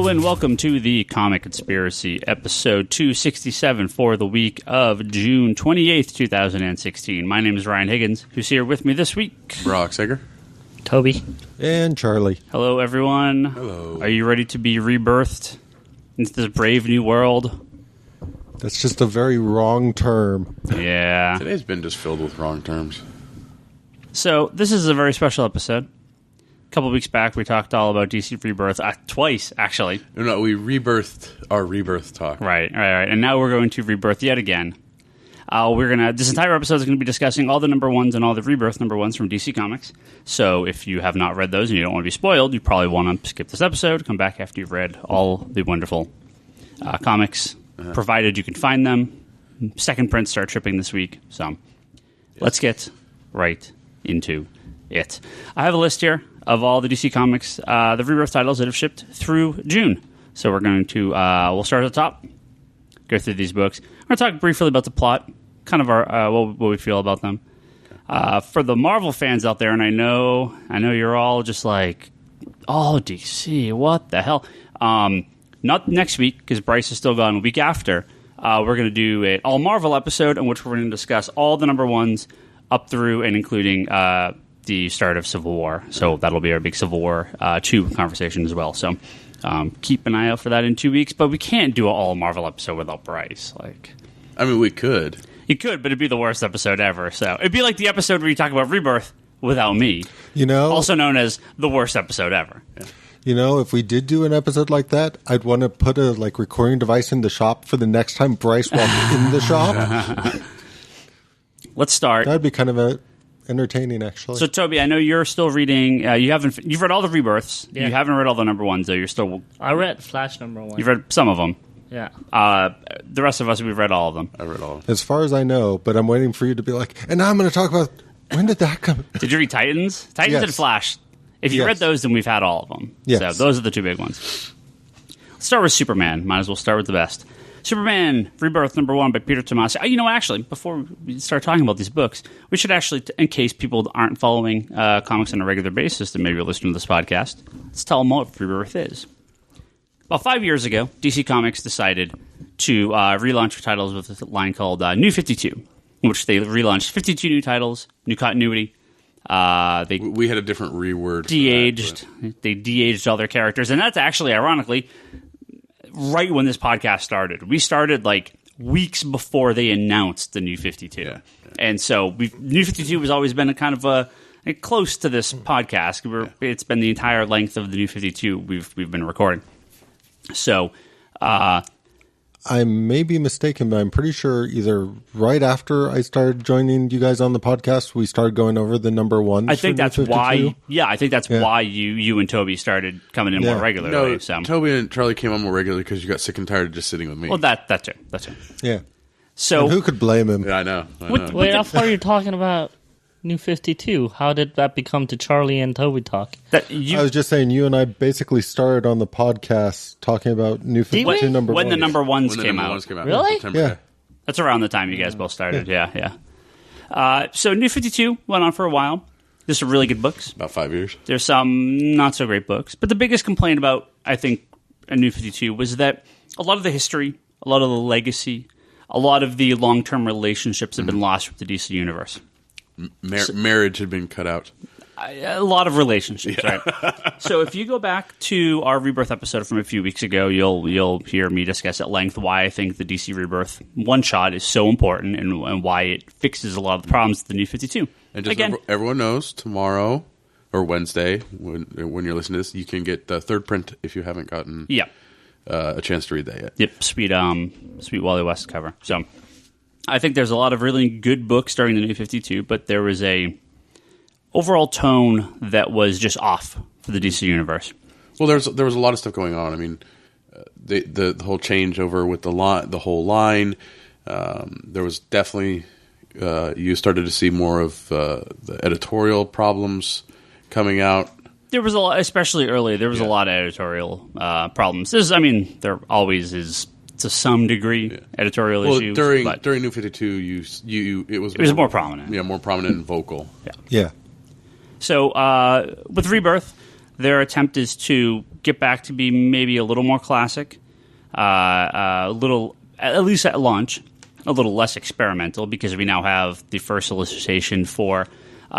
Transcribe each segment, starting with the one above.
Hello and welcome to the Comic Conspiracy, episode 267 for the week of June 28th, 2016. My name is Ryan Higgins. Who's here with me this week? Brock Sager. Toby. And Charlie. Hello, everyone. Hello. Are you ready to be rebirthed into this brave new world? That's just a very wrong term. Yeah. Today's been just filled with wrong terms. So, this is a very special episode. A couple weeks back, we talked all about DC Rebirth. Twice, actually. No, we rebirthed our Rebirth talk. Right. And now we're going to Rebirth yet again. This entire episode is going to be discussing all the number ones and all the Rebirth number ones from DC Comics. So if you have not read those and you don't want to be spoiled, you probably want to skip this episode, come back after you've read all the wonderful comics, provided you can find them. Second prints start shipping this week. So let's get right into it. I have a list here of all the DC Comics, the Rebirth titles that have shipped through June. So we're going to, we'll start at the top, go through these books. We're going to talk briefly about the plot, kind of our what we feel about them. For the Marvel fans out there, and I know you're all just like, oh, DC, what the hell? Not next week, because Bryce is still gone. A week after, we're going to do an all Marvel episode in which we're going to discuss all the number ones up through and including the start of Civil War. So that'll be our big Civil War 2 conversation as well. So keep an eye out for that in 2 weeks. But we can't do an all Marvel episode without Bryce. I mean, we could. You could, but it'd be the worst episode ever. So it'd be like the episode where you talk about Rebirth without me. Also known as the worst episode ever. Yeah. You know, if we did do an episode like that, I'd want to put a recording device in the shop for the next time Bryce walked in the shop. Let's start. That'd be kind of entertaining, actually. So, Toby, I know you're still reading. You've read all the Rebirths. Yeah. You haven't read all the number ones, though. You're still. I read Flash number 1. You've read some of them. Yeah. The rest of us, we've read all of them. I read all of them. As far as I know, but I'm waiting for you to be like, and now I'm going to talk about, when did that come? Did you read Titans? Titans Yes. and Flash. If you read those, then we've had all of them. Yes. So those are the two big ones. Let's start with Superman. Might as well start with the best. Superman, Rebirth number 1 by Peter Tomasi. Actually, before we start talking about these books, we should actually, in case people aren't following comics on a regular basis and maybe listening to this podcast, let's tell them what Rebirth is. About 5 years ago, DC Comics decided to relaunch their titles with a line called New 52, in which they relaunched 52 new titles, new continuity. We had a different reword. De-aged. They de-aged all their characters. And that's actually, ironically, right when this podcast started. We started weeks before they announced the New 52. Yeah. And so New 52 has always been a kind of a close to this podcast. It's been the entire length of the New 52 we've been recording. So, I may be mistaken, but I'm pretty sure either right after I started joining you guys on the podcast, we started going over the number ones. I think that's why. Yeah, I think that's Yeah. why you and Toby started coming in more regularly. No, So. Toby and Charlie came on more regularly because you got sick and tired of just sitting with me. Well, that too. Yeah. So And who could blame him? Yeah, I know. Wait, I thought you were talking about New 52. How did that become to Charlie and Toby talk? I was just saying, you and I basically started on the podcast talking about New 52 number when one. the number ones When the came number out. ones came out. Really? September, Yeah. That's around the time you guys both started. Yeah. So New 52 went on for a while. There's some really good books. About 5 years. There's some not so great books. But the biggest complaint about, I think, a New 52 was that a lot of the history, a lot of the legacy, a lot of the long-term relationships have been lost with the DC universe. Marriage had been cut out. A lot of relationships, right? So if you go back to our Rebirth episode from a few weeks ago, you'll hear me discuss at length why I think the DC Rebirth one-shot is so important and why it fixes a lot of the problems of the New 52. And just everyone knows, tomorrow or Wednesday, when you're listening to this, you can get the third print if you haven't gotten a chance to read that yet. Yep, sweet Wally West cover. So I think there's a lot of really good books during the New 52, but there was a overall tone that was just off for the DC universe. Well, there was a lot of stuff going on. I mean, the whole changeover with the whole line. There was definitely you started to see more of the editorial problems coming out. There was a lot, especially early. There was a lot of editorial problems. There always is to some degree editorial issues. During New 52, it was more prominent. Yeah, more prominent and vocal. Yeah. So with Rebirth, their attempt is to get back to be maybe a little more classic, a little, at least at launch, a little less experimental, because we now have the first solicitation for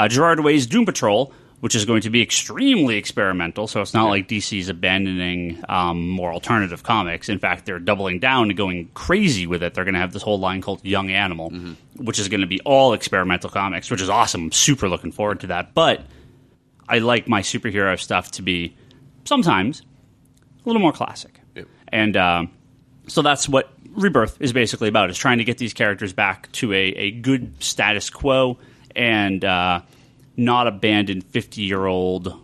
Gerard Way's Doom Patrol, which is going to be extremely experimental. So it's not like DC's abandoning more alternative comics. In fact, they're doubling down and going crazy with it. They're going to have this whole line called Young Animal, which is going to be all experimental comics, which is awesome. I'm super looking forward to that. But I like my superhero stuff to be sometimes a little more classic. Yep. And so that's what Rebirth is basically about, is trying to get these characters back to a good status quo and not abandon 50-year-old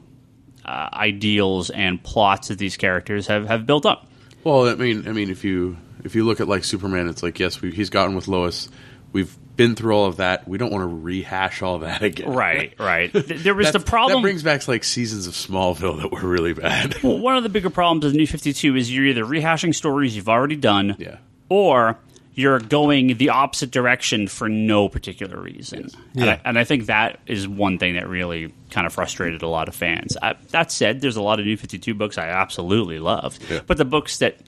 ideals and plots that these characters have built up. Well, I mean, if you look at like Superman, it's like, yes, he's gotten with Lois. We've been through all of that. We don't want to rehash all that again. Right. There was the problem. That brings back like seasons of Smallville that were really bad. Well, one of the bigger problems of New 52 is you're either rehashing stories you've already done, or you're going the opposite direction for no particular reason. Yeah. And I think that is one thing that really kind of frustrated a lot of fans. That said, there's a lot of New 52 books I absolutely loved. Yeah. But the books that,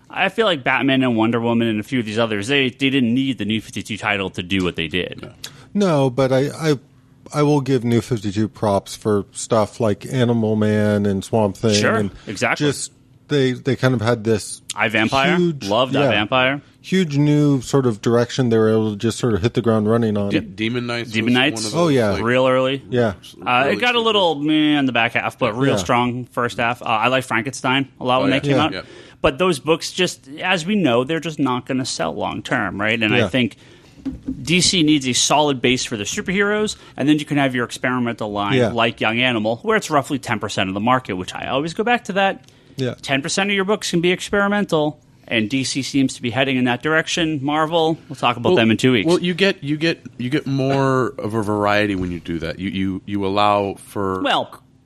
I feel like Batman and Wonder Woman and a few of these others, they didn't need the New 52 title to do what they did. No, but I will give New 52 props for stuff like Animal Man and Swamp Thing. Sure, and exactly. Just they kind of had this iVampire. Loved iVampire. Huge new sort of direction they were able to just sort of hit the ground running on. Demon Knights. Oh, yeah. Like, real early. Yeah. Really it got a little meh in the back half, but real strong first half. I like Frankenstein a lot when they came out. Yeah. But those books, just as we know, they're just not going to sell long term, right? And I think DC needs a solid base for the superheroes, and then you can have your experimental line like Young Animal, where it's roughly 10% of the market, which I always go back to that. 10% of your books can be experimental, and DC seems to be heading in that direction. Marvel, we'll talk about them in 2 weeks. Well, you get more of a variety when you do that. You allow for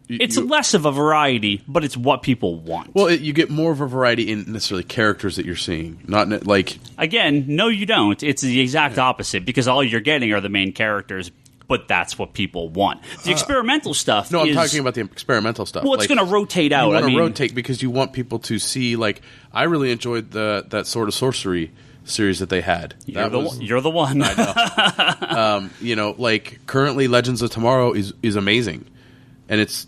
it's less of a variety, but it's what people want. Well, you get more of a variety in necessarily characters that you're seeing, not like. Again, no, you don't. It's the exact opposite, because all you're getting are the main characters. But that's what people want. The experimental stuff. No, I'm talking about the experimental stuff. Well, it's going to rotate out. You want to rotate because you want people to see. Like, I really enjoyed that Sword of Sorcery series that they had. You're the one. I know. Like currently, Legends of Tomorrow is amazing, and it's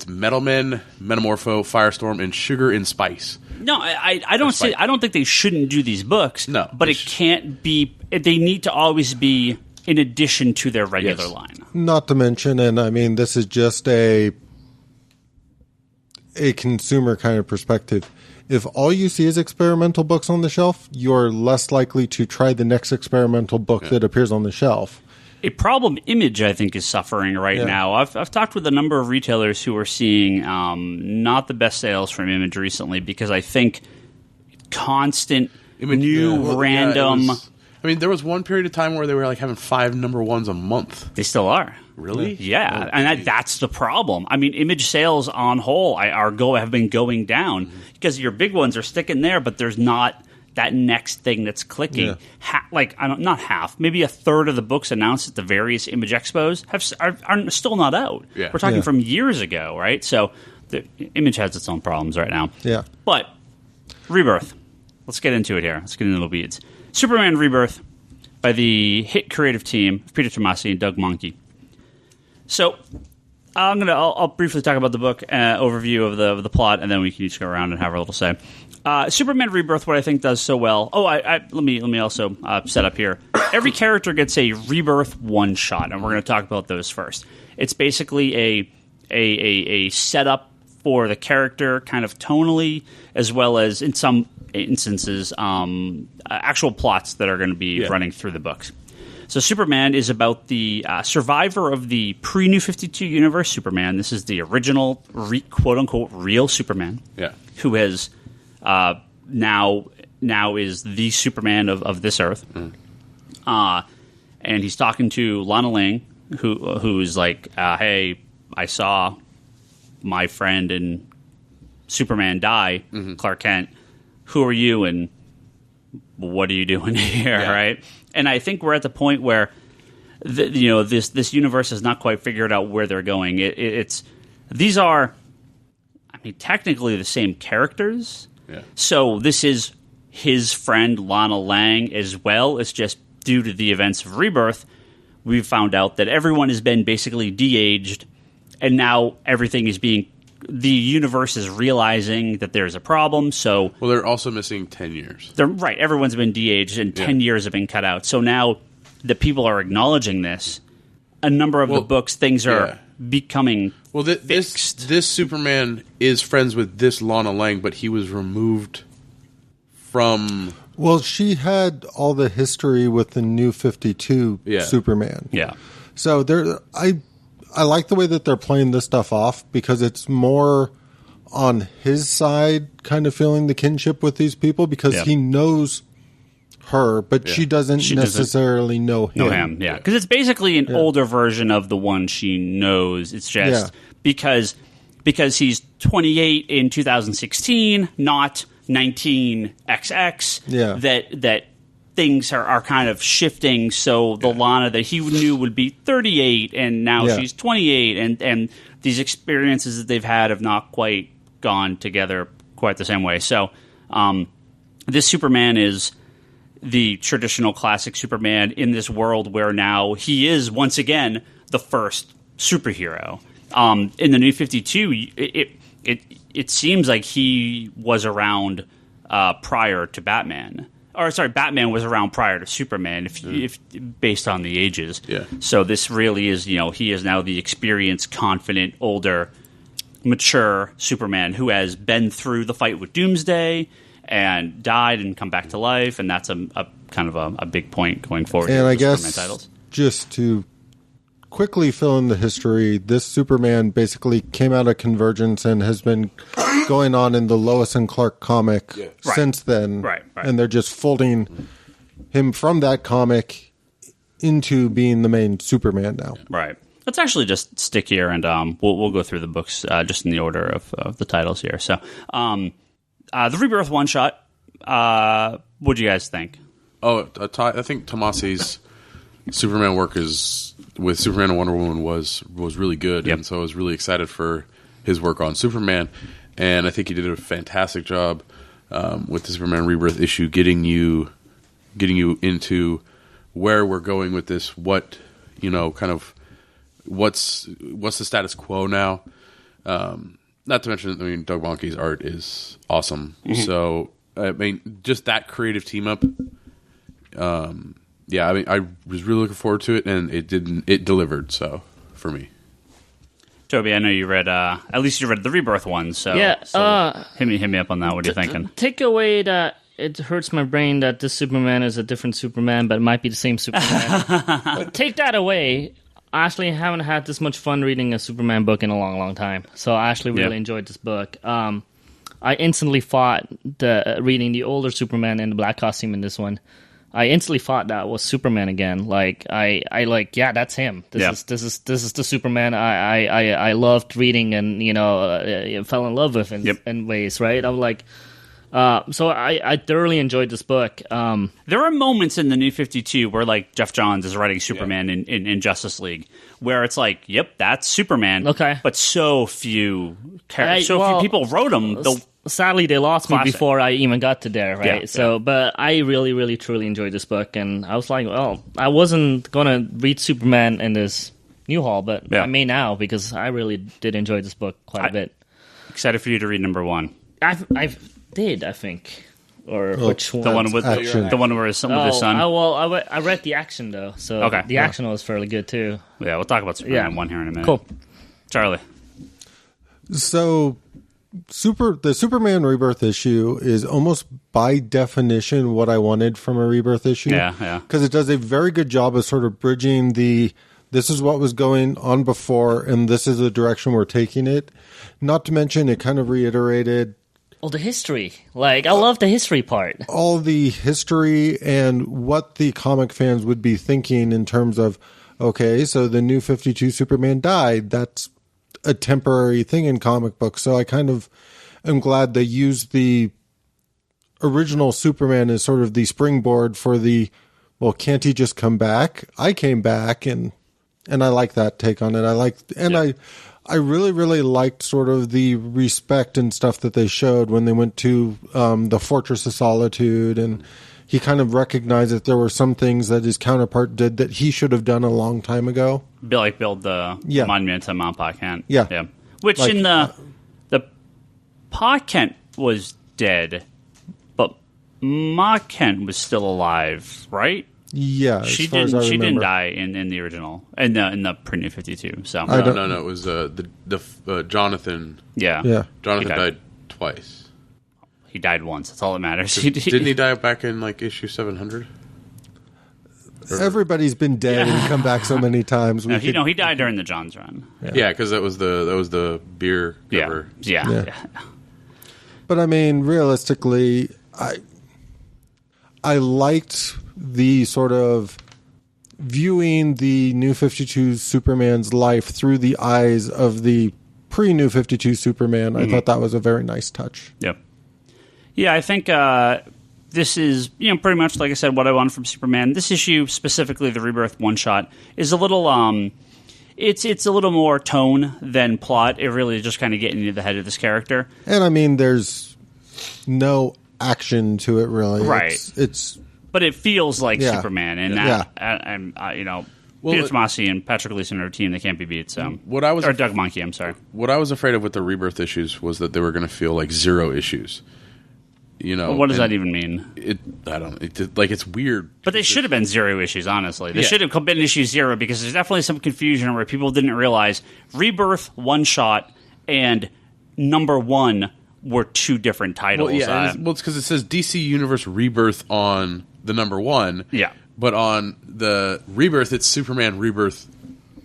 Metal Men, Metamorpho, Firestorm, and Sugar and Spice. No, I don't say. I don't think they shouldn't do these books. No, but it can't be. They need to always be in addition to their regular line. Not to mention, and I mean, this is just a consumer kind of perspective. If all you see is experimental books on the shelf, you're less likely to try the next experimental book that appears on the shelf. A problem Image, I think, is suffering right now. I've talked with a number of retailers who are seeing not the best sales from Image recently, because I think constant random... I mean, there was one period of time where they were like having 5 number ones a month. They still are. Really? Yeah, and that's the problem. I mean, Image sales on whole have been going down because your big ones are sticking there, but there's not that next thing that's clicking. Yeah. Not half, maybe a third of the books announced at the various Image expos are still not out. Yeah. We're talking from years ago, right? So the Image has its own problems right now. Yeah. But Rebirth. Let's get into it here. Let's get into the weeds. Superman Rebirth by the hit creative team of Peter Tomasi and Doug Mahnke. So I'll briefly talk about the book overview of the plot, and then we can each go around and have a little say. Superman Rebirth, what I think does so well. Let me also set up here. Every character gets a Rebirth one shot, and we're going to talk about those first. It's basically a setup for the character, kind of tonally, as well as in some instances, actual plots that are going to be running through the books. So Superman is about the survivor of the pre-New 52 universe Superman. This is the original, quote-unquote, real Superman, who has now is the Superman of this Earth. And he's talking to Lana Lang, who's like, hey, I saw my friend and Superman die, Clark Kent. Who are you and what are you doing here, right? And I think we're at the point where this universe has not quite figured out where they're going. It's these are, I mean, technically the same characters. Yeah. So this is his friend Lana Lang as well. It's just due to the events of Rebirth, we've found out that everyone has been basically de-aged, and now everything is being... The universe is realizing that there's a problem, so... Well, they're also missing 10 years. They're right. Everyone's been de-aged, and 10 years have been cut out. So now that people are acknowledging this, a number of the books, things are becoming fixed. This Superman is friends with this Lana Lang, but he was removed from... Well, she had all the history with the New 52 Superman. Yeah. So I like the way that they're playing this stuff off because it's more on his side kind of feeling the kinship with these people because he knows her, but she doesn't necessarily know him. Yeah, because it's basically an older version of the one she knows. It's just because he's 28 in 2016, not 19XX, that things are kind of shifting. So the Lana that he knew would be 38 and now she's 28, and these experiences that they've had have not quite gone together quite the same way. So this Superman is the traditional classic Superman in this world where now he is once again the first superhero. In the New 52, it seems like he was around prior to Batman. Or sorry, Batman was around prior to Superman, if based on the ages. Yeah. So this really is, he is now the experienced, confident, older, mature Superman who has been through the fight with Doomsday and died and come back to life, and that's a kind of a big point going forward. And I guess Superman titles. Just to quickly fill in the history, this Superman basically came out of Convergence and has been going on in the Lois and Clark comic since then. Right. And they're just folding him from that comic into being the main Superman now. Right. Let's actually just stick here and we'll go through the books just in the order of the titles here. So the Rebirth one-shot, what'd you guys think? Oh, I think Tomasi's Superman work with Superman and Wonder Woman was really good, and so I was really excited for his work on Superman, and I think he did a fantastic job with the Superman Rebirth issue, getting you into where we're going with this, what kind of what's the status quo now. Not to mention, Doug Mahnke's art is awesome. Mm-hmm. So just that creative team up. I was really looking forward to it, and it delivered. So for me, Toby, I know you read at least you read the Rebirth one. So hit me up on that. What are you thinking? Take away that it hurts my brain that this Superman is a different Superman, but it might be the same Superman. Take that away. I actually haven't had this much fun reading a Superman book in a long, long time. So I actually really enjoyed this book. I instantly fought reading the older Superman in the black costume in this one. I instantly thought that was Superman again. Like that's him. This is the Superman I loved reading and fell in love with in ways, right? I'm like, so I thoroughly enjoyed this book. There are moments in the New 52 where like Jeff Johns is writing Superman in Justice League, where it's like, yep, that's Superman. Okay, but so few people wrote him. Sadly, they lost me before I even got to there, right? But I really, really, truly enjoyed this book, and I was like, well, I wasn't going to read Superman in this new haul, but I may now, because I really did enjoy this book quite a bit. Excited for you to read number one. I think. Or which one? The one with the one where his son. I read the action, though, so the action was fairly good, too. Yeah, we'll talk about Superman 1 here in a minute. Cool. Charlie. So... the Superman Rebirth issue is almost by definition what I wanted from a Rebirth issue. Yeah. Because it does a very good job of sort of bridging this is what was going on before, and this is the direction we're taking it. Not to mention, it kind of reiterated... the history. Like, I love the history part. All the history and what the comic fans would be thinking in terms of, okay, so the New 52 Superman died. That's a temporary thing in comic books. So I kind of am glad they used the original Superman as sort of the springboard for can't he just come back? I came back, and I like that take on it. I really, really liked sort of the respect and stuff that they showed when they went to the Fortress of Solitude, and he kind of recognized that there were some things that his counterpart did that he should have done a long time ago. Build the monument to Mount Pa Kent. Yeah. Which Like, in the Pa Kent was dead, but Ma Kent was still alive, right? Yeah, She didn't die in the original, in the pre-New 52. So No. It was Jonathan. yeah. Jonathan died twice. He died once. That's all that matters. Didn't he die back in like issue 700? Everybody's been dead and come back so many times. He died during the John's run. Yeah, because that was the beer cover. Yeah. But I mean, realistically, I liked the sort of viewing the New 52 Superman's life through the eyes of the pre-New 52 Superman. I thought that was a very nice touch. Yep. Yeah, I think this is, pretty much, like I said, what I wanted from Superman. This issue, specifically the Rebirth one-shot, is a little, it's a little more tone than plot. It really is just kind of getting into the head of this character. And I mean, there's no action to it, really. Right. It's but it feels like Superman, and Peter Tomasi and Patrick Gleason are a team that can't be beat. So or Doug Mahnke, I'm sorry. What I was afraid of with the Rebirth issues was that they were going to feel like 0 issues. Well, what does that even mean? It's weird. But they should have been 0 issues, honestly. They should have been issue 0 because there's definitely some confusion where people didn't realize Rebirth one shot and number 1 were 2 different titles. Well, it's because it says DC Universe Rebirth on the number 1. Yeah. But on the Rebirth, it's Superman Rebirth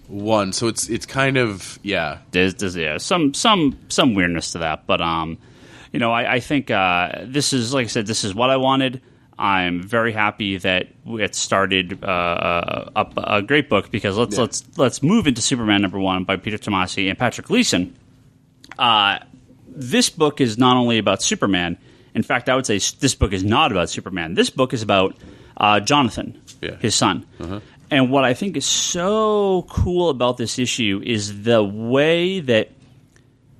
1. So it's kind of There's some weirdness to that, but I think this is, like I said, this is what I wanted. I'm very happy that it started up a great book because let's move into Superman number 1 by Peter Tomasi and Patrick Gleason. This book is not only about Superman. In fact, I would say this book is not about Superman. This book is about Jonathan, his son. Uh-huh. And what I think is so cool about this issue is the way that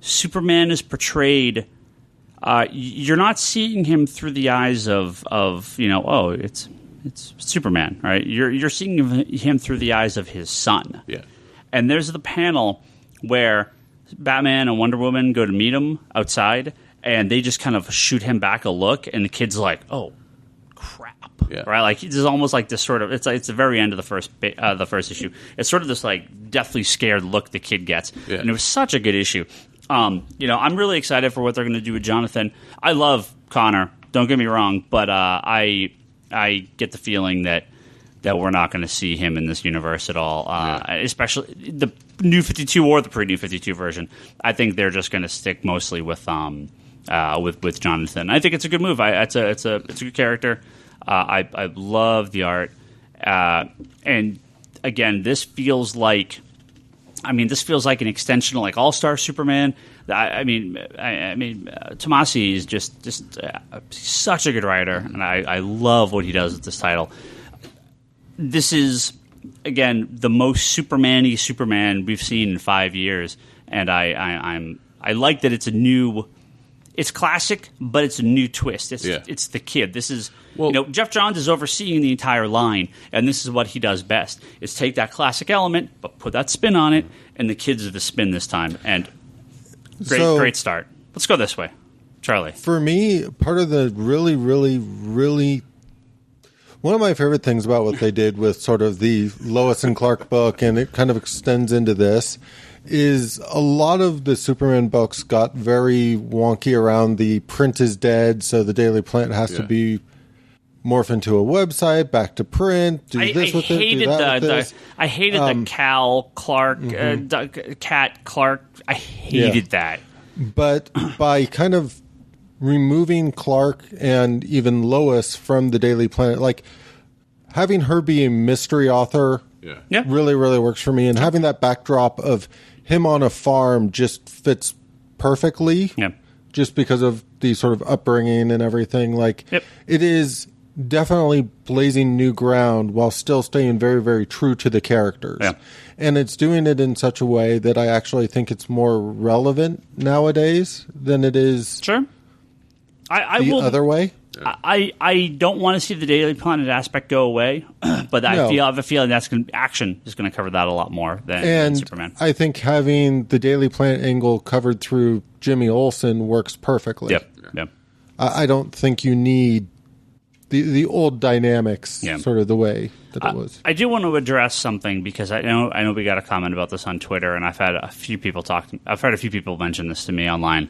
Superman is portrayed. You're not seeing him through the eyes of it's Superman, right? You're seeing him through the eyes of his son. Yeah. And there's the panel where Batman and Wonder Woman go to meet him outside, and they just kind of shoot him back a look, and the kid's like, "Oh, crap!" Yeah. Right? Like it's almost like this sort of it's the very end of the first issue. It's sort of this like deathly scared look the kid gets, and it was such a good issue. I'm really excited for what they're going to do with Jonathan. I love Connor. Don't get me wrong, but I get the feeling that we're not going to see him in this universe at all, especially the New 52 or the pre-New 52 version. I think they're just going to stick mostly with Jonathan. I think it's a good move. It's a good character. I love the art, and again, this feels like an extension of like All-Star Superman. Tomasi is just such a good writer, and I love what he does with this title. This is, again, the most Superman-y Superman we've seen in 5 years, and I like that it's a new. It's classic, but it's a new twist. It's the kid. This is Jeff Johns is overseeing the entire line, and this is what he does best: is take that classic element, but put that spin on it, and the kids are the spin this time. And great start. Let's go this way, Charlie. For me, part of the really, really, really one of my favorite things about what they did with sort of the Lois and Clark book, and it kind of extends into this, is a lot of the Superman books got very wonky around the print is dead, so the Daily Planet has to be morph into a website, back to print, do this with it, do that with this. I hated the Cal Clark, Cat Clark. I hated that. But by kind of removing Clark and even Lois from the Daily Planet, like having her be a mystery author really, really works for me. And having that backdrop of him on a farm just fits perfectly just because of the sort of upbringing and everything. Like it is definitely blazing new ground while still staying very, very true to the characters. Yeah. And it's doing it in such a way that I actually think it's more relevant nowadays than it is Sure. the other way. I don't want to see the Daily Planet aspect go away, but I have a feeling action is going to cover that a lot more than Superman. I think having the Daily Planet angle covered through Jimmy Olsen works perfectly. Yep. I don't think you need the old dynamics sort of the way that it was. I do want to address something because I know we got a comment about this on Twitter, and I've had a few people mention this to me online.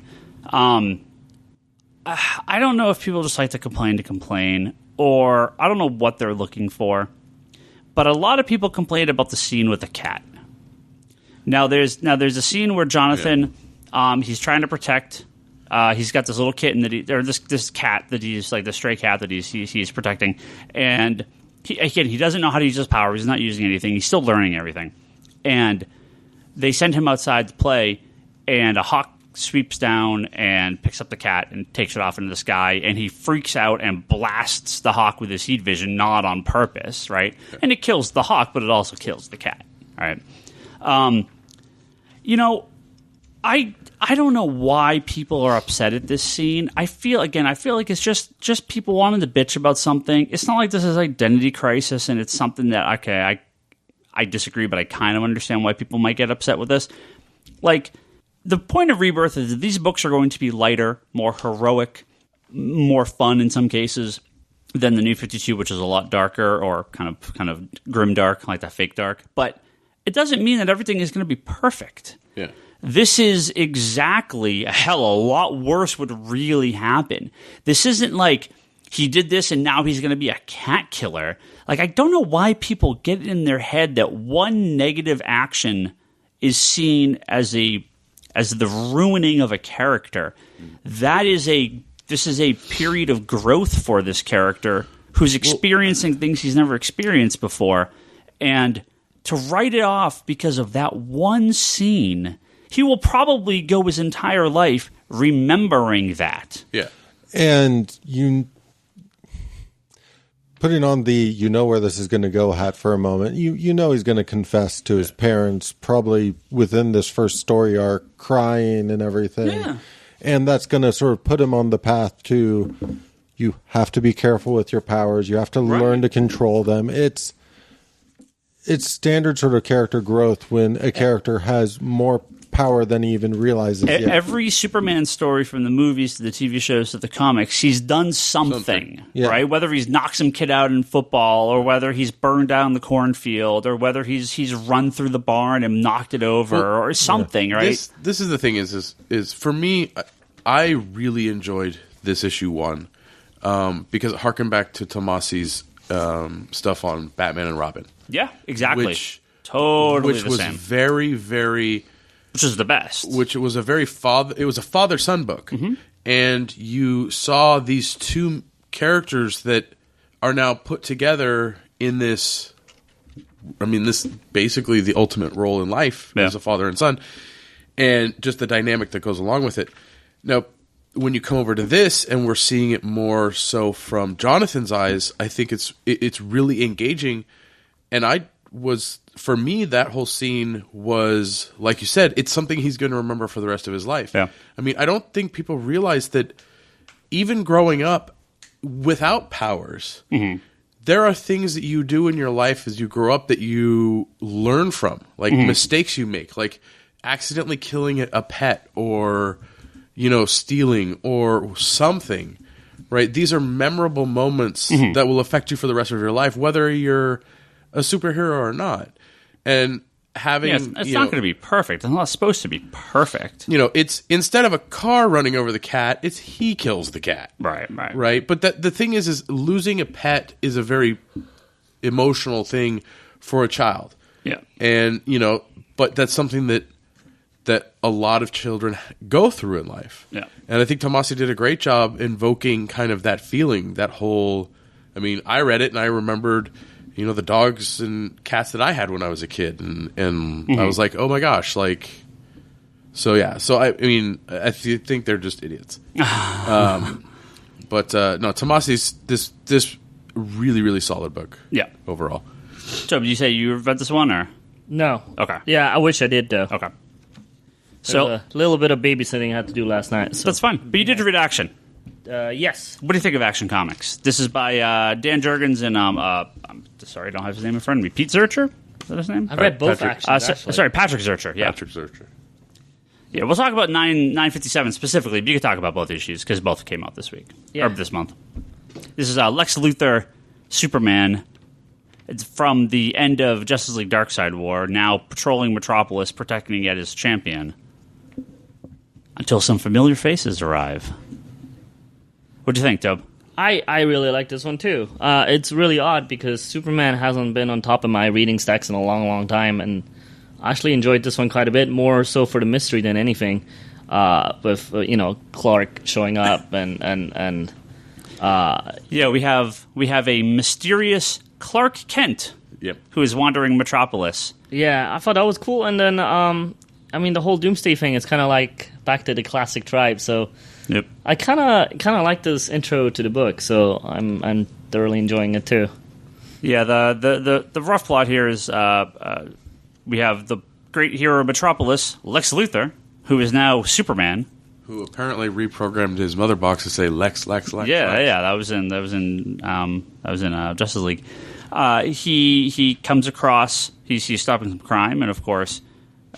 I don't know if people just like to complain, or I don't know what they're looking for, but a lot of people complain about the scene with the cat. Now there's a scene where Jonathan, he's trying to protect. He's got this little kitten this cat that he's like the stray cat that he's protecting, and he doesn't know how to use his power. He's not using anything. He's still learning everything, and they send him outside to play, and a hawk sweeps down and picks up the cat and takes it off into the sky, and he freaks out and blasts the hawk with his heat vision, not on purpose, right? And it kills the hawk, but it also kills the cat, right? I don't know why people are upset at this scene. I feel like it's just people wanting to bitch about something. It's not like this is identity crisis, and it's something that, okay, I disagree, but I kind of understand why people might get upset with this. Like, the point of Rebirth is that these books are going to be lighter, more heroic, more fun in some cases than the New 52, which is a lot darker or kind of grim dark, like that fake dark. But it doesn't mean that everything is going to be perfect. Yeah. This is exactly a lot worse would really happen. This isn't like he did this and now he's going to be a cat killer. Like, I don't know why people get in their head that one negative action is seen as the ruining of a character. This is a period of growth for this character who's experiencing things he's never experienced before. And to write it off because of that one scene, he will probably go his entire life remembering that. Yeah. And putting on the where this is going to go hat for a moment, you know he's going to confess to his parents probably within this first story arc, crying and everything. Yeah. And that's going to sort of put him on the path to, you have to be careful with your powers. You have to learn to control them. It's standard sort of character growth when a character has more power than he even realizes yet. Every Superman story, from the movies to the TV shows to the comics, he's done something. Right? Whether he's knocked some kid out in football, or whether he's burned down the cornfield, or whether he's run through the barn and knocked it over, or something. Right? This is the thing is for me, I really enjoyed this issue 1 because it harkened back to Tomasi's stuff on Batman and Robin. Yeah, exactly. Which was same. Very, very. Which is the best. Which was a very it was a father-son book. Mm-hmm. And you saw these two characters that are now put together in this, this basically the ultimate role in life as a father and son, and just the dynamic that goes along with it. Now, when you come over to this and we're seeing it more so from Jonathan's eyes, I think it's really engaging. And for me, that whole scene was, like you said, it's something he's going to remember for the rest of his life. Yeah. I don't think people realize that even growing up without powers, there are things that you do in your life as you grow up that you learn from, like mistakes you make, like accidentally killing a pet or, stealing or something, right? These are memorable moments that will affect you for the rest of your life, whether you're a superhero or not. And having it's not going to be perfect. It's not supposed to be perfect. It's instead of a car running over the cat, it's he kills the cat. Right. But the thing is losing a pet is a very emotional thing for a child. Yeah. And but that's something that a lot of children go through in life. Yeah. And I think Tomasi did a great job invoking kind of that feeling, that whole. I read it and I remembered. The dogs and cats that I had when I was a kid, and I was like, oh my gosh, like, so yeah. So I think they're just idiots. But no, Tomasi's this really, really solid book. Yeah. Overall. So, did you say you read this one, or? No. Okay. Yeah, I wish I did, though. Okay. So So, a little bit of babysitting I had to do last night. So that's fine. But you did read Action. yes. What do you think of Action Comics? This is by Dan Jurgens and, I'm sorry, I don't have his name in front of me. Pete Zurcher? Is that his name? I read both Patrick- Actions, actually. Sorry, Patrick Zurcher. Yeah. Patrick Zurcher. Yeah, we'll talk about 957 specifically, but you can talk about both issues because both came out this week. Yeah. Or this month. This is Lex Luthor, Superman. It's from the end of Justice League Darkseid War, now patrolling Metropolis, protecting it as champion. Until some familiar faces arrive. What do you think, Tob? I really like this one, too. It's really odd because Superman hasn't been on top of my reading stacks in a long, long time, and I actually enjoyed this one quite a bit, more so for the mystery than anything. With, Clark showing up and Yeah, we have a mysterious Clark Kent Yep. who is wandering Metropolis. yeah, I thought that was cool. And then, the whole Doomsday thing is kind of like back to the classic tribe, so Yep. I kind of like this intro to the book, so I'm thoroughly enjoying it, too. Yeah, the rough plot here is we have the great hero of Metropolis, Lex Luthor, who is now Superman. Who apparently reprogrammed his mother box to say Lex, Lex, Lex. Yeah, Lex. yeah, that was in Justice League. He comes across he's stopping some crime, and of course,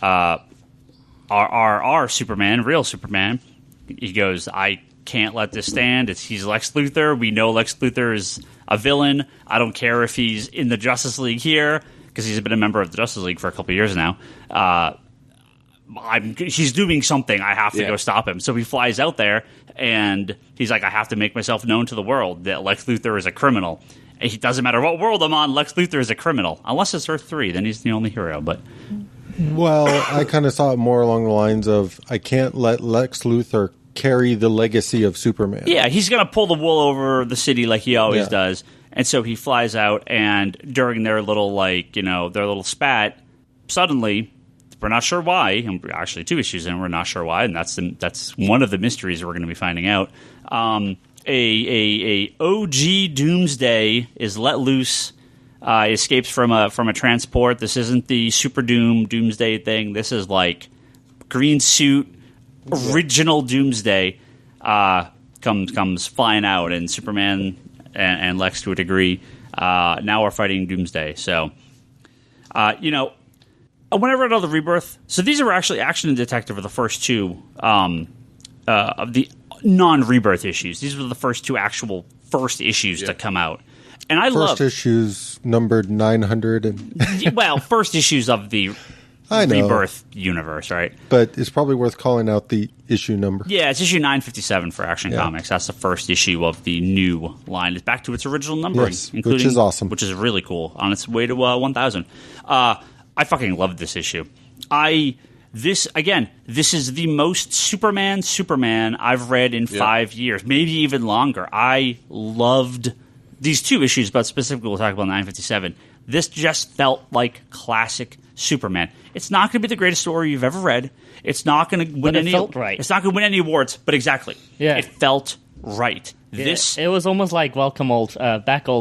our Superman, real Superman, he goes, I can't let this stand. He's Lex Luthor. We know Lex Luthor is a villain. I don't care if he's in the Justice League here because he's been a member of the Justice League for a couple of years now. He's doing something. I have to go stop him. So he flies out there, and he's like, I have to make myself known to the world that Lex Luthor is a criminal. And it doesn't matter what world I'm on, Lex Luthor is a criminal. Unless it's Earth 3, then he's the only hero. But Well, I kind of saw it more along the lines of I can't let Lex Luthor carry the legacy of Superman. yeah, he's going to pull the wool over the city like he always Yeah. does. And so he flies out, and during their little, their little spat, suddenly, we're not sure why, and actually 2 issues in, we're not sure why, and that's one of the mysteries we're going to be finding out. A OG Doomsday is let loose, escapes from a transport. This isn't the Super Doomsday thing. This is like green suit, original Doomsday comes flying out, and Superman and Lex, to a degree, now are fighting Doomsday. So, when I read all the Rebirth, so these are actually Action and Detective are the first 2 of the non-Rebirth issues. These were the first 2 actual first issues to come out. And I love... First issues numbered 900. And first issues of the I know, Rebirth universe, right? but it's probably worth calling out the issue number. Yeah, it's issue 957 for Action Comics. That's the first issue of the new line. It's back to its original numbering. Yes, which is awesome. Which is really cool. On its way to 1,000. I fucking loved this issue. This is the most Superman I've read in 5 years, maybe even longer. I loved these 2 issues, but specifically we'll talk about 957. This just felt like classic Superman. It's not going to be the greatest story you've ever read. It's not going to win any. Felt right. It's not going to win any awards, but exactly, it felt right. Yeah, it was almost like welcome old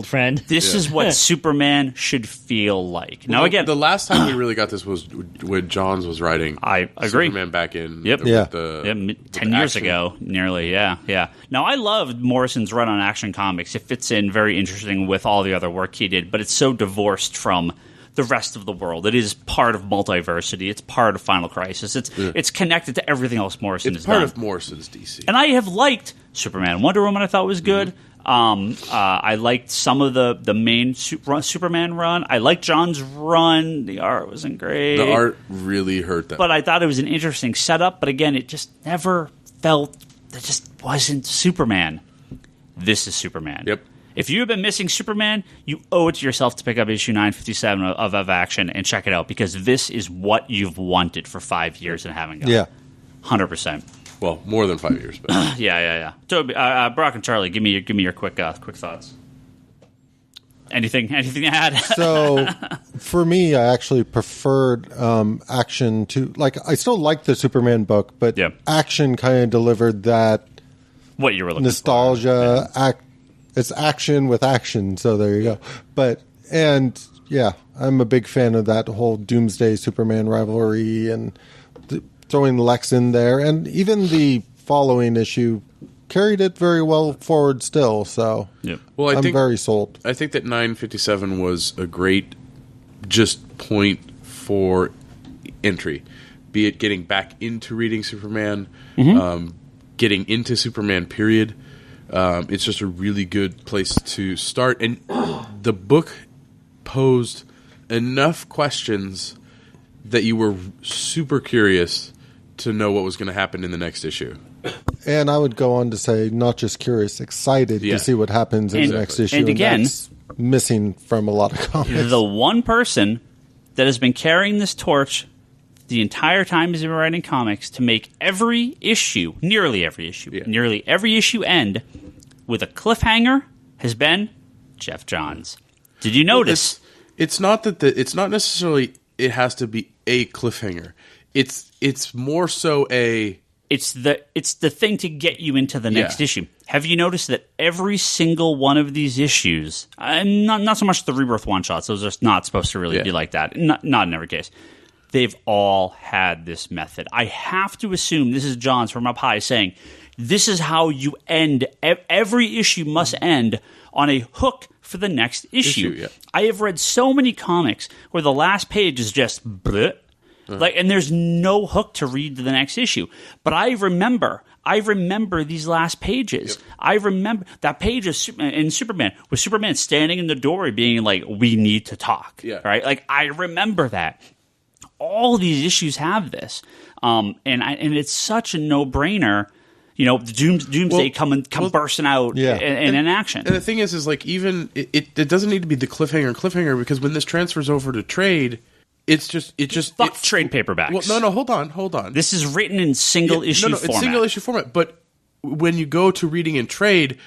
friend. This is what Superman should feel like. Now, again, the last time we really got this was when Johns was writing. I agree. Superman back in. Yep. with 10 years ago, nearly. Yeah. Now, I loved Morrison's run on Action Comics. It fits in very interesting with all the other work he did, but it's so divorced from the rest of the world. It is part of Multiversity. It's part of Final Crisis. It's connected to everything else Morrison has It's part done. of Morrison's DC. And I have liked Superman. Wonder Woman I thought was good. I liked some of the main Superman run. I liked John's run. The art wasn't great. The art really hurt them. But I thought it was an interesting setup. But again, it just never felt... It just wasn't Superman. This is Superman. Yep. If you have been missing Superman, you owe it to yourself to pick up issue 957 of Action and check it out, because this is what you've wanted for 5 years and haven't gotten. Yeah. 100%. Well, more than 5 years. But Yeah. Toby, Brock and Charlie, give me your quick thoughts. Anything to add? So, for me, I actually preferred Action to... I still like the Superman book, but Action kind of delivered that What you were looking nostalgia, it's action with action. So there you go. And yeah, I'm a big fan of that whole Doomsday Superman rivalry and throwing Lex in there, and even the following issue carried it very well forward still. So well, I'm very sold. I think that 957 was a great just point for entry, be it getting back into reading Superman, getting into Superman period. It's just a really good place to start, and the book posed enough questions that you were super curious to know what was going to happen in the next issue. And I would go on to say, not just curious, excited to see what happens in the next issue. And again, that's missing from a lot of comics. The one person that has been carrying this torch the entire time he's been writing comics to make every issue, nearly every issue end with a cliffhanger has been Jeff Johns. Did you notice? It's not that it's not necessarily it has to be a cliffhanger. It's more so it's the thing to get you into the next issue. Have you noticed that every single one of these issues, not so much the Rebirth one-shots, those are not supposed to really be like that. Not in every case. They've all had this method. I have to assume this is Johns from up high saying, this is how you end. Every issue must end on a hook for the next issue. I have read so many comics where the last page is just bleh, and there's no hook to read to the next issue. But I remember these last pages. I remember that page in Superman with Superman standing in the doorway being like, "We need to talk." Right? Like I remember that. All these issues have this, and it's such a no-brainer. You know, the Doomsday come bursting out in action. And the thing is like even it doesn't need to be the cliffhanger because when this transfers over to trade, it's just trade paperbacks. Well, no, hold on. This is written in single issue format. It's single issue format. But when you go to reading in trade,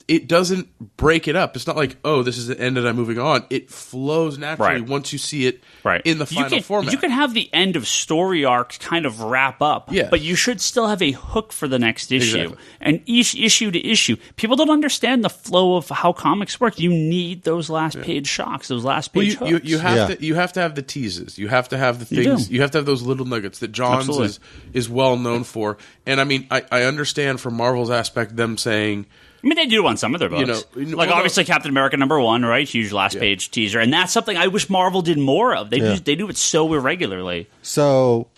it doesn't break it up. It's not like, oh, this is the end and I'm moving on. It flows naturally once you see it in the final format. You can have the end of story arcs kind of wrap up, but you should still have a hook for the next issue. Exactly. And each issue to issue, people don't understand the flow of how comics work. You need those last page shocks, those last page hooks. You have to have the teases. You have to have the things. You have to have those little nuggets that Johns is well known for. And I mean, I understand from Marvel's aspect them saying, I mean, they do on some of their books. Obviously Captain America #1, right? Huge last page teaser. And that's something I wish Marvel did more of. They do it so irregularly. So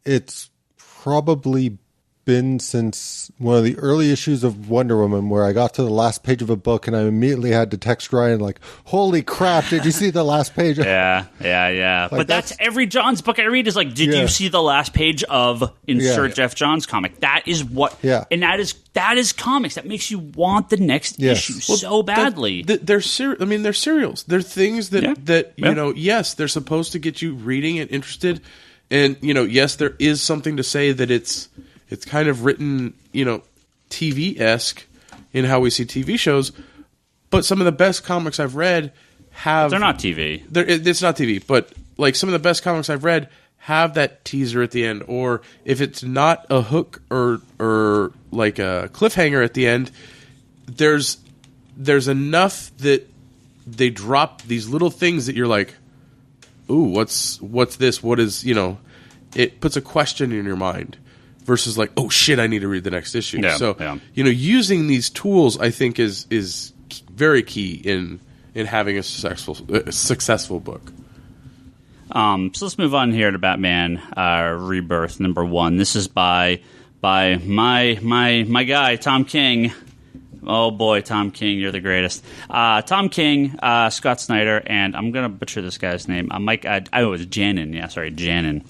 it's probably been since one of the early issues of Wonder Woman where I got to the last page of a book and I immediately had to text Ryan like, holy crap, did you see the last page? Yeah. But that's every Johns book I read is like, did you see the last page of insert Jeff Johns comic? That is what, and that is comics. That makes you want the next issue so badly. They're serials. They're things that you know, yes, they're supposed to get you reading and interested. And, you know, yes, there is something to say that it's kind of written, you know, TV-esque in how we see TV shows, but some of the best comics I've read have... They're not TV. It's not TV, but like some of the best comics I've read have that teaser at the end, or if it's not a hook or like a cliffhanger at the end, there's enough that they drop these little things that you're like, ooh, what's this? What is, you know, it puts a question in your mind. Versus like, oh shit, I need to read the next issue. You know, using these tools, I think, is very key in having a successful book. So let's move on here to Batman Rebirth #1. This is by my guy Tom King. Oh boy, Tom King, you're the greatest. Tom King, Scott Snyder, and I'm gonna butcher this guy's name. Mike. It was Janin. Yeah, sorry, Janin.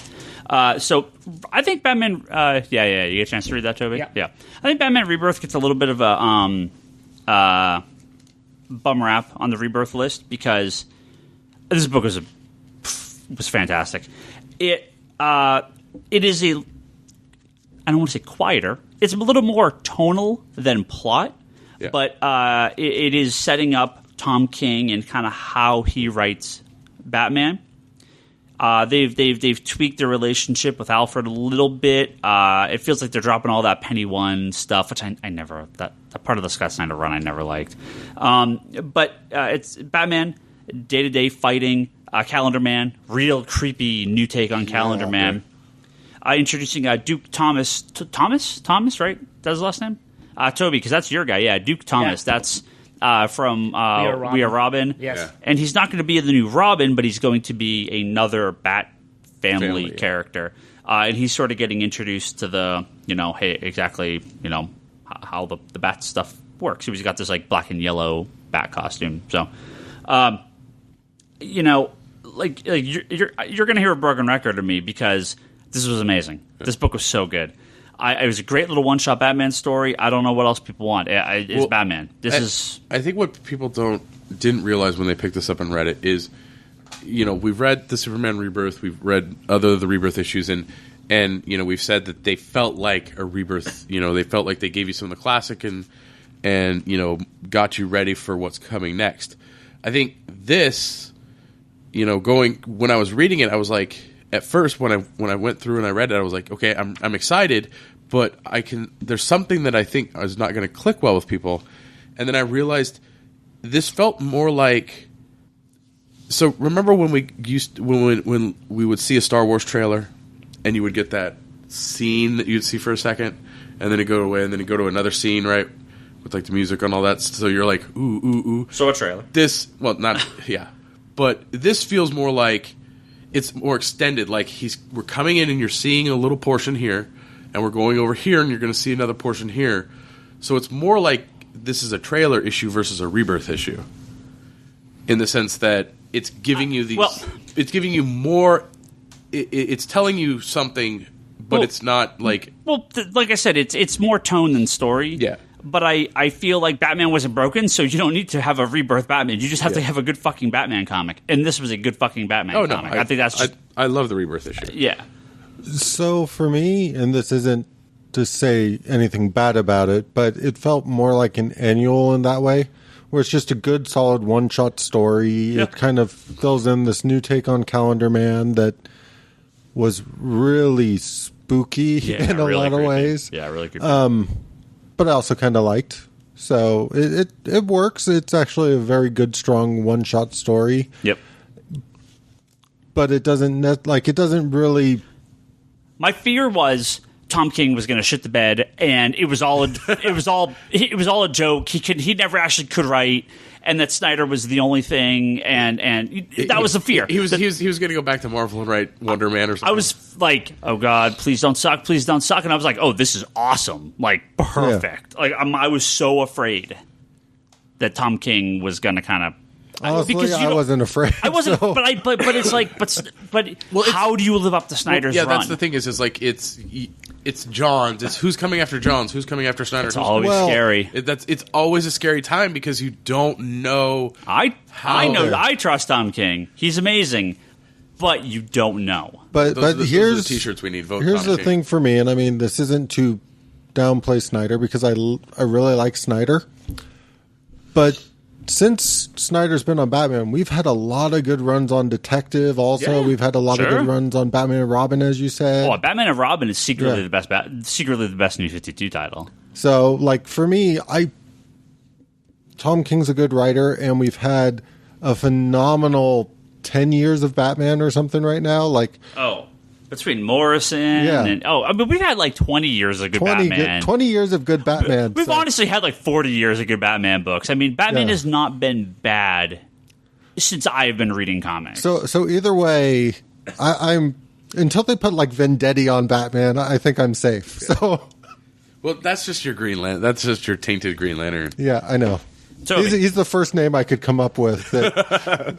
So I think Batman. You get a chance to read that, Toby. Yeah. I think Batman Rebirth gets a little bit of a bum rap on the Rebirth list because this book was fantastic. It is a. I don't want to say quieter. It's a little more tonal than plot, but it is setting up Tom King and kind of how he writes Batman. They've tweaked their relationship with Alfred a little bit. It feels like they're dropping all that Penny One stuff, which I never that part of the Scott Snyder run I never liked. But it's Batman day-to-day fighting, Calendar Man, real creepy new take on Calendar Man. Introducing Duke Thomas, right? That's his last name? Toby, because that's your guy. Yeah, Duke Thomas. Yeah. That's from We Are Robin. Yes. Yeah. And he's not going to be the new Robin, but he's going to be another Bat family character. And he's sort of getting introduced to the, hey, exactly, how the Bat stuff works. He's got this, like, black and yellow Bat costume. So, you're going to hear a broken record of me because this was amazing. This book was so good. It was a great little one-shot Batman story. I don't know what else people want. It's Batman. I think what people didn't realize when they picked this up and read it is, we've read the Superman Rebirth, we've read the Rebirth issues, and we've said that they felt like a Rebirth. They felt like they gave you some of the classic and got you ready for what's coming next. I think this, when I was reading it, I was like, at first, when I went through and I read it, I was like, okay, I'm excited, but there's something that I think is not going to click well with people. And then I realized this felt more like. So remember when when we would see a Star Wars trailer, and you would get that scene that you'd see for a second, and then it'd go away, and then it'd go to another scene, right, with like the music and all that. So you're like, ooh, ooh, ooh. So a trailer. But this feels more like. It's more extended, like we're coming in and you're seeing a little portion here, and we're going over here and you're going to see another portion here. So it's more like this is a trailer issue versus a Rebirth issue, in the sense that it's giving you these. It's giving you more. It's telling you something, but it's not like. Like I said, it's more tone than story. Yeah. But I feel like Batman wasn't broken, so you don't need to have a Rebirth Batman. You just have to have a good fucking Batman comic. And this was a good fucking Batman comic. I think that's just... I love the Rebirth issue. Yeah. So for me, and this isn't to say anything bad about it, but it felt more like an annual in that way, where it's just a good, solid one-shot story. Yeah. It kind of fills in this new take on Calendar Man that was really spooky in a lot of ways. Yeah, really creepy. But I also kind of liked. So it works. It's actually a very good, strong one-shot story. Yep. But it doesn't really. My fear was Tom King was going to shit the bed, and it was all a joke. He never actually could write, and that Snyder was the only thing, and that was the fear. He was going to go back to Marvel and write Wonder Man or something. I was like, oh God, please don't suck, and I was like, oh, this is awesome, like perfect. Yeah. Like I was so afraid that Tom King was going to kind of. Honestly, I wasn't afraid. I wasn't, so. but it's like, but how do you live up to Snyder's run? That's the thing is like it's Johns. It's who's coming after Johns, who's coming after Snyder. It's always scary. It's always a scary time because you don't know. I know. I trust Tom King. He's amazing, but you don't know. But here's those are the t-shirts we need. Vote here's Tom the King. Thing for me, and I mean this isn't to downplay Snyder because I really like Snyder, but. Since Snyder's been on Batman, we've had a lot of good runs on Detective. Also, we've had a lot of good runs on Batman and Robin, as you said. Oh, Batman and Robin is secretly the best New 52 title. So, like for me, Tom King's a good writer, and we've had a phenomenal 10 years of Batman or something right now. Like between Morrison and we've had like 20 years of good Batman. 20 years of good Batman. We've honestly had like 40 years of good Batman books. I mean, Batman has not been bad since I've been reading comics. So either way, I'm until they put like Vendetti on Batman, I think I'm safe. So, well, that's just your Green Lantern. That's just your tainted Green Lantern. Yeah, I know. So he's the first name I could come up with.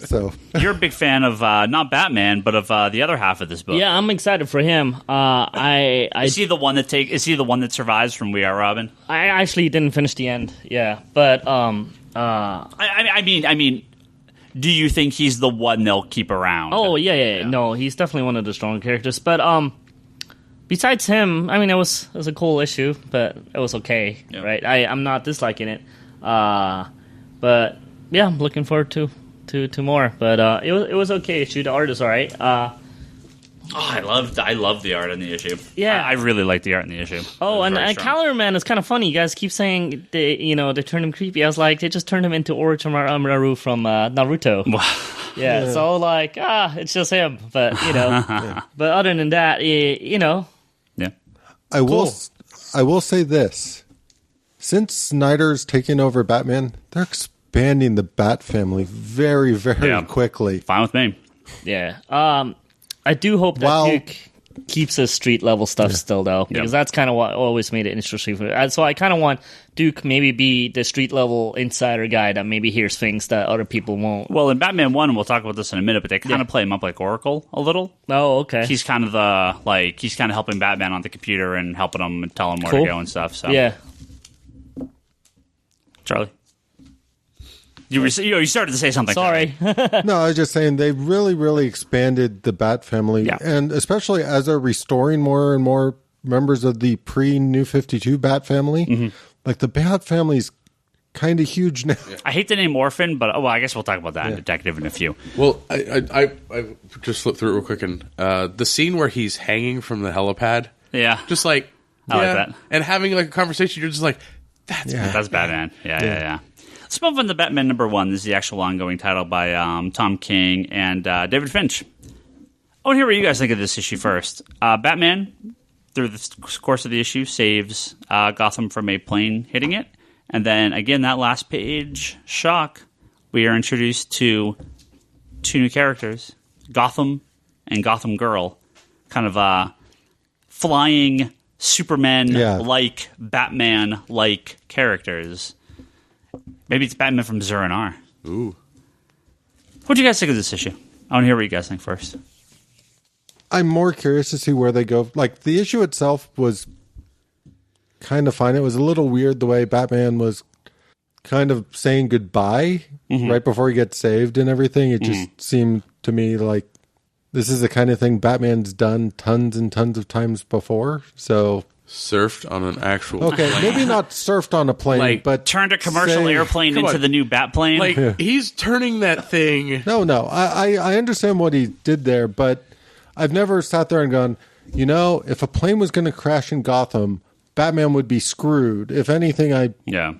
So you're a big fan of not Batman, but of the other half of this book. Yeah, I'm excited for him. Is he the one that survives from We Are Robin? I actually didn't finish the end. Yeah, but I mean, do you think he's the one they'll keep around? Oh yeah. No, he's definitely one of the strong characters. But besides him, I mean, it was a cool issue, but it was okay, right? I'm not disliking it. But yeah, I'm looking forward to more. But it was okay issue. The art is all right. I love the art in the issue. Yeah. I really like the art in the issue. Oh, and Very strong. Calendar Man is kind of funny. You guys keep saying they turned him creepy. I was like, they just turned him into Orochimaru from Naruto. Yeah, so like, it's just him. But, but other than that, Yeah. I will say this. Since Snyder's taking over Batman, they're expanding the Bat family very, very quickly. Fine with me. yeah. I do hope that Duke keeps his street level stuff still, though, because that's kind of what always made it interesting for me. So I kind of want Duke maybe be the street level insider guy that maybe hears things that other people won't. Well, in Batman 1, we'll talk about this in a minute, but they kind of play him up like Oracle a little. Oh, okay. He's kind of helping Batman on the computer and helping him and telling him where to go and stuff. So Yeah. Charlie. You started to say something. Sorry. No, I was just saying they really, really expanded the Bat family. Yeah. And especially as they're restoring more and more members of the pre-New 52 Bat family, like the Bat family's kind of huge now. I hate the name Orphan, but I guess we'll talk about that in Detective in a few. Well, I just flipped through it real quick, and the scene where he's hanging from the helipad, just like, I like that. and having like a conversation, you're just like, That's Batman. Yeah. Let's move on to Batman #1. This is the actual ongoing title by Tom King and David Finch. I want to hear what you guys think of this issue first. Batman, through the course of the issue, saves Gotham from a plane hitting it. And then, again, that last page, shock, we are introduced to two new characters, Gotham and Gotham Girl, kind of flying Superman-like, Batman-like characters. Maybe it's Batman from Zur-En-Arrh. ooh. What do you guys think of this issue? I want to hear what you guys think first. I'm more curious to see where they go. Like, the issue itself was kind of fine. It was a little weird the way Batman was kind of saying goodbye right before he gets saved and everything. It just seemed to me like this is the kind of thing Batman's done tons and tons of times before. So Surfed on an actual okay, plane. maybe not surfed on a plane, but turned a commercial airplane Come into on. the new Bat plane. Like, he's turning that thing. No. I understand what he did there, but I've never sat there and gone, if a plane was going to crash in Gotham, Batman would be screwed. If anything,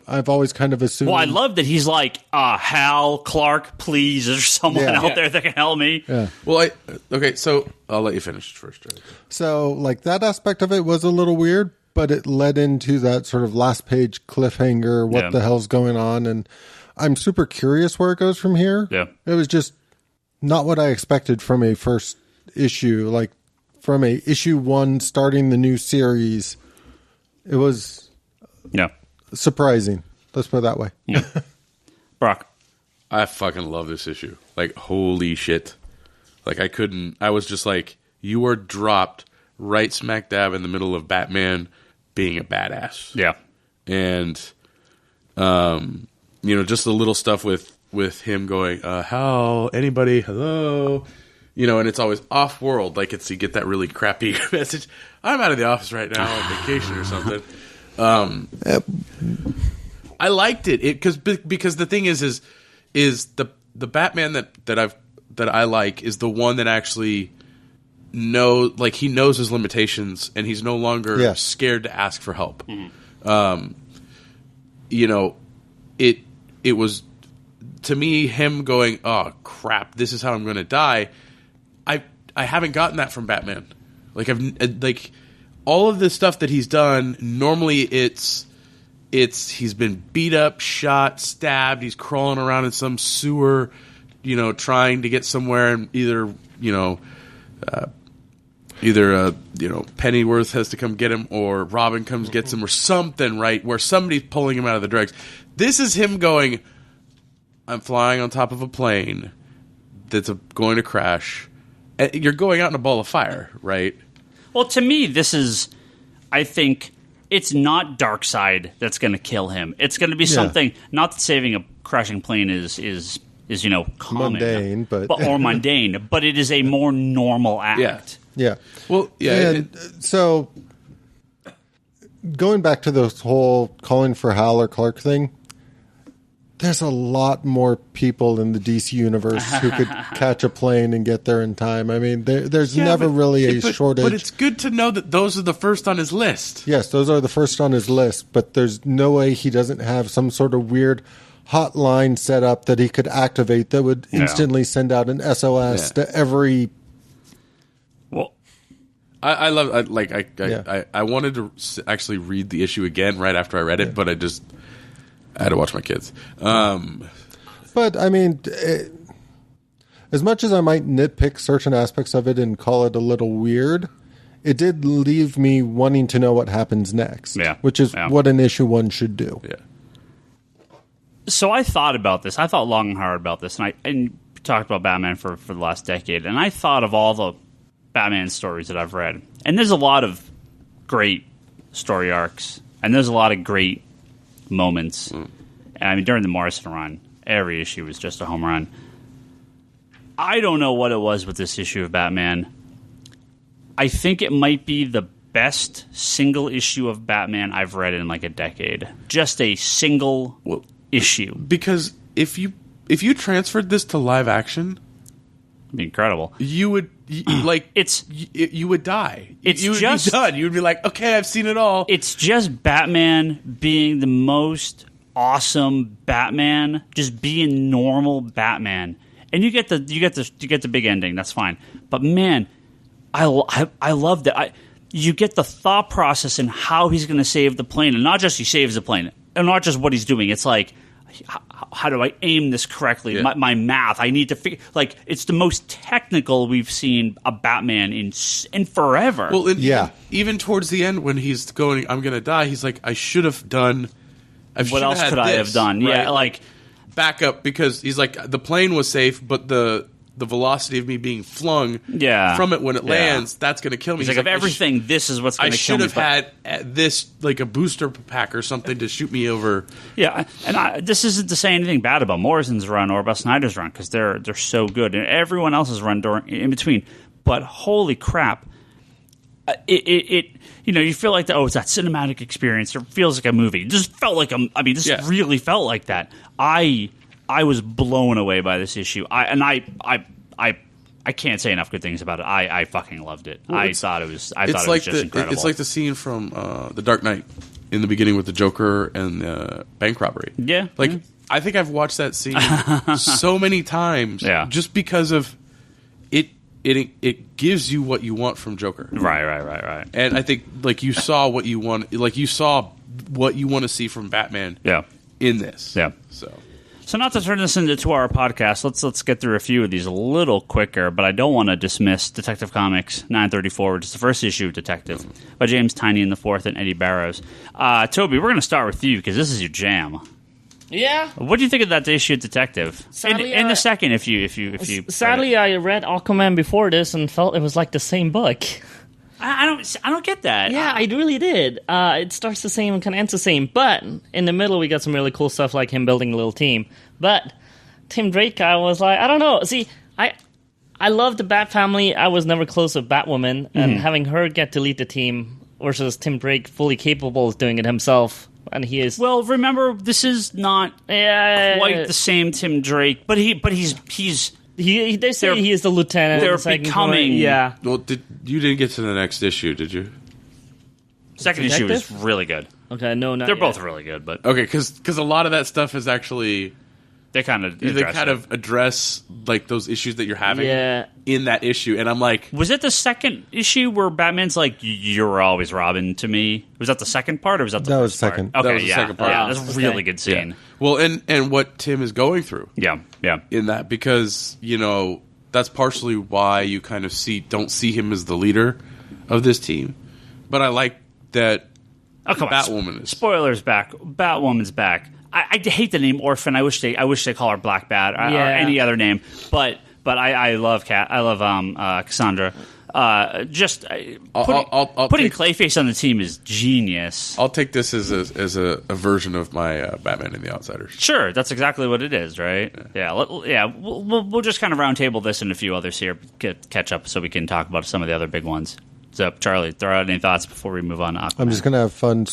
I've always kind of assumed. Well, I love that he's like, Hal, Clark, please, is there someone out there that can help me? Yeah. Well, okay, so I'll let you finish first, Charlie. So, like, that aspect of it was a little weird, but it led into that sort of last page cliffhanger, what the hell's going on, and I'm super curious where it goes from here. Yeah. It was just not what I expected from a first issue, like from a issue 1 starting the new series. It was surprising. Let's put it that way. Yeah. Brock. I fucking love this issue. Like, holy shit. Like, I was just like, you are dropped right smack dab in the middle of Batman being a badass. Yeah. And, just the little stuff with him going, Hal, anybody, hello? And it's always off-world. Like, you get that really crappy message. I'm out of the office right now on vacation or something. I liked it because the thing is the Batman that I like is the one that actually he knows his limitations and he's no longer scared to ask for help. Mm-hmm. It was to me him going, oh crap, this is how I'm going to die. I haven't gotten that from Batman. Like all of the stuff that he's done. Normally, it's he's been beat up, shot, stabbed. He's crawling around in some sewer, trying to get somewhere, and either Pennyworth has to come get him, or Robin comes gets him, or something. Right where somebody's pulling him out of the dregs. This is him going, I'm flying on top of a plane that's going to crash. You're going out in a ball of fire, right? Well, to me, this is, I think, it's not Darkseid that's going to kill him. It's going to be something, not that saving a crashing plane is common. Mundane, or mundane, but it is a more normal act. Yeah. Well, yeah. And so, going back to this whole calling for Hal or Clark thing, there's a lot more people in the DC universe who could catch a plane and get there in time. I mean, there's never really a shortage. But it's good to know that those are the first on his list. Yes, those are the first on his list, but there's no way he doesn't have some sort of weird hotline set up that he could activate that would instantly send out an SOS to every... Well, I wanted to actually read the issue again right after I read it, but I had to watch my kids. But, I mean, as much as I might nitpick certain aspects of it and call it a little weird, it did leave me wanting to know what happens next, which is what an issue 1 should do. Yeah. So I thought about this. I thought long and hard about this, and talked about Batman for the last decade, and I thought of all the Batman stories that I've read. And there's a lot of great story arcs, and there's a lot of great moments. And I mean, during the Morrison run, every issue was just a home run. I don't know what it was with this issue of Batman. I think it might be the best single issue of Batman I've read in like a decade. Just a single issue. Because if you transferred this to live action, it'd be incredible. You would you would die. You would just be done. You would be like, okay, I've seen it all. It's just Batman being the most awesome Batman, just being normal Batman, and you get the big ending. That's fine. But man, I love that. You get the thought process and how he's going to save the plane, and not just he saves the plane, and not just what he's doing. It's like, how do I aim this correctly? Yeah. My math. I need to figure. Like, it's the most technical we've seen a Batman in forever. Well, even towards the end when he's going, I'm going to die. He's like, I should have done. What else could I have done? Right? Yeah, like back up, because he's like, the plane was safe, but the velocity of me being flung from it when it lands, that's going to kill me. He's like, of everything, this is what's going to kill me. I should have had this, like a booster pack or something to shoot me over. Yeah, and this isn't to say anything bad about Morrison's run or about Snyder's run, because they're so good, and everyone else's run in between. But holy crap, it you feel like it's that cinematic experience. It feels like a movie. It just felt like really felt like that. I was blown away by this issue. I can't say enough good things about it. I fucking loved it. Well, I thought it was just incredible. It's like the scene from The Dark Knight in the beginning with the Joker and bank robbery. Yeah. I think I've watched that scene so many times just because of it. It gives you what you want from Joker. Right. And I think you saw what you want. You saw what you want to see from Batman. In this. Yeah. So not to turn this into a 2-hour podcast, let's get through a few of these a little quicker, but I don't want to dismiss Detective Comics 934, which is the first issue of Detective, by James Tynion IV and Eddie Barrows. Toby, we're going to start with you, because this is your jam. Yeah. What do you think of that issue of Detective? Sadly, in the second, if you sadly, I read Aquaman before this and felt it was like the same book. I don't get that. Yeah, I really did. It starts the same and kind of ends the same, but in the middle we got some really cool stuff like him building a little team. But Tim Drake, I was like, I don't know. See, I love the Bat family. I was never close with Batwoman, and having her get to lead the team versus Tim Drake fully capable of doing it himself, and he is. Well, remember, this is not quite the same Tim Drake, but he's. They say he is the lieutenant. They're becoming. Yeah. Well, you didn't get to the next issue, did you? Second issue is really good. Okay, no, not they're yet. both really good, but okay, because a lot of that stuff is actually they kind of address like those issues that you're having in that issue, and I'm like, was it the second issue where Batman's like, "You're always Robin to me"? Was that the second part, or was that the first part? second? Okay, that was the second part. Yeah, that's a really good scene. Yeah. Well, and what Tim is going through, yeah, in that, because that's partially why you kind of don't see him as the leader of this team, but I like that. Oh, come Batwoman on! Spoilers back. Batwoman's back. I hate the name Orphan. I wish they call her Black Bat or any other name. But I love Cassandra. Putting Clayface on the team is genius. I'll take this as a version of my Batman and the Outsiders. Sure, that's exactly what it is, right? Yeah. We'll just kind of roundtable this and a few others here, catch up, so we can talk about some of the other big ones. So, Charlie, throw out any thoughts before we move on to Aquaman. I'm just going to have fun,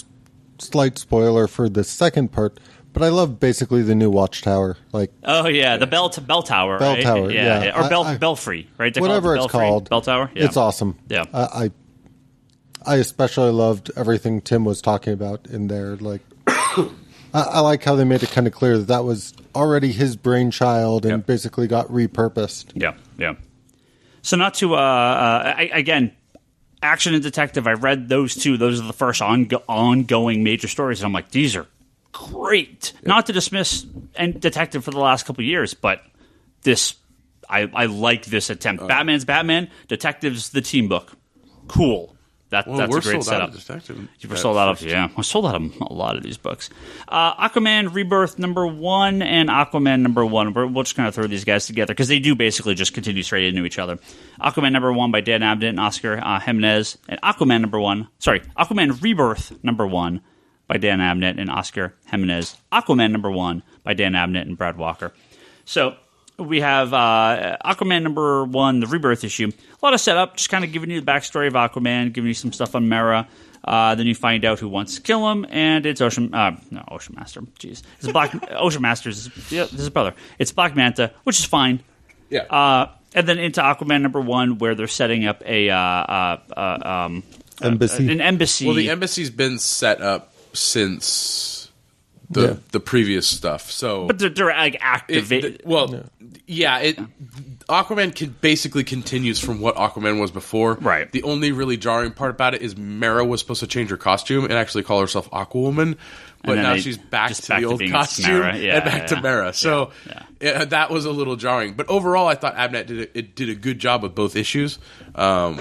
slight spoiler for the second part, But I love basically the new Watchtower. Like, oh yeah, the bell tower, bell right? tower, yeah. Or belfry, right? They whatever call it's called, bell tower. Yeah. It's awesome. Yeah. I especially loved everything Tim was talking about in there. Like, I like how they made it kind of clear that was already his brainchild and basically got repurposed. Yeah. So not to again, action and detective. I read those two. Those are the first ongoing major stories, and I'm like, these are great. Not to dismiss and detective for the last couple of years, but this I like this attempt. Batman's Batman, Detective's the team book. Cool. That's a great setup. We're sold out of we're sold out of a lot of these books. Aquaman Rebirth #1 and Aquaman #1. We'll just kind of throw these guys together because they do basically just continue straight into each other. Aquaman #1 by Dan Abnett and Oscar Jimenez, and Aquaman Rebirth #1 by Dan Abnett and Oscar Jimenez. Aquaman #1 by Dan Abnett and Brad Walker. So we have Aquaman #1, the Rebirth issue. A lot of setup, just kind of giving you the backstory of Aquaman, giving you some stuff on Mera. Then you find out who wants to kill him, and it's Ocean Master. Jeez, it's Ocean Master's his brother. It's Black Manta, which is fine. Yeah. And then into Aquaman #1, where they're setting up Embassy. an embassy. Well, the embassy's been set up since the previous stuff. So, but they're like activated. Aquaman basically continues from what Aquaman was before. Right. The only really jarring part about it is Mera was supposed to change her costume and actually call herself Aquawoman, but now she's back to the old costume and back to Mera. So that was a little jarring. But overall, I thought Abnett did a good job with both issues. I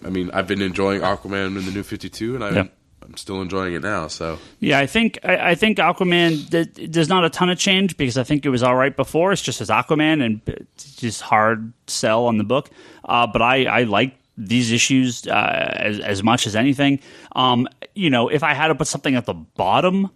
mean, I've been enjoying Aquaman in the New 52, and I'm still enjoying it now. So I think Aquaman there's not a ton of change because I think it was all right before. It's just as Aquaman and it's just hard sell on the book. But I like these issues as much as anything. If I had to put something at the bottom,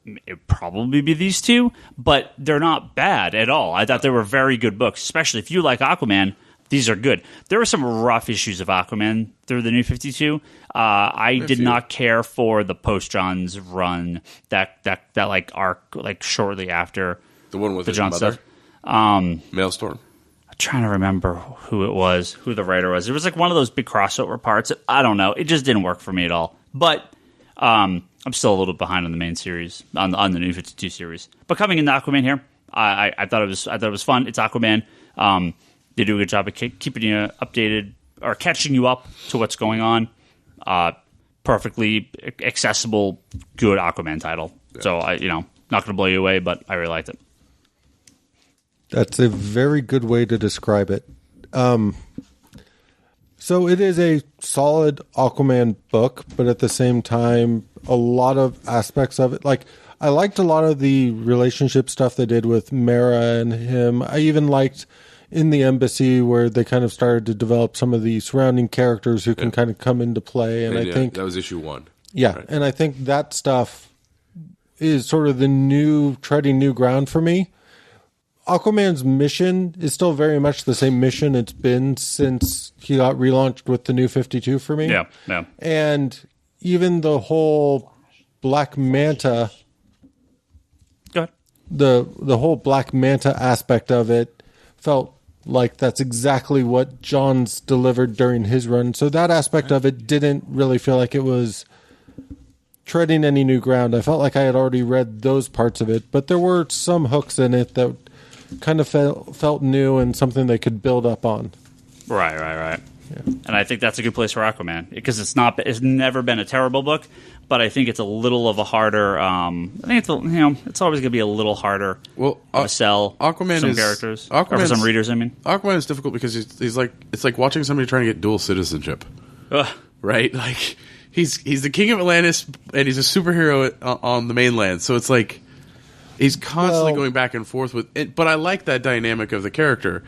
it'd probably be these two. But they're not bad at all. I thought they were very good books, especially if you like Aquaman. These are good. There were some rough issues of Aquaman through the New 52. I did not care for the Post John's run that like arc like shortly after the one with the his John mother, stuff. Maelstrom. I'm trying to remember who it was, who the writer was. It was like one of those big crossover parts. I don't know. It just didn't work for me at all. But I'm still a little behind on the main series on the New 52 series. But coming into Aquaman here, I thought it was fun. It's Aquaman. They do a good job of keeping you updated or catching you up to what's going on. Perfectly accessible, good Aquaman title. Yeah. So not going to blow you away, but I really liked it. That's a very good way to describe it. So it is a solid Aquaman book, but at the same time, a lot of aspects of it, like I liked a lot of the relationship stuff they did with Mera and him. I even liked in the embassy where they kind of started to develop some of the surrounding characters who can kind of come into play. And I think that was issue 1. Yeah. Right. And I think that stuff is sort of the treading new ground for me. Aquaman's mission is still very much the same mission it's been since he got relaunched with the New 52 for me. Yeah. And even the whole Black Manta, go ahead. The whole Black Manta aspect of it felt like that's exactly what John's delivered during his run. So that aspect of it didn't really feel like it was treading any new ground. I felt like I had already read those parts of it, but there were some hooks in it that kind of felt new and something they could build up on. Right. Yeah. And I think that's a good place for Aquaman because it's never been a terrible book, but I think it's a little of a harder. I think it's always going to be a little harder to sell Aquaman some characters or for some readers. I mean, Aquaman is difficult because he's like it's like watching somebody trying to get dual citizenship, right? Like he's the king of Atlantis and he's a superhero on the mainland, so it's like he's constantly going back and forth with it. But I like that dynamic of the character,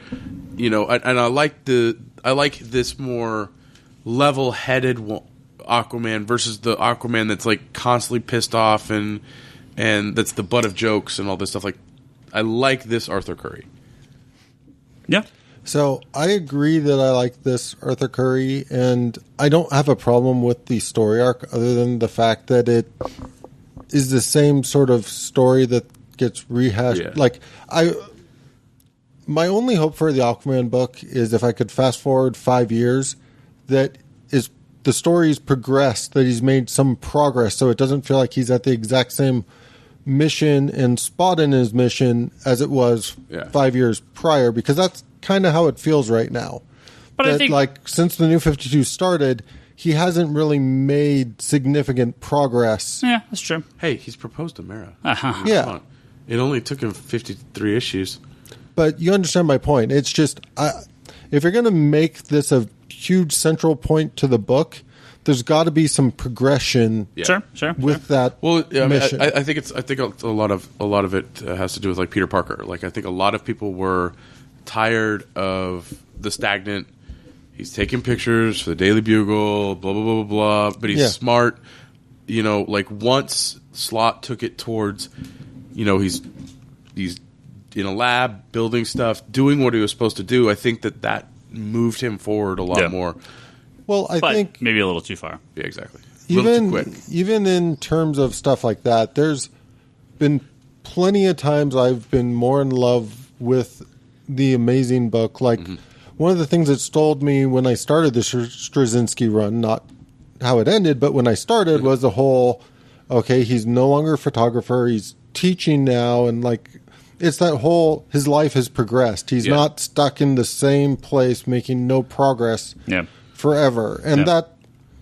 and I like this more level-headed Aquaman versus the Aquaman that's like constantly pissed off and that's the butt of jokes and all this stuff. Like, I like this Arthur Curry. Yeah. So I agree that I like this Arthur Curry, and I don't have a problem with the story arc other than the fact that it is the same sort of story that gets rehashed. Yeah. Like my only hope for the Aquaman book is if I could fast forward 5 years, that is the story's progressed, that he's made some progress, so it doesn't feel like he's at the exact same mission and spot in his mission as it was 5 years prior, because that's kind of how it feels right now. But I think, like, since the New 52 started, he hasn't really made significant progress. Yeah, that's true. Hey, he's proposed to Mara. Yeah. Come on. It only took him 53 issues. But you understand my point. It's just, if you're going to make this a huge central point to the book, there's got to be some progression. Yeah. Sure. With that mission. I think a lot of it has to do with like Peter Parker. Like I think a lot of people were tired of the stagnant. He's taking pictures for the Daily Bugle, blah blah blah blah blah. But he's smart. You know, like once Slott took it towards, you know, he's in a lab building stuff, doing what he was supposed to do. I think that moved him forward a lot more. Well, I think maybe a little too far. Yeah, exactly. A little too quick. Even in terms of stuff like that, there's been plenty of times I've been more in love with the Amazing book. Like one of the things that stalled me when I started the Straczynski run, not how it ended, but when I started was the whole, okay, he's no longer a photographer, he's teaching now, and like it's that whole, his life has progressed. He's not stuck in the same place making no progress. Yeah. Forever, and that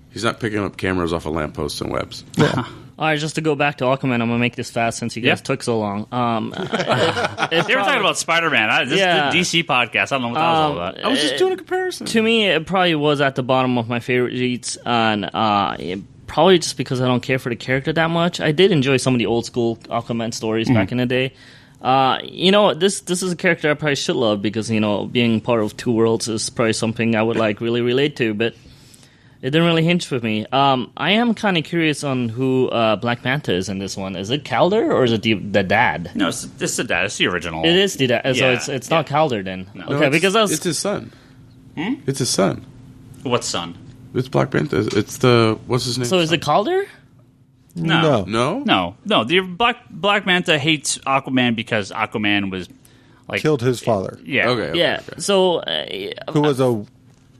he's not picking up cameras off of lampposts and webs. Yeah. All right, just to go back to Aquaman, I'm gonna make this fast since you guys took so long. They were talking about Spider-Man. This is the DC podcast. I don't know what that was all about. I was just doing a comparison. To me, it probably was at the bottom of my favorite reads, and probably just because I don't care for the character that much. I did enjoy some of the old school Aquaman stories back in the day. You know, this is a character I probably should love because, you know, being part of two worlds is probably something I would like really relate to, but it didn't really hinge with me. I am kind of curious on who Black Manta is in this one. Is it Calder or is it the dad? No, it's the dad. It's the original. It is the dad, so it's not Calder then. No. Okay, because it's his son. It's his son. What son? It's Black Panther. It's the what's his name? So is it Calder? No. No. The Black Manta hates Aquaman because Aquaman was like killed his father. Yeah. Okay. So Who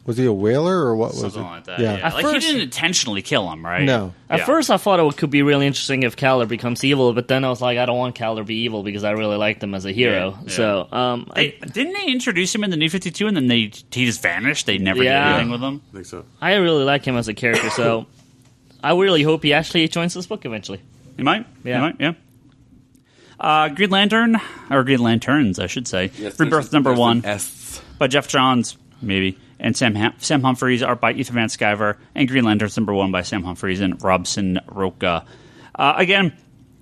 was he a whaler or what was Something it? like that. Yeah. Yeah. Like he didn't intentionally kill him, right? No. At first, I thought it could be really interesting if Calder becomes evil, but then I was like, I don't want Calder to be evil because I really liked him as a hero. Yeah. So, didn't they introduce him in the New 52 and then he just vanished? They never did anything with him? I think so. I really like him as a character, so I really hope he actually joins this book eventually. He might. Yeah. He might, yeah. Green Lantern, or Green Lanterns, I should say. Yes, Rebirth number 1 S. by Jeff Johns, maybe, and Sam Humphries, art by Ethan Van Sciver, and Green Lanterns number 1 by Sam Humphries and Robson Roca. Again,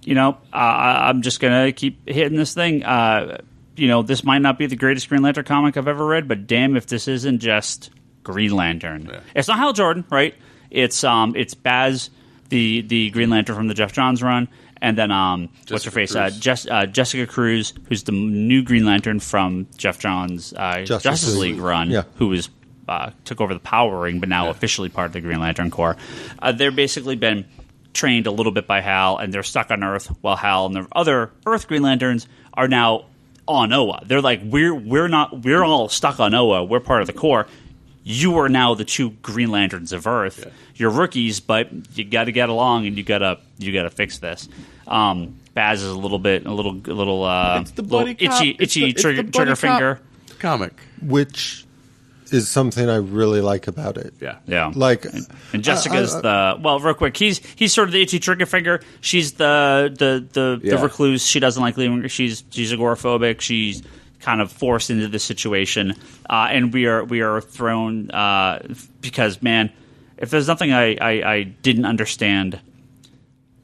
you know, I'm just going to keep hitting this thing. You know, this might not be the greatest Green Lantern comic I've ever read, but damn if this isn't just Green Lantern. Yeah. It's not Hal Jordan, right? It's Baz, the Green Lantern from the Jeff Johns run, and then what's her face? Jessica Cruz, who's the new Green Lantern from Jeff Johns' Justice League run, who was took over the Power Ring, but now officially part of the Green Lantern Corps. They're basically been trained a little bit by Hal, and they're stuck on Earth, while Hal and the other Earth Green Lanterns are now on Oa. They're like, we're all stuck on Oa. We're part of the Corps. You are now the two Green Lanterns of Earth. Yeah. You're rookies, but you got to get along, and you got to fix this. Baz is a little It's the bloody itchy trigger finger comic, which is something I really like about it. Yeah. Like, and Jessica's real quick. He's sort of the itchy trigger finger. She's the recluse. She doesn't like leaving. She's agoraphobic. She's kind of forced into this situation, and we are thrown because, man, if there's nothing I didn't understand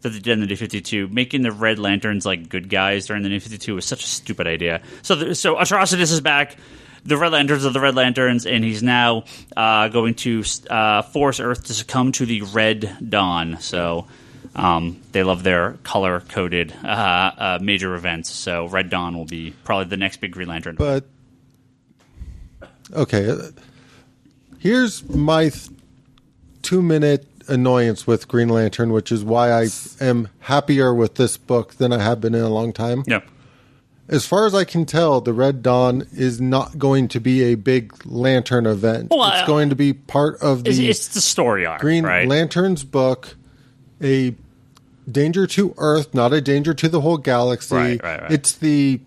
that they did in the New 52, making the Red Lanterns like good guys during the New 52 was such a stupid idea. So Atrocitus is back, the Red Lanterns of the Red Lanterns, and he's now going to force Earth to succumb to the Red Dawn. So they love their color-coded major events. So Red Dawn will be probably the next big Green Lantern. But, okay, here's my 2-minute annoyance with Green Lantern, which is why I am happier with this book than I have been in a long time. Yeah. As far as I can tell, the Red Dawn is not going to be a big Lantern event. Well, it's going to be part of the It's the story arc, Green right? Lantern's book, a danger to Earth, not a danger to the whole galaxy. Right. It's the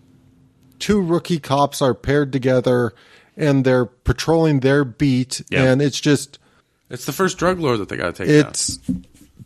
two rookie cops are paired together, and they're patrolling their beat, and it's just... It's the first drug lord that they got to take down. It's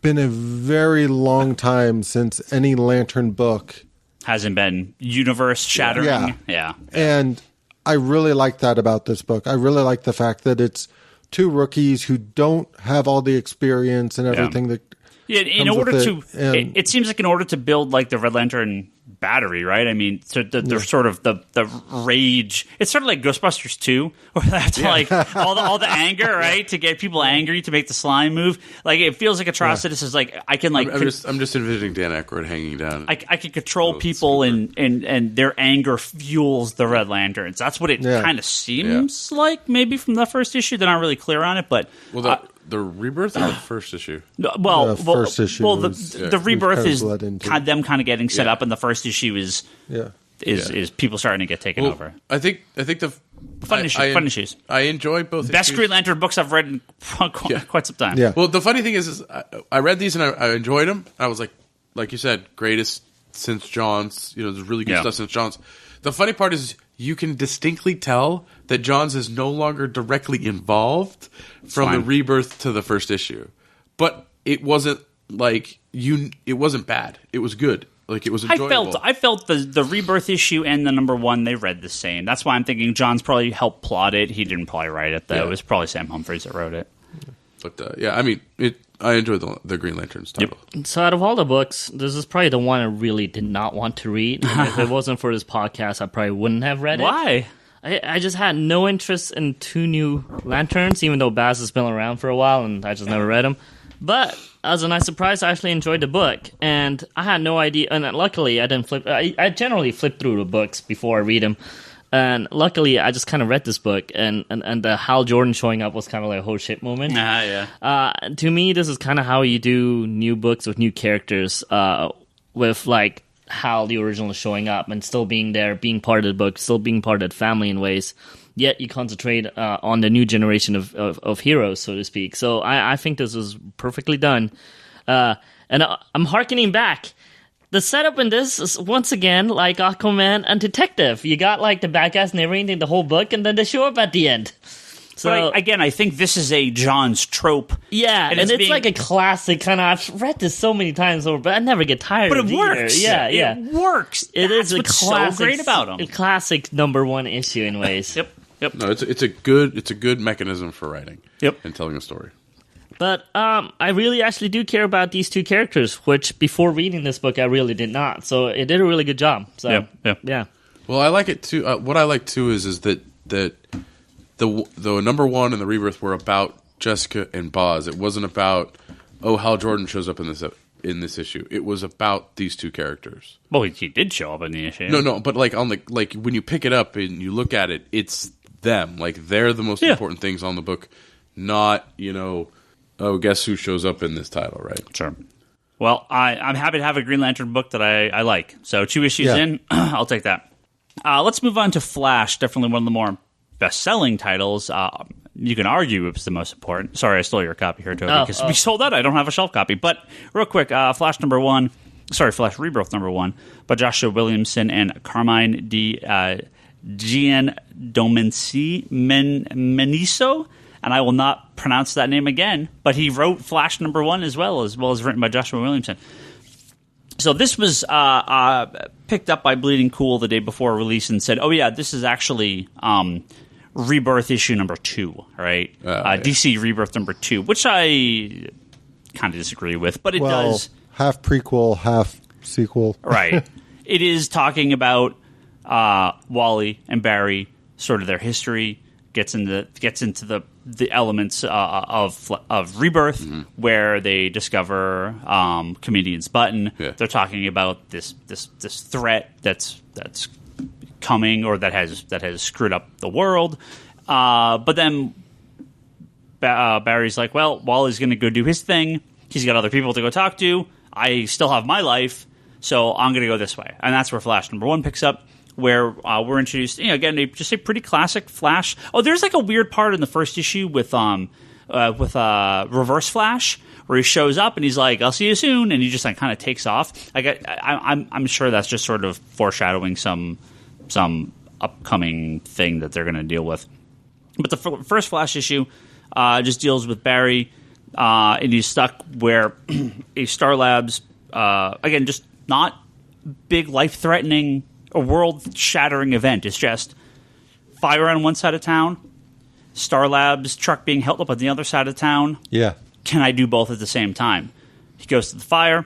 been a very long time since any Lantern book... Hasn't been universe shattering. Yeah. And I really like that about this book. I really like the fact that it's two rookies who don't have all the experience and everything that... Yeah, in order to... It seems like in order to build like the Red Lantern battery, right? I mean, so the sort of the rage. It's sort of like Ghostbusters 2, where they have to like all the anger, right, to get people angry to make the slime move. Like it feels like Atrocitus is like I can like I'm just envisioning Dan Aykroyd hanging down. I can control people and their anger fuels the Red Lanterns. That's what it kind of seems like. Maybe from the first issue, they're not really clear on it, but the Rebirth or the first issue? First issue. Well, the Rebirth is them kind of getting set up, and the first issue is people starting to get taken over. I think the fun issues. I enjoy both. Best issues. Green Lantern books I've read in quite some time. Yeah. Well, the funny thing is I read these and I enjoyed them. I was like you said, greatest since Johns. There's really good stuff since Johns. The funny part is you can distinctly tell that Johns is no longer directly involved from the Rebirth to the first issue. But it wasn't it wasn't bad. It was good. Like it was enjoyable. I felt the Rebirth issue and the number one, they read the same. That's why I'm thinking Johns probably helped plot it. He didn't probably write it though. It was probably Sam Humphries that wrote it. But I mean, I enjoyed the Green Lanterns title. Yep. So out of all the books, this is probably the one I really did not want to read. And if it wasn't for this podcast, I probably wouldn't have read it. Why? I just had no interest in two new Lanterns, even though Baz has been around for a while, and I just never read them. But as a nice surprise, I actually enjoyed the book, and I had no idea. And luckily, I didn't flip. I generally flip through the books before I read them. And luckily, I just kind of read this book, and the Hal Jordan showing up was kind of like a whole shit moment. To me, this is kind of how you do new books with new characters, with like Hal, the original, showing up and still being there, being part of the book, still being part of the family in ways. Yet you concentrate on the new generation of heroes, so to speak. So I think this was perfectly done. And I'm hearkening back. The setup in this is, once again, like Aquaman and Detective. You got, like, the bad guys narrating the whole book, and then they show up at the end. So again, I think this is a Johns trope. Yeah, and it's like a classic kind of... I've read this so many times over, but I never get tired of it. But it works. Yeah. It works. That's what's so great about them. A classic number one issue in ways. Yep. No, it's a good mechanism for writing. Yep. And telling a story. But I really actually do care about these two characters, which before reading this book I really did not. So it did a really good job. So yeah. Well, I like it too. What I like too is that the number one and the Rebirth were about Jessica and Boz. It wasn't about Hal Jordan shows up in this issue. It was about these two characters. Well, he did show up in the issue. No, but like when you pick it up and you look at it, it's them. Like they're the most important things on the book, not guess who shows up in this title, right? Sure. Well, I'm happy to have a Green Lantern book that I like. So 2 issues in, I'll take that. Let's move on to Flash, definitely one of the more best-selling titles. You can argue it's the most important. Sorry, I stole your copy here, Toby, because we sold out. I don't have a shelf copy. But real quick, Flash Rebirth number 1 by Joshua Williamson and Carmine Giandomenici Meniso. And I will not pronounce that name again, but he wrote Flash number 1 as well as written by Joshua Williamson. So this was picked up by Bleeding Cool the day before release and said, this is actually Rebirth issue number 2, right? DC Rebirth number 2, which I kind of disagree with, but it does. Half prequel, half sequel. Right. It is talking about Wally and Barry, sort of their history, gets into the elements of Rebirth, where they discover Comedian's Button. Yeah. They're talking about this threat that's coming, or that has screwed up the world. But then Barry's like, well, Wally's going to go do his thing. He's got other people to go talk to. I still have my life, so I'm going to go this way. And that's where Flash number 1 picks up, where we're introduced, again, just a pretty classic Flash. Oh, there's like a weird part in the first issue with Reverse Flash, where he shows up and he's like, I'll see you soon, and he just like kind of takes off. Like I'm sure that's just sort of foreshadowing some upcoming thing that they're going to deal with. But the first Flash issue just deals with Barry, and he's stuck where a Star Labs, again, just not big life-threatening or world-shattering event. It's just fire on one side of town, Star Labs truck being held up on the other side of town. Yeah. Can I do both at the same time? He goes to the fire,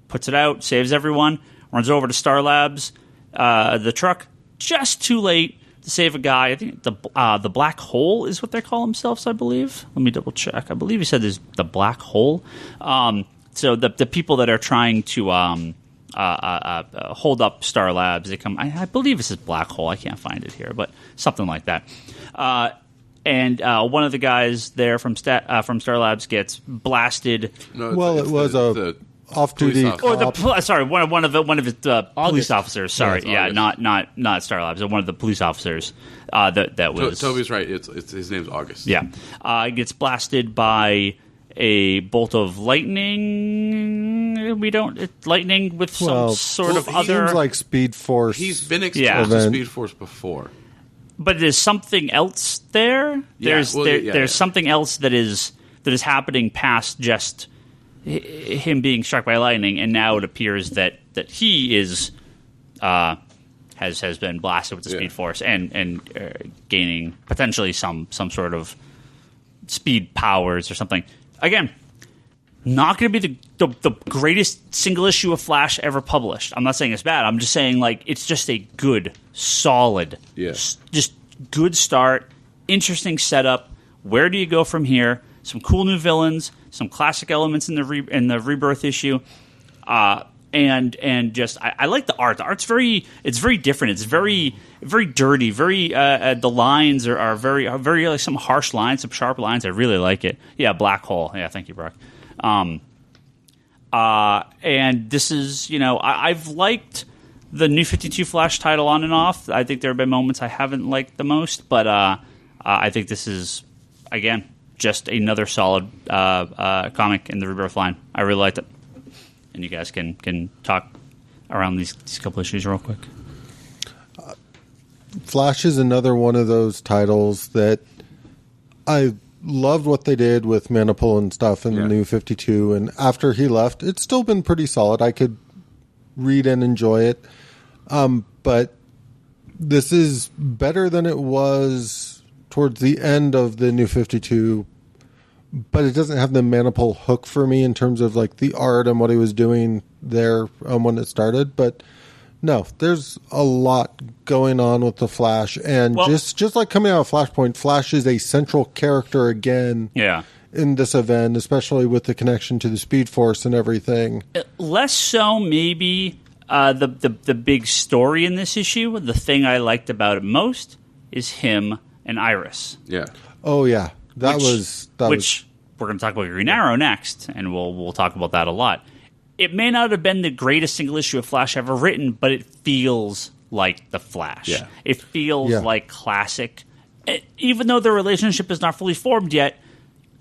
puts it out, saves everyone, runs over to Star Labs, the truck, just too late to save a guy. I think the Black Hole is what they call themselves, I believe. Let me double check. I believe he said there's the Black Hole. So the people that are trying to hold up Star Labs, they come. I believe this is Black Hole. I can't find it here, but something like that. And one of the guys there from Star Labs gets blasted. No, well, it was a off-duty cop. Or one of his police officers. Sorry, Yeah, not Star Labs. One of the police officers that was. Toby's right. It's his name's August. Yeah, gets blasted by a bolt of lightning. Lightning with some sort of other. Seems like Speed Force. He's been exposed to Speed Force before. But there's something else there. There's something else that is happening past just him being struck by lightning, and now it appears that he is has been blasted with the Speed Force and gaining potentially some sort of speed powers or something. Again, not going to be the greatest single issue of Flash ever published. I'm not saying it's bad. I'm just saying like it's just a good, solid, just good start, interesting setup. Where do you go from here? Some cool new villains, some classic elements in the Rebirth issue, and just I like the art. The art's very different. It's very dirty. The lines are very like some harsh lines, some sharp lines. I really like it. Yeah, Black Hole. Yeah, thank you, Brock. And this is, I've liked the New 52 Flash title on and off. I think there have been moments I haven't liked the most, but I think this is, again, just another solid comic in the Rebirth line. I really liked it. And you guys can talk around these couple issues real quick. Flash is another one of those titles that I loved what they did with Manipul and stuff in the New 52, and after he left, it's still been pretty solid. I could read and enjoy it, but this is better than it was towards the end of the New 52, but it doesn't have the Manipul hook for me in terms of like the art and what he was doing there when it started. But no, there's a lot going on with the Flash, and just like coming out of Flashpoint, Flash is a central character again. Yeah. In this event, especially with the connection to the Speed Force and everything. Less so, maybe the big story in this issue. The thing I liked about it most is him and Iris. Yeah. Oh yeah, which we're going to talk about Green Arrow next, and we'll talk about that a lot. It may not have been the greatest single issue of Flash ever written, but it feels like the Flash. Yeah. It feels like classic. Even though the relationship is not fully formed yet,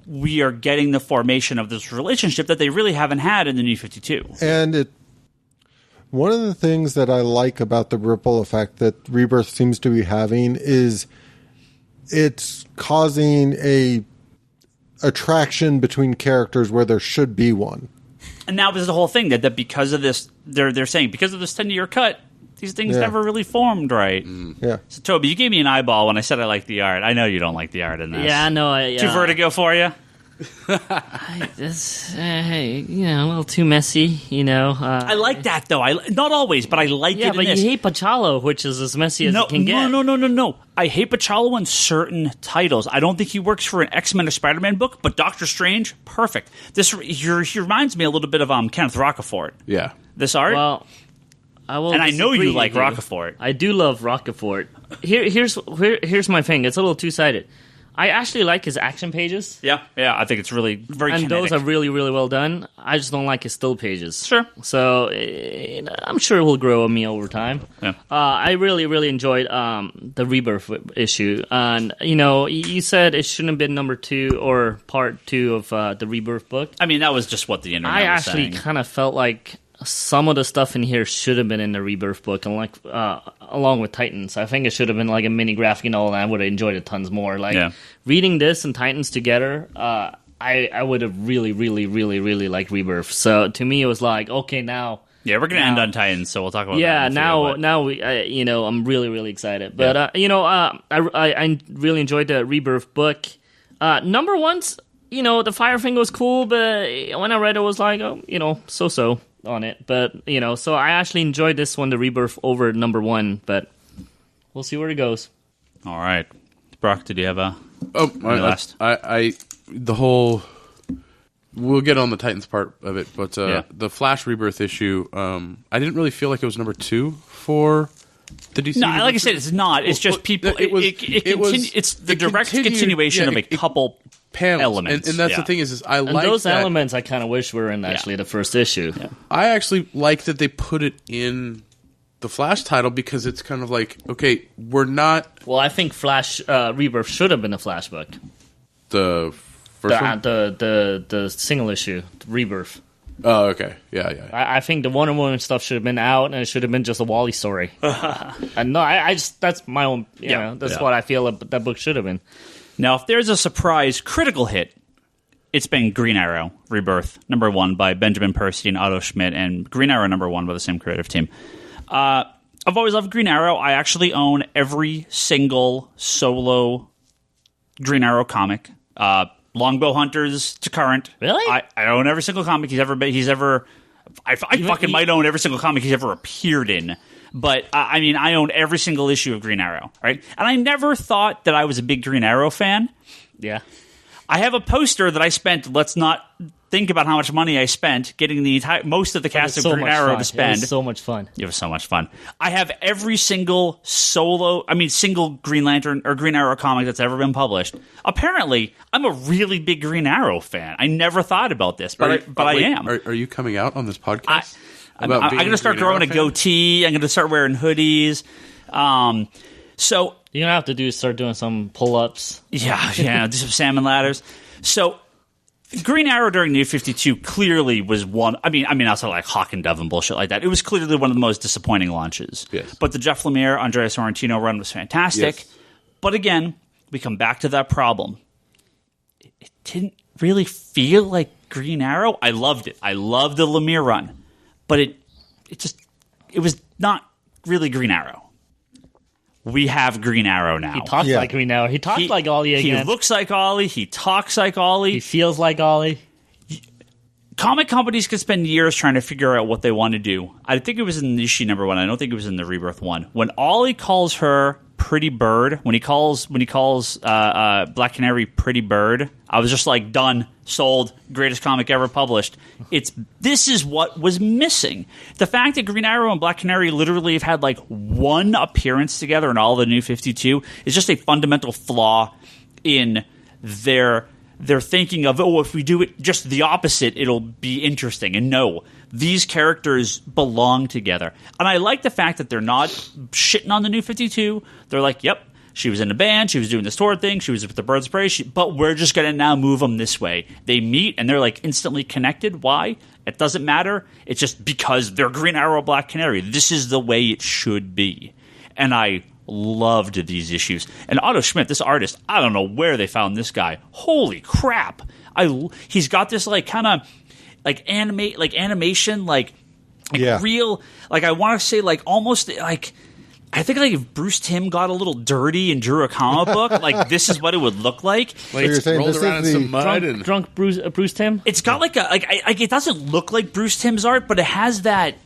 we are getting the formation of this relationship that they really haven't had in the New 52. And one of the things that I like about the ripple effect that Rebirth seems to be having is it's causing a attraction between characters where there should be one. And now this is the whole thing that because of this, they're saying because of this 10-year cut, these things never really formed right. Yeah. So Toby, you gave me an eyeball when I said I like the art. I know you don't like the art in this. Yeah, no. Too Vertigo for you? It's a little too messy. I like that though. Not always, but I like it. Yeah, but you hate Pachalo, which is as messy as it can get. No. I hate Pachalo in certain titles. I don't think he works for an X-Men or Spider-Man book, but Doctor Strange, perfect. He reminds me a little bit of Kenneth Rocafort. Yeah. This art. Well, I know you like Rocafort. I do love Rocafort. Here's my thing. It's a little two-sided. I actually like his action pages. Yeah, I think it's really very and kinetic. those are really, really well done. I just don't like his still pages. Sure. So I'm sure it will grow on me over time. Yeah. I really, really enjoyed the Rebirth issue. And, you said it shouldn't have been number 2 or part 2 of the Rebirth book. I mean, that was just what the internet I was actually saying. kind of felt like some of the stuff in here should have been in the Rebirth book, and along with Titans. I think it should have been like a mini graphic novel, and I would have enjoyed it tons more. Reading this and Titans together, I would have really, really, really, really liked Rebirth. So to me, it was like, okay, now. Yeah, we're going to end on Titans, so we'll talk about that. Yeah, in a few, now we, I'm really, really excited. But I really enjoyed the Rebirth book. Number one's, the fire thing was cool, but when I read it, I was like, so on it. But so I actually enjoyed this one, the Rebirth, over number 1. But we'll see where it goes. All right, Brock, did you have a last? The whole. We'll get on the Titans part of it, but the Flash Rebirth issue, I didn't really feel like it was number 2 for the DC. No, like I said, it's not. It's just people. It's the direct continuation of a couple panels. Elements, and that's the thing is I like those that. elements. I kind of wish were in actually the first issue. Yeah. I actually like that they put it in the Flash title because it's kind of like, okay, we're not. Well, I think Flash Rebirth should have been a Flash book. The first one? The single issue Rebirth. Oh, okay, yeah. I think the Wonder Woman stuff should have been out, and it should have been just a Wally story. And no, I just that's my own. That's what I feel that book should have been. Now, if there's a surprise critical hit, it's been Green Arrow Rebirth #1 by Benjamin Percy and Otto Schmidt, and Green Arrow #1 by the same creative team. I've always loved Green Arrow. I actually own every single solo Green Arrow comic. Longbow Hunters to current. Really? I own every single comic he's ever. I might own every single comic he's ever appeared in. But I own every single issue of Green Arrow, right? And I never thought that I was a big Green Arrow fan. Yeah. I have a poster that I spent. Let's not think about how much money I spent getting most of the cast of Green Arrow to spend. It was so much fun. It was so much fun. I have every single single Green Lantern or Green Arrow comic that's ever been published. Apparently, I'm a really big Green Arrow fan. I never thought about this, but I am. Are you coming out on this podcast? I'm going to start growing a goatee. I'm going to start wearing hoodies. So you're going to have to start doing some pull-ups. Yeah, do some salmon ladders. So Green Arrow during New 52 clearly was one. I mean, outside like Hawk and Dove and bullshit like that, it was clearly one of the most disappointing launches. Yes. But the Jeff Lemire, Andrea Sorrentino run was fantastic. Yes. But again, we come back to that problem. It didn't really feel like Green Arrow. I loved it. I loved the Lemire run. But it was not really Green Arrow. We have Green Arrow now. He talks like Green Arrow. He talks like Ollie again. He looks like Ollie. He talks like Ollie. He feels like Ollie. Comic companies could spend years trying to figure out what they want to do. I think it was in issue #1. I don't think it was in the Rebirth one. When Ollie calls her Pretty Bird, when he calls Black Canary Pretty Bird, I was just like, done, sold, greatest comic ever published. This is what was missing. The fact that Green Arrow and Black Canary literally have had like one appearance together in all the New 52 is just a fundamental flaw in their thinking of, if we do it just the opposite, it'll be interesting. And no, these characters belong together. And I like the fact that they're not shitting on the New 52. They're like, yep, she was in a band, she was doing this tour thing, she was with the Birds of Prey, but we're just going to now move them this way. They meet, and they're like instantly connected. Why? It doesn't matter. It's just because they're Green Arrow, Black Canary. This is the way it should be. And I loved these issues. And Otto Schmidt, this artist, I don't know where they found this guy. Holy crap. He's got this like kind of like animation, real, like I want to say like almost like, I think like if Bruce Timm got a little dirty and drew a comic book, like this is what it would look like. Like it's rolled around in some mud drunk Bruce Timm. It's got like it doesn't look like Bruce Timm's art, but it has that.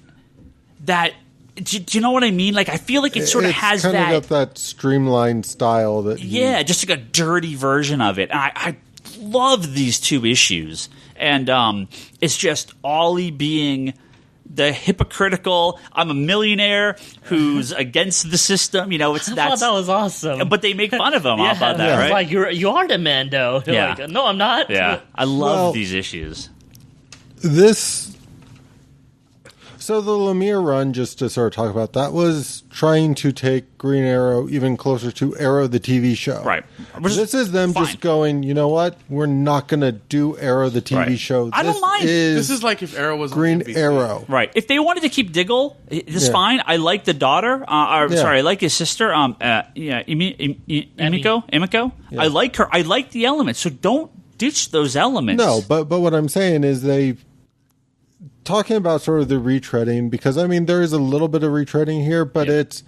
Do you know what I mean? Like I feel like it sort of has kind of got that streamlined style that. Yeah, just like a dirty version of it. And I love these two issues, and it's just Ollie being the hypocritical, I'm a millionaire who's against the system. You know, I thought that was awesome. But they make fun of him about that, it's right? like, you are the Mando. Yeah. Like, no, I'm not. Yeah. I love these issues. So the Lemire run, just to sort of talk about, that was trying to take Green Arrow even closer to Arrow the TV show. Right. This is them just going, you know what? We're not going to do Arrow the TV show. I don't mind. This is like if Arrow was Green NBC. Arrow. Right. If they wanted to keep Diggle, it's fine. I like the daughter. Sorry, I like his sister. Emiko. Yeah. I like her. I like the elements. So don't ditch those elements. No, but what I'm saying is they... Talking about sort of the retreading, because I mean there is a little bit of retreading here, but it's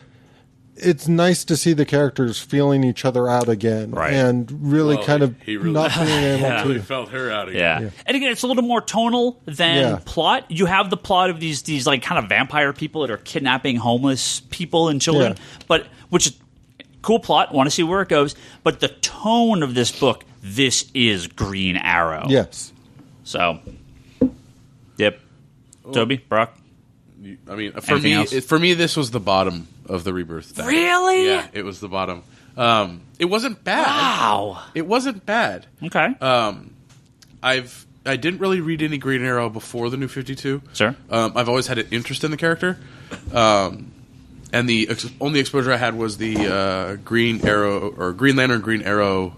nice to see the characters feeling each other out again, and really not being able to felt her out again. Yeah. And again, it's a little more tonal than plot. You have the plot of these like kind of vampire people that are kidnapping homeless people and children, but which is cool plot. Want to see where it goes, but the tone of this book, this is Green Arrow. Yes. So, yep. Toby, Brock. I mean, Anything for me, this was the bottom of the Rebirth deck. Really? Yeah, it was the bottom. It wasn't bad. Wow. It wasn't bad. Okay. I didn't really read any Green Arrow before the New 52. Sure. I've always had an interest in the character. And the only exposure I had was the Green Arrow or Green Lantern Green Arrow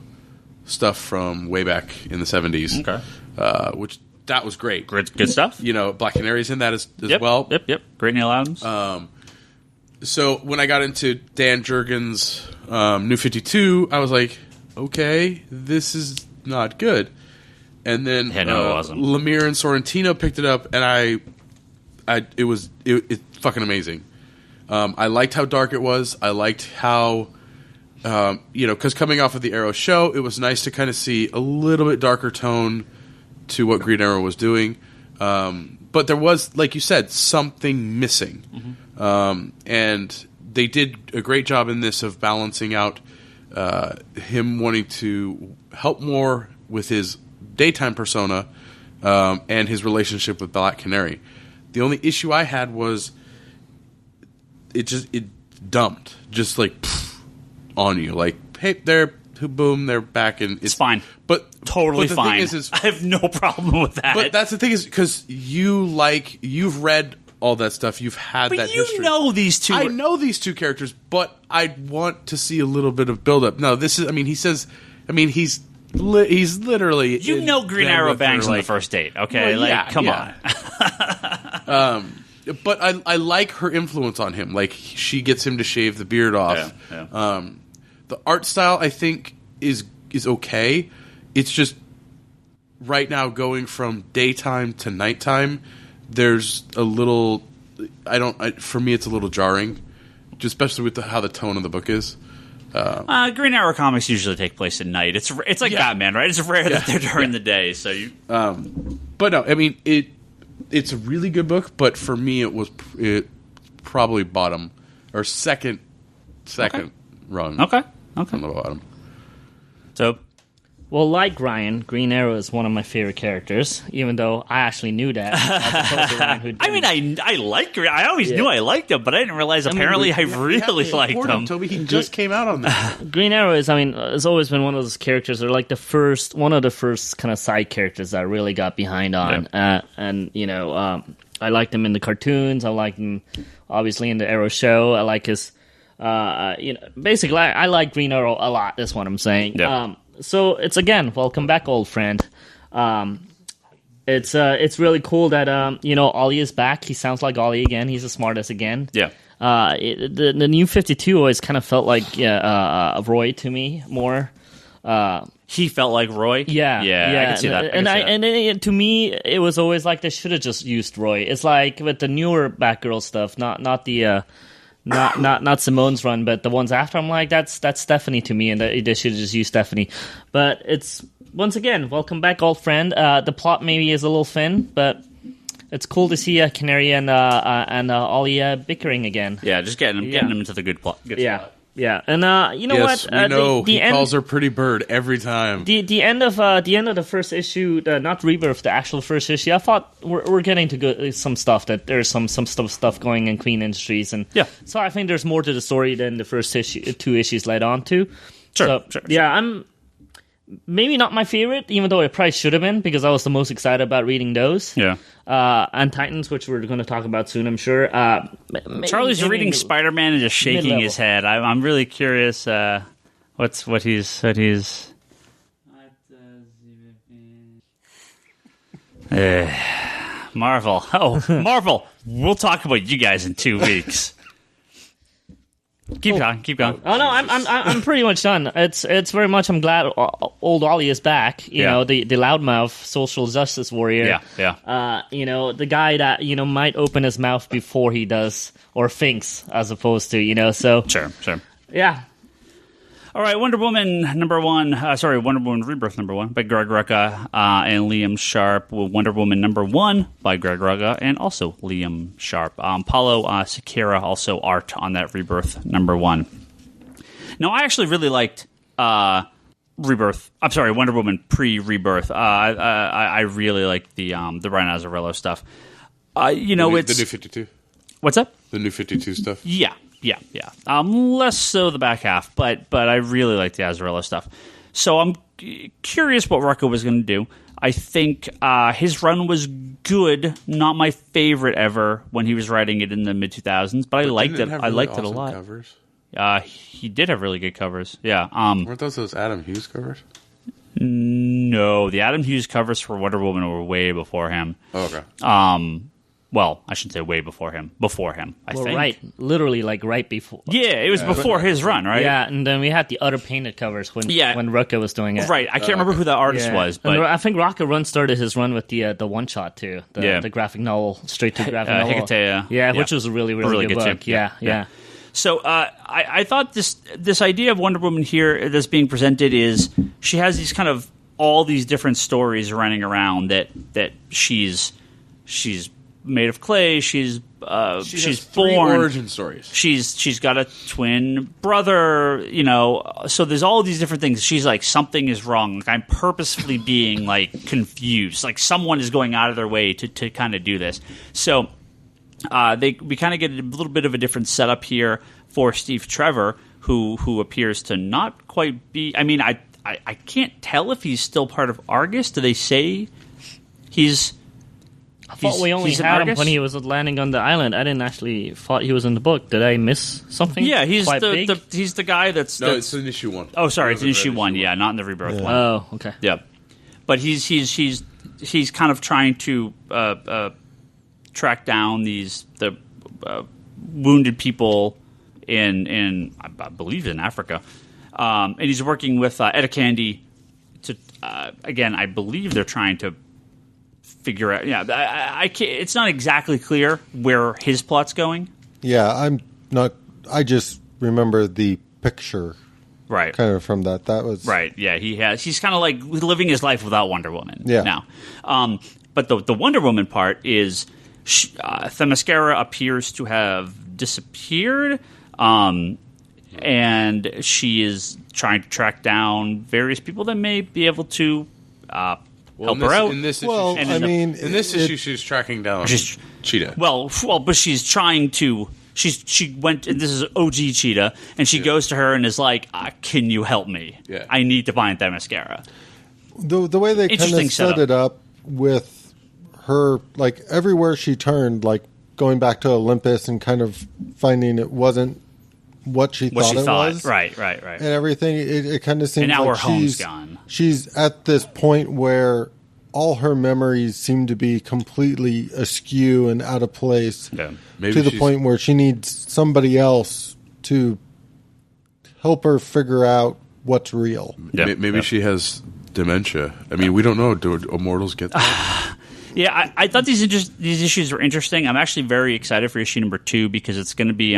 stuff from way back in the 70s. Okay. Which that was great. Good stuff. You know, Black Canary's in that as Yep. well. Yep. Great Neil Adams. So when I got into Dan Jurgens' New 52, I was like, okay, this is not good. And then it wasn't. Lemire and Sorrentino picked it up, and it's fucking amazing. I liked how dark it was. I liked how, because coming off of the Arrow show, it was nice to kind of see a little bit darker tone to what Green Arrow was doing. But there was, like you said, something missing. Mm-hmm. And they did a great job in this of balancing out him wanting to help more with his daytime persona and his relationship with Black Canary. The only issue I had was it dumped, just like on you. Like, hey, boom, they're back, and it's fine. But totally the fine. Thing is, I have no problem with that. But that's the thing is because you've read all that stuff, you've had that history. You know these two. I know these two characters, but I want to see a little bit of buildup. No, this is. I mean, he's literally. You know, Green Arrow bangs on the first date. Okay, well, come on. But I like her influence on him. Like she gets him to shave the beard off. Yeah. The art style, I think, is okay. It's just right now going from daytime to nighttime. There's a little. For me, it's a little jarring, just especially with how the tone of the book is. Green Arrow comics usually take place at night. It's like Batman, right? It's rare that they're during the day. So you. But no, I mean it's a really good book. But for me, it probably bottom or second rung. Okay. On the bottom. So. Well, like Ryan, Green Arrow is one of my favorite characters, even though I actually knew that. As opposed to Ryan, who didn't. I mean, I like Green. I always knew I liked him, but I didn't realize apparently I really liked him. Toby, he just came out on that. Green Arrow has always been one of those characters, or like one of the first kind of side characters that I really got behind on. Yeah. I liked him in the cartoons. I liked him, obviously, in the Arrow show. I like his, basically, I like Green Arrow a lot. That's what I'm saying. Yeah. So it's again, welcome back, old friend. It's really cool that Ollie is back. He sounds like Ollie again. He's the smartest again. Yeah. The new 52 always kind of felt like Roy to me more. He felt like Roy. Yeah. I can see that. To me, it was always like they should have just used Roy. It's like with the newer Batgirl stuff, not the. Not Simone's run, but the ones after. I'm like, that's Stephanie to me, and they should just use Stephanie. But it's once again, welcome back, old friend. The plot maybe is a little thin, but it's cool to see Canary and Ollie bickering again. Yeah, just getting them into the good plot. Good spot. Yeah, and you know Yes, what? we know. The He end, calls her Pretty Bird every time. the end of the first issue, not Rebirth, the actual first issue. I thought we're getting to some stuff that there's some stuff going in Queen Industries, and so I think there's more to the story than the first two issues led on to. Sure. Yeah, I'm maybe not my favorite, even though it probably should have been because I was the most excited about reading those. Yeah. And Titans, which we're going to talk about soon, I'm sure. Charlie's reading Spider-Man and just shaking mid-level. his head. I'm really curious what he's. Marvel. Oh, Marvel. We'll talk about you guys in 2 weeks. Keep going. Oh no, I'm pretty much done. It's very much. I'm glad old Ollie is back. You know, the loudmouth social justice warrior. Yeah. You know, the guy that might open his mouth before he does or thinks, as opposed to So Sure. yeah. All right, Wonder Woman Wonder Woman Rebirth #1 by Greg Rucka and Liam Sharp. Wonder Woman #1 by Greg Rucka and also Liam Sharp. Paulo Siqueira also art on that Rebirth #1. Now, I actually really liked Rebirth. I'm sorry, Wonder Woman pre-Rebirth. I really liked the Ryan Azzarello stuff. The new it's 52. What's up? The new 52 stuff. Yeah. Less so the back half, but I really like the Azzarello stuff. So I'm curious what Rucka was going to do. I think his run was good, not my favorite ever when he was writing it in the mid 2000s, but I liked it. I liked it a lot. Covers? He did have really good covers. Yeah. Weren't those Adam Hughes covers? No, the Adam Hughes covers for Wonder Woman were way before him. Oh, okay. Well, I shouldn't say way before him. I think. Right. Literally, right before. Yeah, it was before his run, right? Yeah, and then we had the other painted covers when Rucka was doing it. Right. I can't remember who the artist was, but and I think Rucka started his run with the one shot too. The graphic novel, straight to graphic novel. Hikatea. Yeah, which was a really good book. Too. Yeah. So I thought this idea of Wonder Woman here that's being presented is she has these kind of all these different stories running around that she's made of clay. She's three born origin stories. She's got a twin brother. So there's all these different things. She's like something is wrong. Like I'm purposefully being confused. Like someone is going out of their way to kind of do this. So we kind of get a little bit of a different setup here for Steve Trevor, who appears to not quite be. I mean, I can't tell if he's still part of Argus. Do they say he's? I thought we only had him when he was landing on the island. I didn't actually thought he was in the book. Did I miss something? Yeah, he's big? he's the guy that's... No, it's in issue 1. Oh, sorry, it's in issue 1. Yeah, not in the Rebirth one. Oh, okay. Yeah. But he's kind of trying to track down the wounded people in I believe in Africa. And he's working with Etta Candy to, again, I believe they're trying to figure out. Yeah, I can't, it's not exactly clear where his plot's going. Yeah, I'm not. I just remember the picture, right? Kind of from that. That was right. Yeah, he's kind of like living his life without Wonder Woman. Yeah. Now, but the Wonder Woman part is Themyscira appears to have disappeared, and she is trying to track down various people that may be able to. Help her out. In this issue, well, in this issue, she's tracking down Cheetah. Well, but she's trying to. She went, and this is OG Cheetah, and she goes to her and is like, "Can you help me? Yeah. I need to find Themyscira." The way they kind of set it up with her, like everywhere she turned, like going back to Olympus and kind of finding it wasn't what she thought it was. Right. And everything, it kind of seems and now like her home's gone. She's at this point where all her memories seem to be completely askew and out of place. Yeah. To the point where she needs somebody else to help her figure out what's real. Yeah. Maybe she has dementia. I mean, we don't know. Do immortals get that? Yeah, I thought these issues were interesting. I'm actually very excited for issue number 2 because it's going to be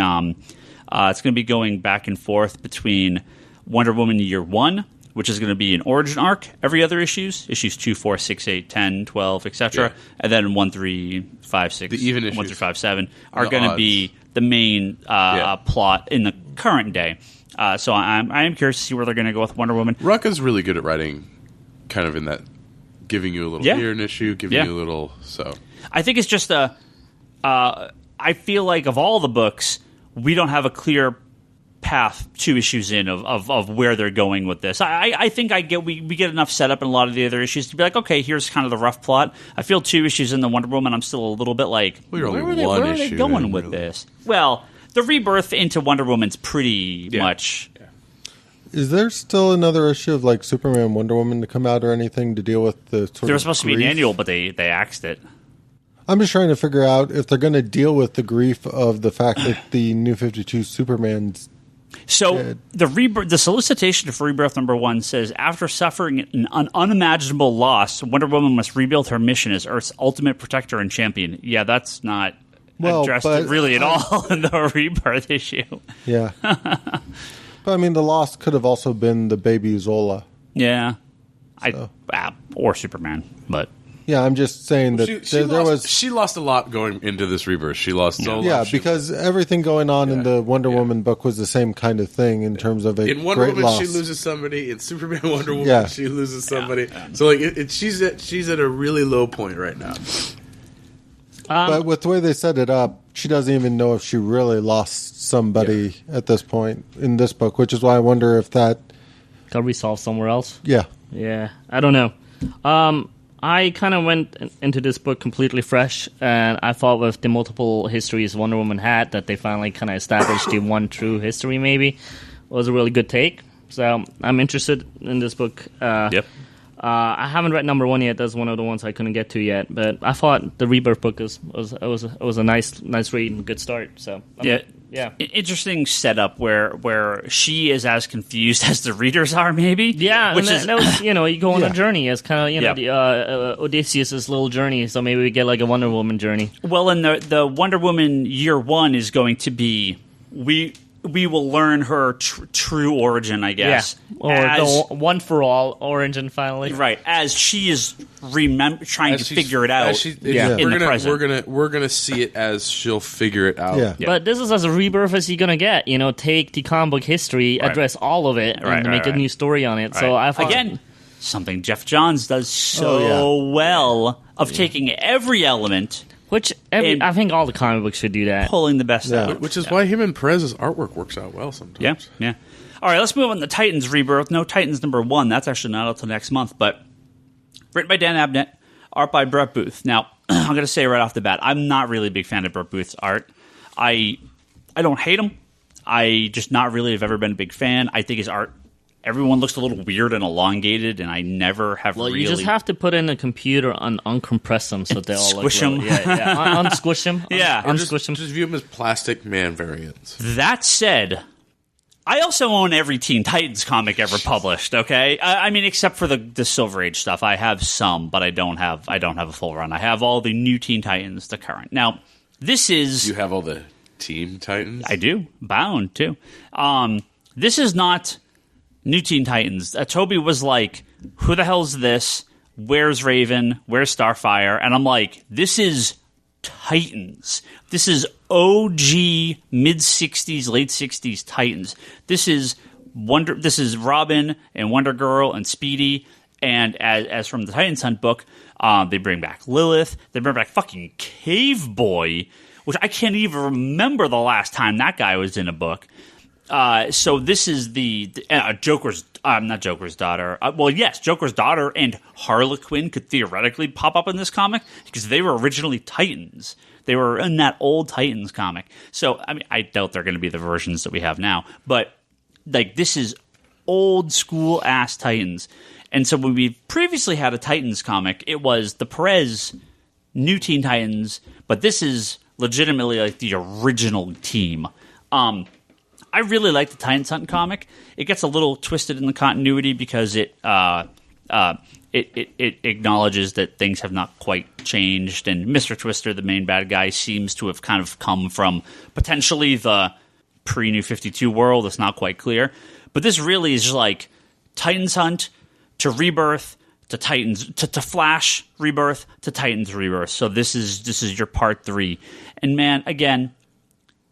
going back and forth between Wonder Woman Year 1, which is going to be an origin arc every other issues 2, 4, 6, 8, 10, 12, etc. And then 1, 3, 5, 6, the even 1 issues, through 5, 7 are going to be the main plot in the current day. So I am curious to see where they're going to go with Wonder Woman. Rucka's really good at writing, kind of in that, giving you a little here an issue, giving you a little. So I think it's just I feel like of all the books, we don't have a clear path 2 issues in of where they're going with this. I think we get enough setup in a lot of the other issues to be like, okay, here's kind of the rough plot. I feel 2 issues in the Wonder Woman, I'm still a little bit like, where are they going with this? Well, the rebirth into Wonder Woman's pretty much. Yeah. Is there still another issue of like Superman, Wonder Woman to come out or anything to deal with the sort There of was supposed to be an annual, but they axed it. I'm just trying to figure out if they're going to deal with the grief of the fact that the New 52 Superman's So the solicitation for Rebirth #1 says, after suffering an unimaginable loss, Wonder Woman must rebuild her mission as Earth's ultimate protector and champion. Yeah, that's not addressed really at all in the Rebirth issue. Yeah. But I mean, the loss could have also been the baby Zola. Yeah. Or Superman, but... Yeah, I'm just saying that she lost a lot going into this Rebirth. She lost Zola. Yeah, because everything going on in the Wonder Woman book was the same kind of thing in terms of in Wonder great Woman, loss. she loses somebody. In Superman, Wonder Woman, she loses somebody. So like, she's at a really low point right now. But with the way they set it up, she doesn't even know if she really lost somebody at this point in this book, which is why I wonder if that got resolved somewhere else. Yeah. Yeah, I don't know. I kind of went into this book completely fresh, and I thought with the multiple histories Wonder Woman had, that they finally kind of established the one true history maybe, was a really good take. So I'm interested in this book. I haven't read #1 yet. That's one of the ones I couldn't get to yet. But I thought the Rebirth book was a nice read and good start. So interesting setup where she is as confused as the readers are, maybe. Yeah, which that was you go on a journey as kind of the Odysseus' little journey. So maybe we get like a Wonder Woman journey. Well, and the Wonder Woman year 1 is going to be we will learn her true origin, I guess. Yeah. Or the one for all origin, finally. Right, as she is trying to figure it out in the present. We're gonna see it as she'll figure it out. Yeah. But this is as a rebirth as you're gonna get. Take the comic book history, address all of it, and make a new story on it. Right. So I thought, again, something Jeff Johns does well of taking every element. Which I think all the comic books should do that. Pulling the best out. Which is why him and Perez's artwork works out well sometimes. Yeah. All right, let's move on to Titans Rebirth. No, Titans #1. That's actually not until next month, but written by Dan Abnett, art by Brett Booth. Now, I'm going to say right off the bat, I'm not really a big fan of Brett Booth's art. I don't hate him. I just not really have ever been a big fan. I think his art, everyone looks a little weird and elongated, and I never have really... Well, you just have to put in a computer and uncompress them so they all squish them. Unsquish them. Yeah. Unsquish them. Just view them as plastic man variants. That said, I also own every Teen Titans comic ever published, okay? I mean, except for the Silver Age stuff. I have some, but I don't have a full run. I have all the new Teen Titans, the current. Now, this is... You have all the Teen Titans? I do. Bound, too. This is not... New Teen Titans. Toby was like, who the hell's this? Where's Raven? Where's Starfire? And I'm like, this is Titans. This is OG mid-60s, late 60s Titans. This is Robin and Wonder Girl and Speedy. And as from the Titans Hunt book, they bring back Lilith. They bring back fucking Cave Boy, which I can't even remember the last time that guy was in a book. So this is the Joker's, not Joker's daughter. Yes, Joker's daughter and Harlequin could theoretically pop up in this comic because they were originally Titans. They were in that old Titans comic. So, I mean, I doubt they're going to be the versions that we have now. But, like, this is old school ass Titans. And so when we previously had a Titans comic, it was the Perez New Teen Titans, but this is legitimately like the original team. I really like the Titans Hunt comic. It gets a little twisted in the continuity because it acknowledges that things have not quite changed, and Mr. Twister, the main bad guy, seems to have kind of come from potentially the pre-New 52 world. It's not quite clear. But this really is just like Titans Hunt to Rebirth to Titans to Flash Rebirth to Titans Rebirth. So this is your part 3. And man, again,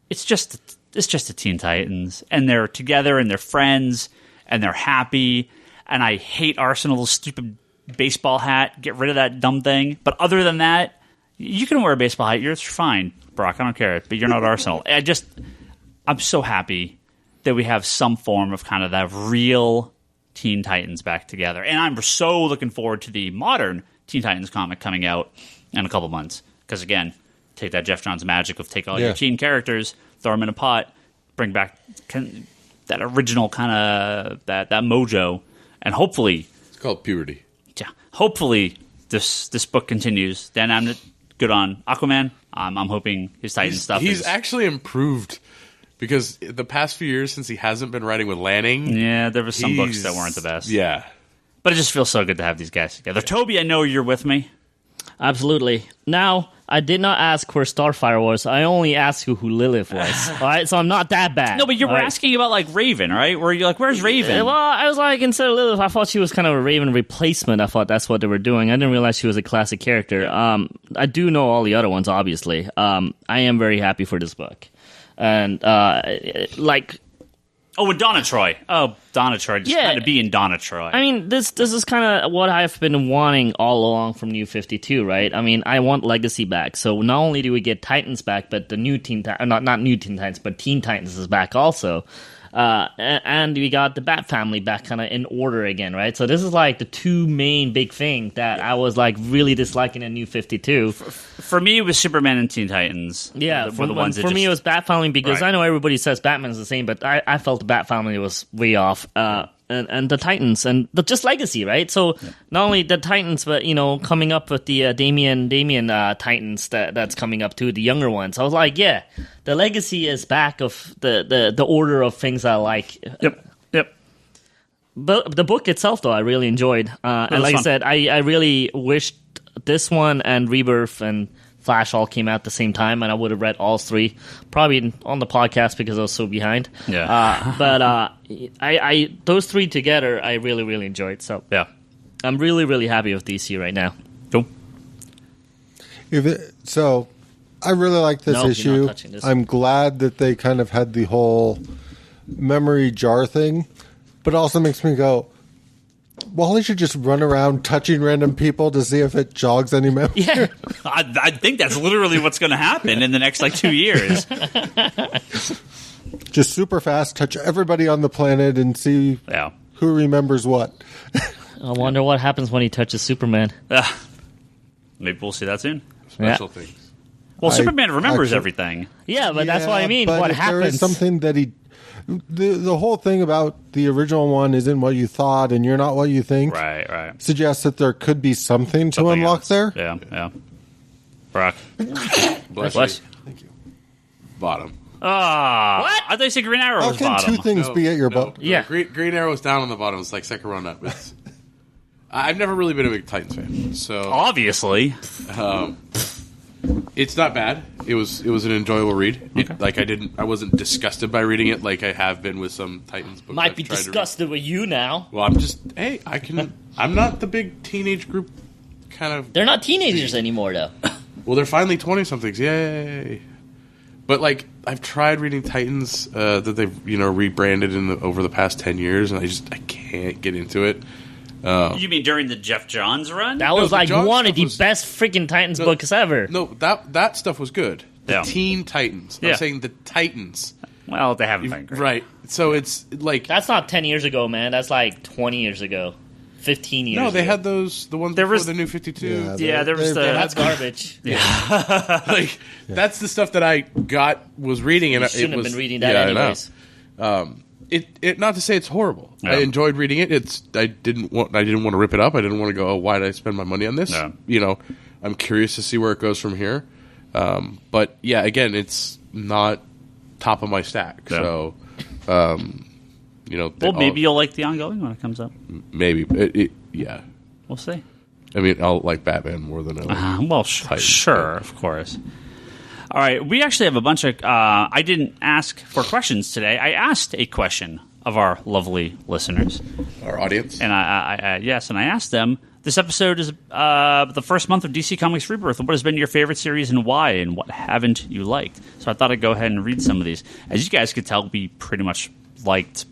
it's just the Teen Titans, and they're together and they're friends and they're happy. And I hate Arsenal's stupid baseball hat. Get rid of that dumb thing. But other than that, you can wear a baseball hat. You're fine, Brock. I don't care. But you're not Arsenal. I'm so happy that we have some form of kind of that real Teen Titans back together. And I'm so looking forward to the modern Teen Titans comic coming out in a couple months. Because, again, take that Jeff Johns magic of take all your teen characters, throw them in a pot, bring back that original kind of that mojo. And hopefully... It's called puberty. Yeah. Hopefully this book continues. Dan Abnett, good on Aquaman. I'm hoping his Titan stuff He's actually improved because the past few years since he hasn't been writing with Lanning... Yeah, there were some books that weren't the best. Yeah. But it just feels so good to have these guys together. Toby, I know you're with me. Absolutely. Now, I did not ask where Starfire was. I only asked who Lilith was. All right, so I'm not that bad. No, but you were asking about, like, Raven, right? Where you're like, where's Raven? Well, I was like, instead of Lilith, I thought she was kind of a Raven replacement. I thought that's what they were doing. I didn't realize she was a classic character. I do know all the other ones, obviously. I am very happy for this book. And, Oh, and Donna Troy. Oh, Donna Troy. Just had to be in Donna Troy. I mean, this is kind of what I've been wanting all along from New 52, right? I mean, I want Legacy back. So not only do we get Titans back, but the new Teen Titans, not new Teen Titans, but Teen Titans is back also. And we got the Bat Family back kind of in order again, right? So this is like the two main big things that I was like really disliking in New 52. For me, it was Superman and Teen Titans. Yeah, for me it was Bat Family because I know everybody says Batman's the same, but I felt the Bat Family was way off. And the Titans and just Legacy, right? So not only the Titans, but coming up with the Damian Titans that's coming up too, the younger ones. I was like, yeah, the Legacy is back of the order of things I like. Yep. But the book itself, though, I really enjoyed. And like I said, I really wished this one and Rebirth and Flash all came out at the same time, and I would have read all three, probably on the podcast because I was so behind. Yeah. But I those three together, I really, really enjoyed. So yeah, I'm really, really happy with DC right now. Cool. So I really like this issue. You're not touching this. I'm glad that they kind of had the whole memory jar thing, but it also makes me go, Wally should just run around touching random people to see if it jogs any memory. Yeah. I think that's literally what's going to happen in the next 2 years. Just super fast, touch everybody on the planet and see who remembers what. I wonder what happens when he touches Superman. Maybe we'll see that soon. Special things. Well, Superman remembers everything. Yeah, but that's what I mean. But what if happens? there is something that he... The whole thing about the original one isn't what you thought and you're not what you think. Right. Suggests that there could be something to unlock there. Yeah. Brock. Bless you. Thank you. Bottom. What? I thought you said Green Arrow How was can bottom. two things be at your bottom? Yeah. Green Arrow's down on the bottom. It's like second round up. I've never really been a big Titans fan, so obviously, it's not bad. It was an enjoyable read. Okay. I wasn't disgusted by reading it like I have been with some Titans books. Might be disgusted with you now. Well, I'm not the big teenage group kind of. They're not teenagers anymore, though. Well, they're finally 20-somethings. Yay! But I've tried reading Titans that they've rebranded over the past 10 years, and I can't get into it. You mean during the Jeff Johns run? That was one of the best freaking Titans books ever. No, that stuff was good. The Teen Titans. Yeah. I'm saying the Titans. Well, they haven't been great. Right. So it's like... That's not 10 years ago, man. That's 20 years ago. 15 years ago. No, they had the ones before the New 52. Yeah, there was that's garbage. Yeah. That's the stuff that I was reading. And you shouldn't have been reading that anyways. It not to say it's horrible. Yeah. I enjoyed reading it. I didn't want to rip it up. I didn't want to go, why did I spend my money on this? Yeah. I'm curious to see where it goes from here. But yeah, again, it's not top of my stack. Yeah. So, well, maybe you'll like the ongoing when it comes up. Maybe. Yeah. We'll see. I mean, I'll like Batman more than sure, of course. All right, we actually have a bunch of... I didn't ask for questions today. I asked a question of our lovely listeners. Our audience? And I asked them, This episode is the first month of DC Comics Rebirth. What has been your favorite series and why, and what haven't you liked? So I thought I'd go ahead and read some of these. As you guys could tell, we pretty much liked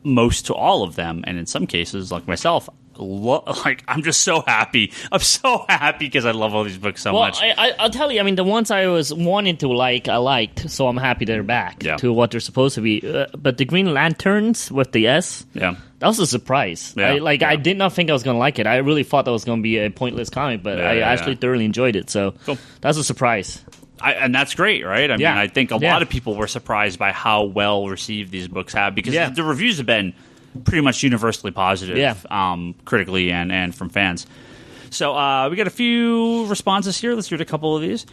most to all of them, and in some cases, like myself, I'm just so happy. I'm so happy because I love all these books so much. I'll tell you, I mean, the ones I was wanting to like, I liked, so I'm happy they're back to what they're supposed to be. But the Green Lanterns with the S, that was a surprise. I did not think I was going to like it. I really thought that was going to be a pointless comic, but I actually thoroughly enjoyed it. So that was a surprise. And that's great, right? I mean, I think a lot of people were surprised by how well received these books have, because the reviews have been pretty much universally positive, critically and from fans. So we got a few responses here. Let's read a couple of these.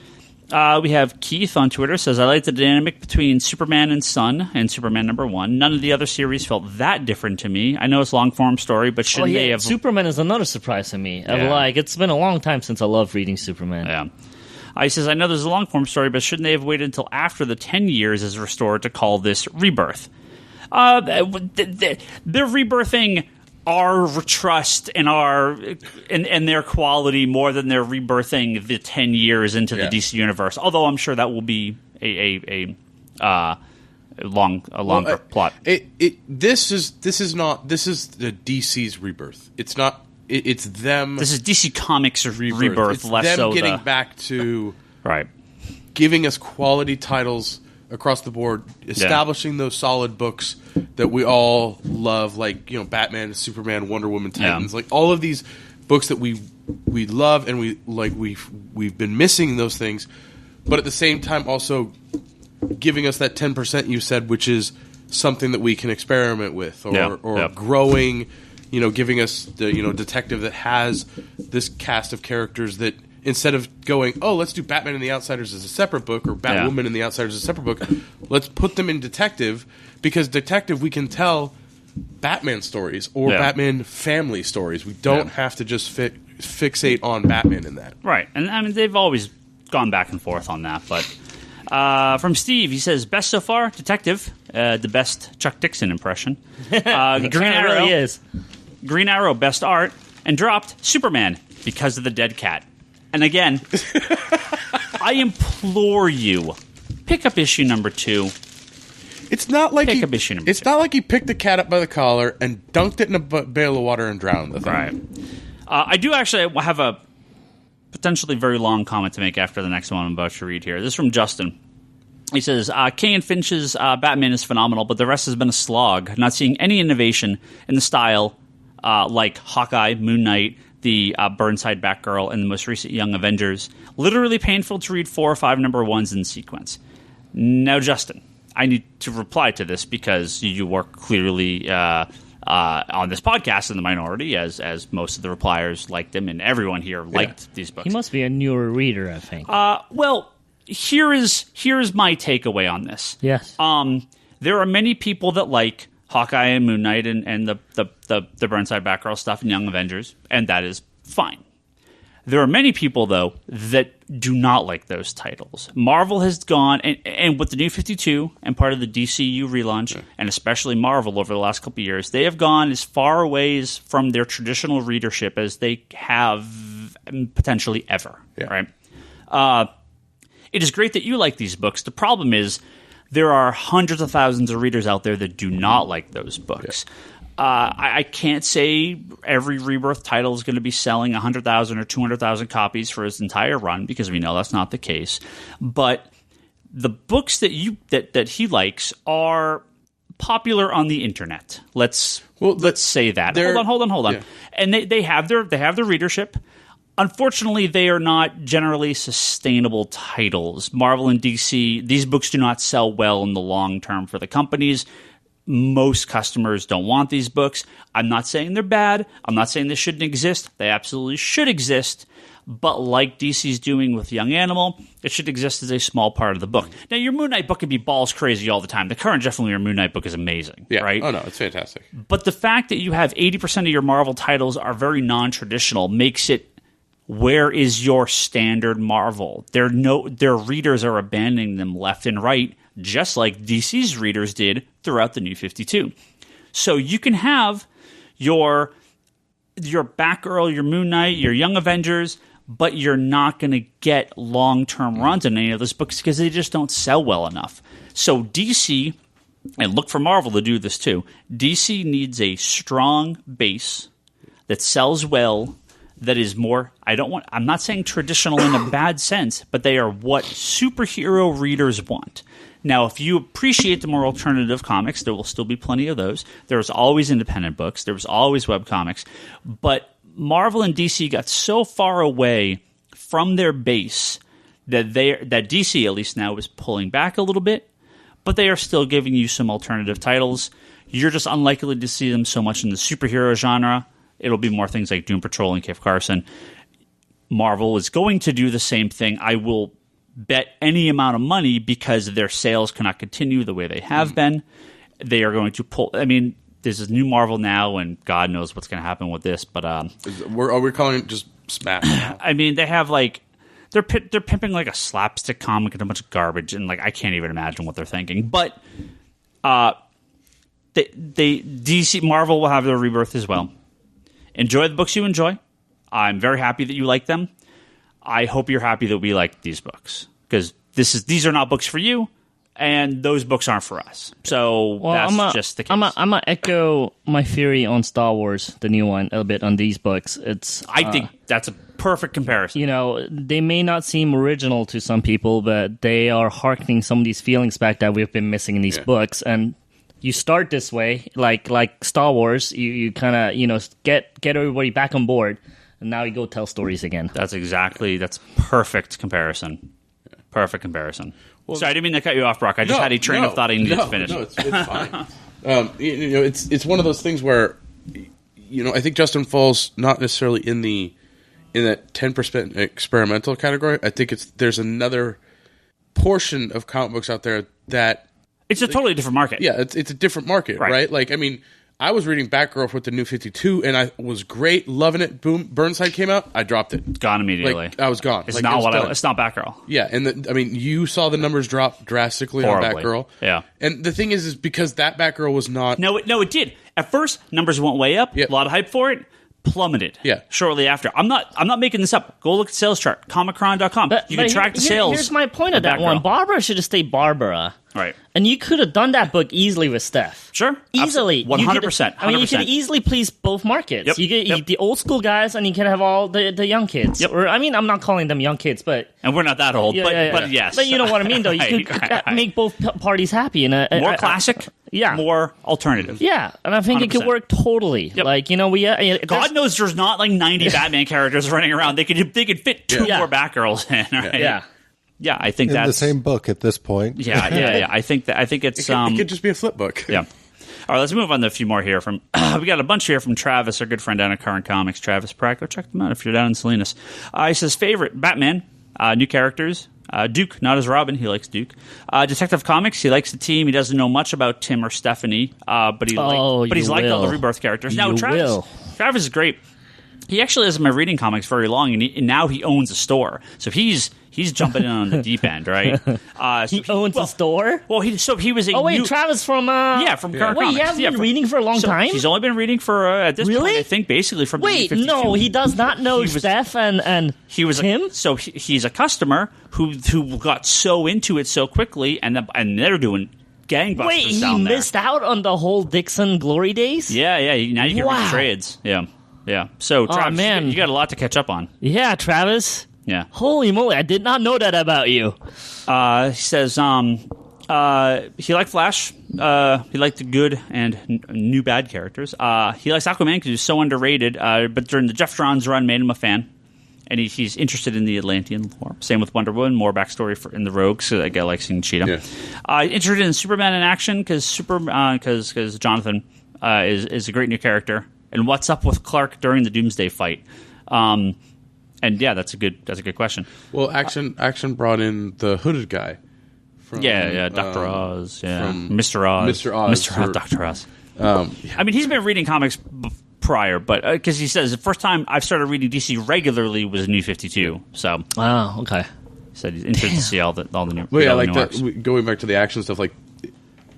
We have Keith on Twitter says, I like the dynamic between Superman and Son and Superman #1. None of the other series felt that different to me. I know it's a long-form story, but shouldn't they have... Superman is another surprise to me. It's been a long time since I loved reading Superman. Yeah. He says, I know there's a long-form story, but shouldn't they have waited until after the 10 years is restored to call this Rebirth? They're rebirthing our trust and and their quality more than they're rebirthing the 10 years into the DC universe. Although I'm sure that will be a longer plot. This is the DC's rebirth. It's not. It's them. This is DC Comics rebirth. It's less them so getting back to right, giving us quality titles across the board, establishing those solid books that we all love, like Batman, Superman, Wonder Woman, Titans, like all of these books that we love and we've been missing those things, but at the same time also giving us that 10% you said, which is something that we can experiment with or growing, giving us the detective that has this cast of characters that. Instead of going, let's do Batman and the Outsiders as a separate book or Batwoman and the Outsiders as a separate book, let's put them in Detective, because Detective we can tell Batman stories or Batman family stories. We don't have to just fixate on Batman in that. Right. And I mean, they've always gone back and forth on that. But from Steve, he says, best so far, Detective, the best Chuck Dixon impression. Green Arrow really is. Green Arrow, best art. And dropped Superman because of the dead cat. And again, I implore you, pick up issue #2. It's not like it's not like he picked the cat up by the collar and dunked it in a pail of water and drowned the thing. Right. I do actually have a potentially very long comment to make after the next one I'm about to read here. This is from Justin. He says, King and Finch's Batman is phenomenal, but the rest has been a slog. Not seeing any innovation in the style like Hawkeye, Moon Knight, the Burnside Batgirl, and the most recent Young Avengers. Literally painful to read 4 or 5 #1s in sequence. Now, Justin, I need to reply to this because you are clearly on this podcast in the minority, as most of the repliers liked them, and everyone here liked these books. He must be a newer reader, I think. Well, here is my takeaway on this. Yes. There are many people that like Hawkeye and Moon Knight and the Burnside Batgirl stuff and Young Avengers, and that is fine. There are many people, though, that do not like those titles. Marvel has gone, and with the New 52 and part of the DCU relaunch, and especially Marvel over the last couple of years, they have gone as far away from their traditional readership as they have potentially ever. Right? It is great that you like these books. The problem is, there are hundreds of thousands of readers out there that do not like those books. I can't say every Rebirth title is going to be selling 100,000 or 200,000 copies for its entire run, because we know that's not the case. But the books that he likes are popular on the internet. Let's say that. Hold on. Yeah. And they have their readership. Unfortunately, they are not generally sustainable titles. Marvel and DC, these books do not sell well in the long term for the companies. Most customers don't want these books. I'm not saying they're bad. I'm not saying they shouldn't exist. They absolutely should exist. But like DC's doing with Young Animal, it should exist as a small part of the book. Now, your Moon Knight book can be balls crazy all the time. The current Jeff Lemire Moon Knight book is amazing, right? Oh, no, it's fantastic. But the fact that you have 80% of your Marvel titles are very non-traditional makes it, where is your standard Marvel? Their readers are abandoning them left and right, just like DC's readers did throughout the New 52. So you can have your your Batgirl, your Moon Knight, your Young Avengers, but you're not going to get long-term runs in any of those books because they just don't sell well enough. So DC, and look for Marvel to do this too, DC needs a strong base that sells well, that is more, I'm not saying traditional in a bad sense, but they are what superhero readers want. Now, if you appreciate the more alternative comics, there will still be plenty of those. There's always independent books. There was always webcomics. But Marvel and DC got so far away from their base that DC, at least now, is pulling back a little bit, but they are still giving you some alternative titles. You're just unlikely to see them so much in the superhero genre. It'll be more things like Doom Patrol and Kif Carson. Marvel is going to do the same thing. I will bet any amount of money because their sales cannot continue the way they have been. They are going to pull... I mean, there's a new Marvel now, and God knows what's going to happen with this, but... are we calling it just SMAP now? I mean, they have, like... They're pimping, like, a slapstick comic and a bunch of garbage, and, like, I can't even imagine what they're thinking. But DC... Marvel will have their Rebirth as well. Enjoy the books you enjoy. I'm very happy that you like them. I hope you're happy that we like these books, because these are not books for you, and those books aren't for us. So that's just the case. I'm gonna echo my theory on Star Wars, the new one, a little bit on these books. I think that's a perfect comparison. You know, they may not seem original to some people, but they are hearkening some of these feelings back that we've been missing in these books. And you start this way, like Star Wars, you kind of get everybody back on board. And now you go tell stories again. That's perfect comparison. Perfect comparison. Well, sorry, I didn't mean to cut you off, Brock. I just had a train of thought I needed to finish. No, it's fine. It's one of those things where, I think Justin falls not necessarily in that 10% experimental category. I think there's another portion of comic books out there that it's a totally different market. Yeah, it's a different market, right? Like, I mean, I was reading Batgirl with the New 52, and I was great, loving it. Boom, Burnside came out, I dropped it. Gone immediately. Like, I was gone. It's not Batgirl. Yeah, and you saw the numbers drop drastically Horribly. on Batgirl. Yeah. And the thing is because that Batgirl was not... No, it did. At first, numbers went way up. Yep. A lot of hype for it. Plummeted. Yeah. Shortly after. I'm not making this up. Go look at the sales chart. Comichron.com. You can track the sales. Here's my point of that one. Barbara should have stayed Barbara. Right. And you could have done that book easily with Steph. Sure. Easily. 100%. I mean, you could easily please both markets. Yep. You get the old school guys, and you can have all the young kids. Yep. Or, I mean, I'm not calling them young kids, but... And we're not that old, but yes. But you know what I mean, though. You could make both parties happy. More classic, more alternative. Yeah, and I think 100%. It could work totally. Yep. Like, God knows there's not like 90 Batman characters running around. They could fit two more Batgirls in, right? Yeah. Yeah, I think in that's the same book at this point. Yeah. I think it's it could just be a flip book. Yeah. All right, let's move on to a few more here. We got a bunch here from Travis, our good friend down at Current Comics, Travis Pratt. Go check them out if you're down in Salinas. He says favorite Batman, new characters. Duke, not as Robin. He likes Duke. Detective Comics. He likes the team. He doesn't know much about Tim or Stephanie, but he's liked all the Rebirth characters. Now Travis is great. He actually hasn't been reading comics very long, and now he owns a store. So he's jumping in on the deep end, right? He owns a store? Well, he was a Travis from... from Current Comics. He hasn't been reading for a long time? He's only been reading for, at this point, I think, basically from the New 52. No, he does not know Steph and he was Tim? So he's a customer who got so into it so quickly, and they're doing gangbusters down there. Wait, he missed out on the whole Dixon glory days? Yeah. Now you can read trades. Yeah. So, Travis, you got a lot to catch up on. Yeah, Travis. Yeah. Holy moly, I did not know that about you. He says he liked Flash. He liked the good and new bad characters. He likes Aquaman because he's so underrated, but during the Jeff Johns run made him a fan. And he's interested in the Atlantean lore. Same with Wonder Woman, more backstory in the Rogues. So I like seeing Cheetah. Yeah. Interested in Superman in action because Jonathan is a great new character. And what's up with Clark during the Doomsday fight? And yeah, that's a good question. Well, Action brought in the hooded guy. From, Dr. Oz, from Mr. Oz, Dr. Oz. I mean, he's been reading comics prior, but because he says the first time I've started reading DC regularly was New 52. So, okay. He said he's interested to see all the new. Well, yeah, like that. Going back to the action stuff, like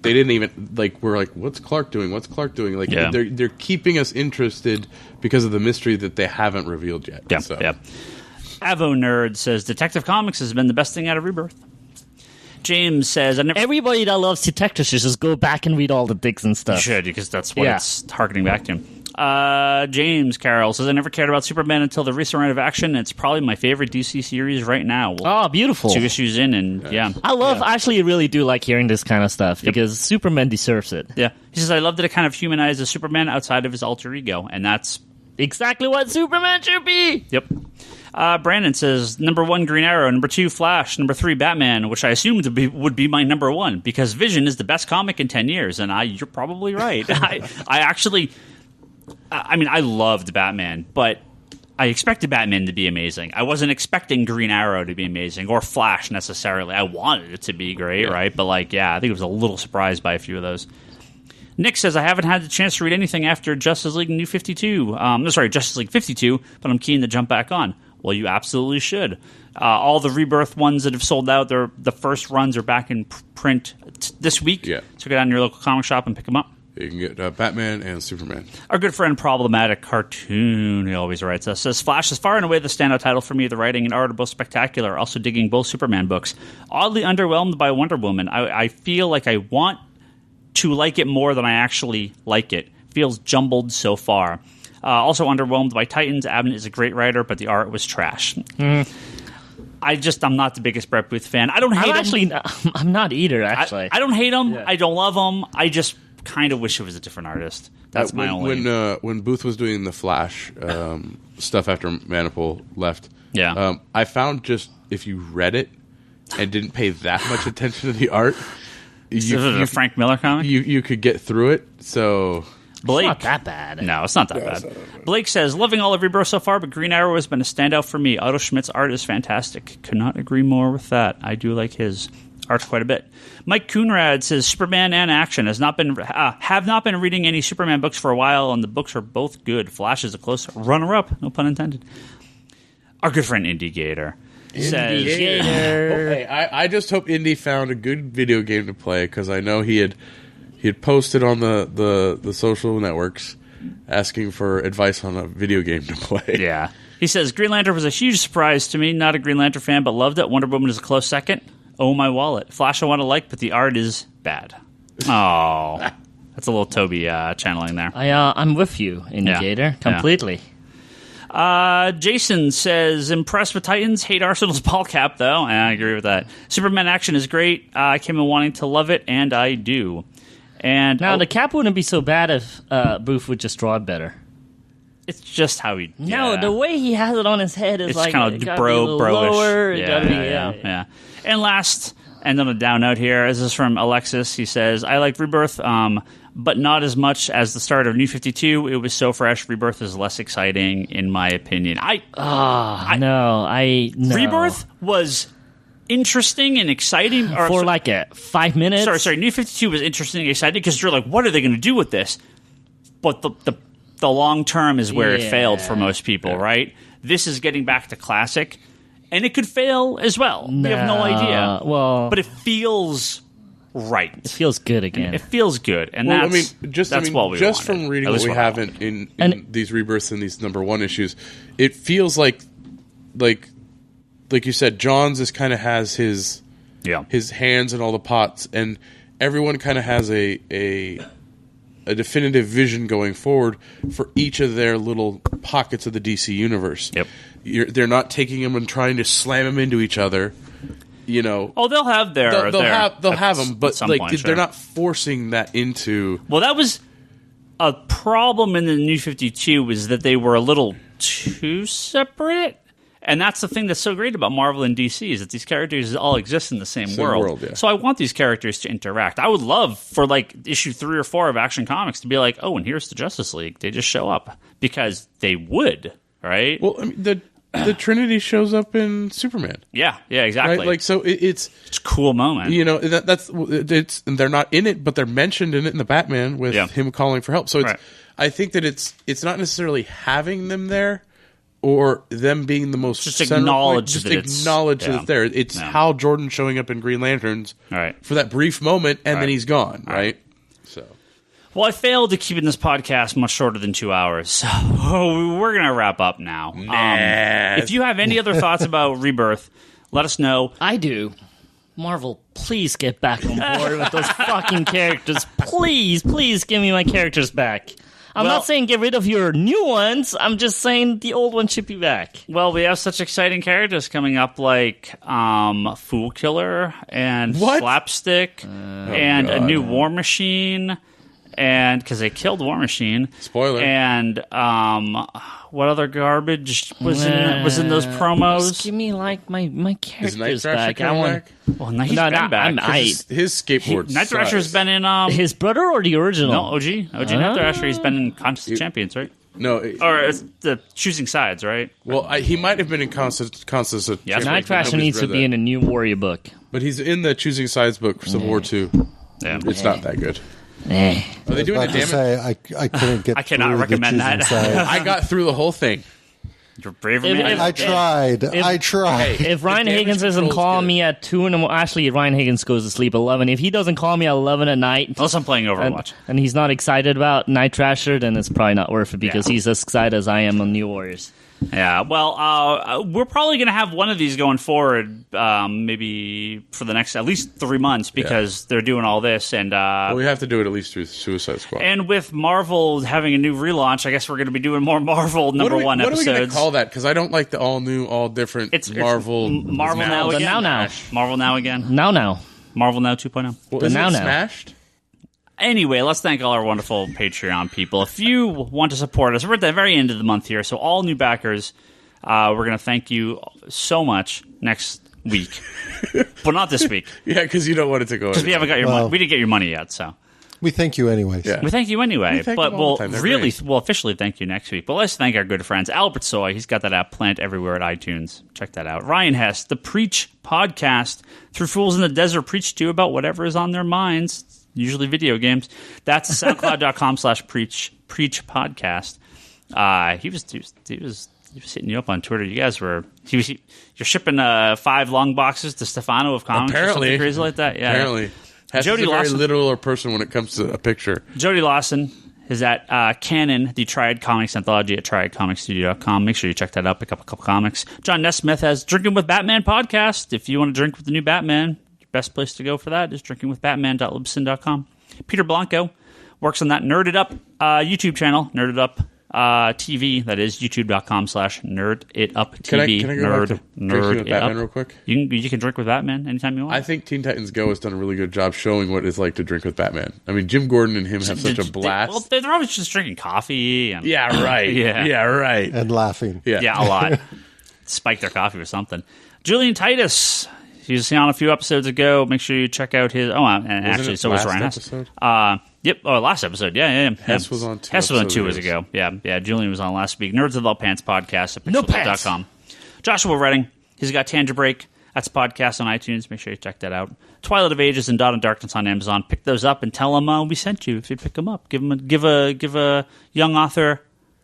they didn't even we're like, what's Clark doing? What's Clark doing? Like they're keeping us interested because of the mystery that they haven't revealed yet. Yeah, so. yeah. Avo Nerd says Detective Comics has been the best thing out of Rebirth. James says, everybody that loves detectives should just go back and read all the dicks and stuff. You should, because that's what it's harkening back to. James Carroll says, I never cared about Superman until the recent run of action. It's probably my favorite DC series right now. Oh, beautiful. 2 issues in, and I actually really do like hearing this kind of stuff, because Superman deserves it. Yeah. He says, I love that it kind of humanizes Superman outside of his alter ego, and that's exactly what Superman should be. Yep. Brandon says, number 1, Green Arrow, number 2, Flash, number 3, Batman, which I assumed would be my number 1, because Vision is the best comic in 10 years, and you're probably right. I loved Batman, but I expected Batman to be amazing. I wasn't expecting Green Arrow to be amazing, or Flash necessarily. I wanted it to be great, right? But I think it was a little surprised by a few of those. Nick says, I haven't had the chance to read anything after Justice League New 52. Justice League 52, but I'm keen to jump back on. Well, you absolutely should. All the Rebirth ones that have sold out, the first runs are back in print this week. Yeah. So go down to your local comic shop and pick them up. You can get Batman and Superman. Our good friend Problematic Cartoon, he always writes us, says, Flash is far and away the standout title for me. The writing and art are both spectacular. Also digging both Superman books. Oddly underwhelmed by Wonder Woman. I feel like I want to like it more than I actually like it. Feels jumbled so far. Also underwhelmed by Titans. Abnett is a great writer, but the art was trash. I'm not the biggest Brett Booth fan. I don't hate him. I'm not either, actually. I don't hate him. Yeah. I don't love him. I just kind of wish it was a different artist. That's my only... When Booth was doing the Flash stuff after Manipul left, I found just if you read it and didn't pay that much attention to the art... Is it a Frank Miller comic? You could get through it, so... Blake, it's not that bad. No, it's not that bad. Blake says, loving all of Rebirth so far, but Green Arrow has been a standout for me. Otto Schmidt's art is fantastic. Could not agree more with that. I do like his art quite a bit. Mike Coonrad says, Superman and Action have not been reading any Superman books for a while, and the books are both good. Flash is a close runner-up, no pun intended. Our good friend Indie Gator says, I just hope Indy found a good video game to play, because I know he had posted on the social networks asking for advice on a video game to play. Yeah. He says, Green Lantern was a huge surprise to me. Not a Green Lantern fan, but loved it. Wonder Woman is a close second. Oh, my wallet. Flash I want to like, but the art is bad. Oh. That's a little Toby channeling there. I'm with you, Indicator, completely. Jason says, impressed with Titans, hate Arsenal's ball cap, though. I agree with that. Superman Action is great. I came in wanting to love it, and I do. And now the cap wouldn't be so bad if Booth would just draw it better. It's just how he. No, the way he has it on his head is it's kind of broish. Lower. Yeah. And last, and on a down note here, this is from Alexis. He says, "I like Rebirth, but not as much as the start of New 52. It was so fresh. Rebirth is less exciting, in my opinion." No. Rebirth was interesting and exciting for like 5 minutes. Sorry. New 52 was interesting and exciting because you're like, what are they going to do with this? But the long term is where it failed for most people, right? This is getting back to classic, and it could fail as well. We have no idea. Well, but it feels right. It feels good again. It feels good, and that's what we just wanted. from reading what we have in these rebirths and these number 1 issues, it feels like you said, Johns is kind of has his hands in all the pots, and everyone kind of has a definitive vision going forward for each of their little pockets of the DC universe. Yep, they're not taking them and trying to slam them into each other. You know, they'll have they'll have them, but they're not forcing that into. Well, that was a problem in the New 52 was that they were a little too separate. And that's the thing that's so great about Marvel and DC is that these characters all exist in the same world. Yeah. So I want these characters to interact. I would love for issue 3 or 4 of Action Comics to be like, oh, and here's the Justice League. They just show up because they would, right? Well, I mean, the Trinity shows up in Superman. Yeah, exactly. Right? So it's a cool moment. You know, they're not in it, but they're mentioned in it in the Batman with him calling for help. So I think that it's not necessarily having them there or them being the most Just center acknowledge point, that just acknowledge it's- that it's there. It's Hal Jordan showing up in Green Lanterns for that brief moment, and then he's gone, right? So, well, I failed to keep in this podcast much shorter than 2 hours, so we're going to wrap up now. If you have any other thoughts about Rebirth, let us know. I do. Marvel, please get back on board with those fucking characters. Please give me my characters back. I'm not saying get rid of your new ones. I'm just saying the old ones should be back. Well, we have such exciting characters coming up, like Fool Killer and Slapstick and a new War Machine, and because they killed War Machine. Spoiler. And what other garbage was in those promos? Just give me like my characters Night Thrasher back. I want. back? Well, he's been back. His skateboard. Night Thrasher's been in His brother or the original? no OG Night Thrasher. He's been in Contest of Champions, right? No, Or it's the Choosing Sides, right? well, he might have been in Contest of Champions. Night Thrasher Nobody's needs to read be that. in a New Warrior book. But he's in the Choosing Sides book for Civil War 2. Yeah. It's not that good. Eh. Are they doing the About to damage? say, I couldn't get. I cannot through the recommend choosing that. side. I got through the whole thing. You're braver If- man. if- I tried. I tried. If Ryan damage Higgins doesn't control's call good. me at 2 in the morning, actually, Ryan Higgins goes to sleep 11. If he doesn't call me at 11 at night, Unless I'm playing Overwatch. and he's not excited about Night Thrasher, then it's probably not worth it because Yeah. he's as excited as I am on New Warriors. Yeah, well, we're probably going to have one of these going forward, maybe for the next at least 3 months because they're doing all this, and Well, we have to do it at least through Suicide Squad. and with Marvel having a new relaunch, I guess we're going to be doing more Marvel number one What are we going episodes. to call that? Because I don't like the all new, all different Marvel. Marvel now The again. now. Marvel now again. Now. Marvel now 2.0. Well, The isn't now. it Smashed? Anyway, let's thank all our wonderful Patreon people. If you want to support us, we're at the very end of the month here, so all new backers, we're going to thank you so much next week, but not this week Yeah, because you don't want it to go. because we haven't got your money. We didn't get your money yet, so We thank you anyways. Yeah. we thank you anyway. We thank But them all we'll the time. They're really, great. we'll officially thank you next week. But let's thank our good friends Albert Soy. He's got that app Plant everywhere at iTunes. Check that out. Ryan Hess, the Preach podcast. Through Fools in the Desert, preach to you about whatever is on their minds. Usually video games. That's SoundCloud.com/preach podcast. He was hitting you up on Twitter. You guys were you're shipping 5 long boxes to Stefano of Comics or Apparently. something crazy like that. Yeah. Apparently. Hess Jody is a very Lawson. literal person when it comes to a picture. Jody Lawson is at Canon, the Triad Comics Anthology at triadcomicsstudio.com. Make sure you check that out. Pick up a couple comics. John Nesmith has Drinking with Batman podcast. If you want to drink with the new Batman, your best place to go for that is drinkingwithbatman.libsyn.com. Peter Blanco works on that Nerded Up YouTube channel, Nerded Up TV. That is youtube.com/nerdituptv. Can I go back to Drinking with Batman real quick? You can drink with Batman anytime you want. I think Teen Titans Go has done a really good job showing what it's like to drink with Batman. I mean, Jim Gordon and him have such a blast. Well, they're always just drinking coffee. And, Yeah, right. Yeah. Right. And laughing. Yeah, a lot. Spike their coffee with something. Julian Titus, he was on a few episodes ago. Make sure you check out his. And actually, it so was last Ryan Hess. episode? Yep. Oh, last episode. Yeah. Hess was on 2 Hess was on 2 episodes weeks ago. ago. Yeah. Julian was on last week. Nerds Without Pants podcast at No pants. pixelbook.com. Joshua Redding, he's got Tangent Break. That's a podcast on iTunes. Make sure you check that out. Twilight of Ages and Dawn of Darkness on Amazon. Pick those up and tell them we sent you. If you pick them up, give a young author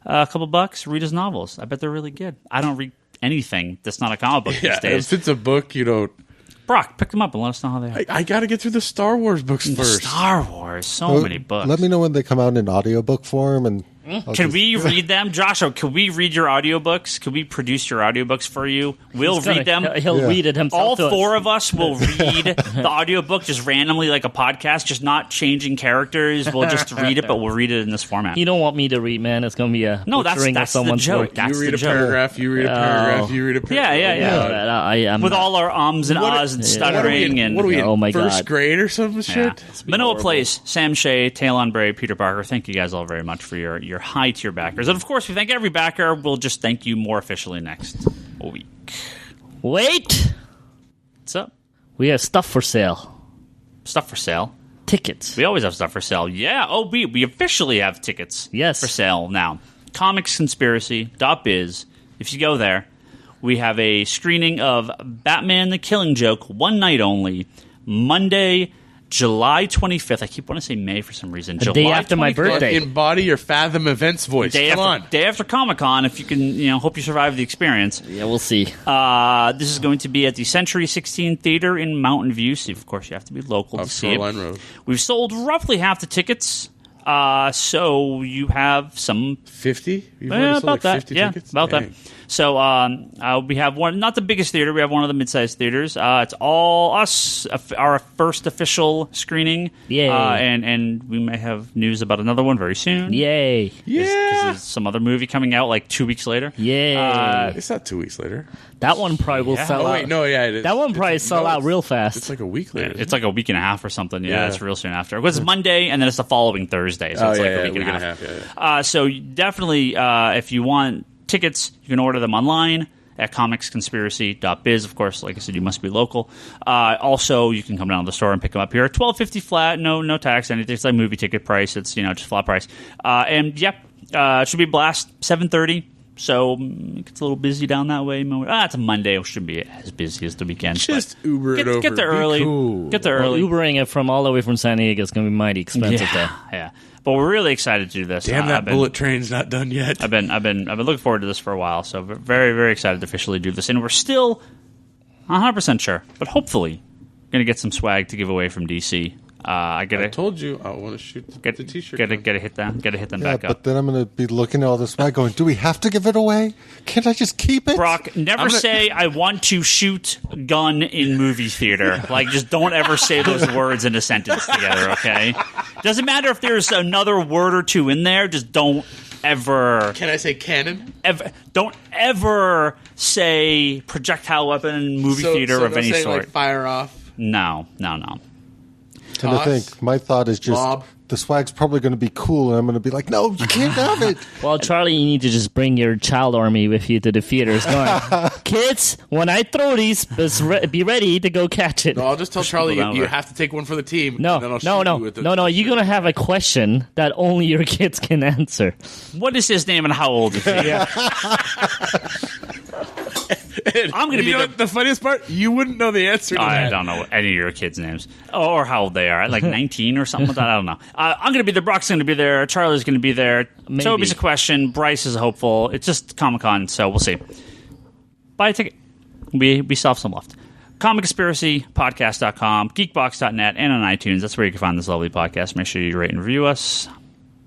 a couple bucks. Read his novels. I bet they're really good. I don't read anything that's not a comic book Yeah, these days. if it's a book, you don't. Brock, pick them up and let us know how they are. I got to get through the Star Wars books first. Star Wars, so many books. Let me know when they come out in audiobook form, and Can we read them? Joshua, can we read your audiobooks? Can we produce your audiobooks for you? We'll read them. He'll read it himself. All to us. 4 of us will read the audiobook just randomly like a podcast, just not changing characters. We'll just read it, but we'll read it in this format. You don't want me to read, man. It's going to be a No, butchering that's of the someone's joke. work. That's You read the a joke. paragraph, you read a paragraph, you read a paragraph. Yeah. I am With all our ums and ahs and stuttering and What are we in Oh my first God. grade or some shit? Manoa Place, Sam Shea, Talon Bray, Peter Parker. Thank you guys all very much for your high tier backers. And of course, we thank every backer. We'll just thank you more officially next week. Wait! What's up? We have stuff for sale. Stuff for sale. Tickets. We always have stuff for sale. Yeah. Oh, we officially have tickets. Yes. For sale now. Comicsconspiracy.biz. If you go there, we have a screening of Batman: The Killing Joke, one night only, Monday, July 25th. I keep wanting to say May for some reason. The day after my 25th. birthday. Embody your Fathom Events voice. Come on. Day after Comic-Con, if you can, hope you survive the experience. Yeah, we'll see. This is going to be at the Century 16 Theater in Mountain View. So, of course, you have to be local to see Shoreline it. Road. We've sold roughly half the tickets. So you have some 50? You've already sold about like that. 50 Yeah, tickets? about Dang. that. So we have one, not the biggest theater. We have one of the mid-sized theaters. It's all us, our first official screening. Yay! And we may have news about another one very soon. Yay! Yeah. Because there's some other movie coming out like 2 weeks later. Yay! It's not 2 weeks later. That one probably will sell Oh, out. wait. No, yeah, it is. That one probably sell out real fast. It's like a week later. It's like a week and a half or something. Yeah, Yeah. it's real soon after. It's Monday, and then it's the following Thursday. So it's like a week and a half. Yeah. So definitely, if you want tickets, you can order them online at comicsconspiracy.biz. Of course, like I said, you must be local. Also, you can come down to the store and pick them up here. $12.50 flat, no tax, anything. It's like movie ticket price. It's just flat price. And yep, it should be a blast. 7:30. So it gets a little busy down that way. It's a Monday. It shouldn't be as busy as the weekend. Just Uber it over. Get there Be early. cool. Get there Well, early. Ubering it from all the way from San Diego is going to be mighty expensive. Yeah. But we're really excited to do this. Damn, that bullet train's not done yet. I've been looking forward to this for a while. So very, very excited to officially do this, and we're still 100% sure, but hopefully gonna get some swag to give away from DC. I told you I want to shoot the t-shirt. Get a hit them Yeah, back but up. then I'm going to be looking at all this swag going, do we have to give it away? Can't I just keep it? Brock, never say I want to shoot gun in movie theater. Like, just don't ever say those words in a sentence together, okay? Doesn't matter if there's another word or two in there, just don't ever... Can I say cannon? Don't ever say projectile weapon in movie theater of any say, sort. Like, fire off. No. And I think my thought is just Lob. the swag's probably going to be cool, and I'm going to be like, no, you can't have it. Well, Charlie, you need to just bring your child army with you to the theaters. Going, kids, when I throw these, be ready to go catch it. No, I'll just tell Charlie people down you there. have to take one for the team. No, and then I'll shoot you with no. You're going to have a question that only your kids can answer. What is his name and how old is he? I'm going to be the funniest part. You wouldn't know the answer to I that. don't know any of your kids' names or how old they are. Like 19 or something like that. I don't know. I'm going to be there. Brock's going to be there. Charlie's going to be there. Maybe. Toby's a question. Bryce is a hopeful. It's just Comic-Con, so we'll see. Buy a ticket. We still have some left. ComicConspiracyPodcast.com, Geekbox.net, and on iTunes. That's where you can find this lovely podcast. Make sure you rate and review us.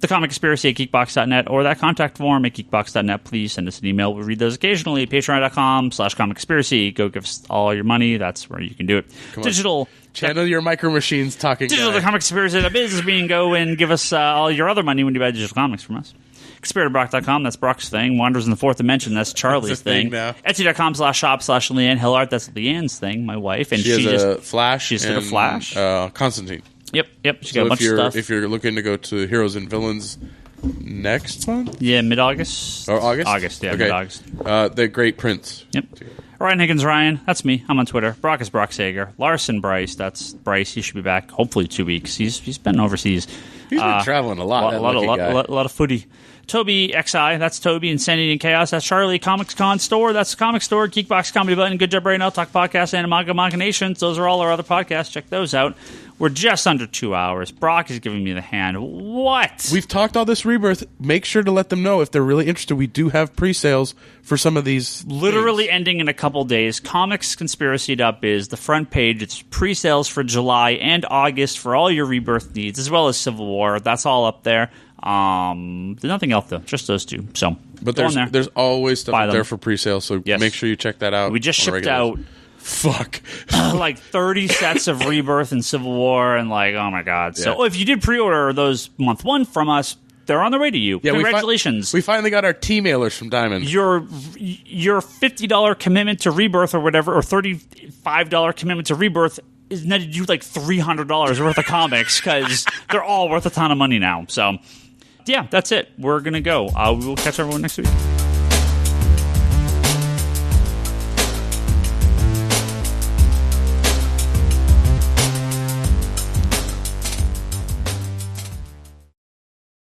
The Comic Conspiracy at Geekbox.net or that contact form at Geekbox.net. Please send us an email. We read those occasionally. Patreon.com/Comic Conspiracy. Go give us all your money. That's where you can do it. Digital. Channel your micro machines talking. Digital guy. The Comic Conspiracy at business being go and give us all your other money when you buy digital comics from us. ConspiratorBrock.com, that's Brock's thing. Wanders in the Fourth Dimension, that's Charlie's That's a thing thing. now. Etsy.com/shop/Leanne Hillard, that's Leanne's thing, my wife. And She has a just Flash. She's did a and, Flash. Constantine. Yep. She So got a bunch of stuff. if you're looking to go to Heroes and Villains next month Yeah, mid-August. or August, August, yeah, okay. mid-August. They're great prints. Yep. Ryan Higgins, Ryan. That's me. I'm on Twitter. Brock is Brock Sager. Larson Bryce. That's Bryce. He should be back hopefully 2 weeks. He's been overseas. He's been traveling a lot. A lot of footy. Toby XI. That's Toby. Insanity and Chaos. That's Charlie. Comics Con Store. That's Comic Store. Geekbox Comedy Button. Good Job Right Now. Talk Podcast and Manga Machinations. Those are all our other podcasts. Check those out. We're just under 2 hours. Brock is giving me the hand. What? We've talked all this Rebirth. Make sure to let them know if they're really interested. We do have pre-sales for some of these. Literally things. ending in a couple days. ComicsConspiracy.biz, the front page. It's pre-sales for July and August for all your Rebirth needs, as well as Civil War. That's all up there. There's nothing else though, just those two. So, But go on there. there's always stuff Buy up there them. for pre-sale. So Yes. make sure you check that out. We just on a shipped regular out basis. Fuck. like 30 sets of Rebirth and Civil War, and like, oh my god. So if you did pre-order those month one from us, they're on the way to you. Yeah, Congratulations. We finally got our T-mailers from Diamond. Your $50 commitment to Rebirth or whatever, or $35 commitment to Rebirth is netted you like $300 worth of comics because they're all worth a ton of money now. So, yeah, that's it. We're going to go. We will catch everyone next week.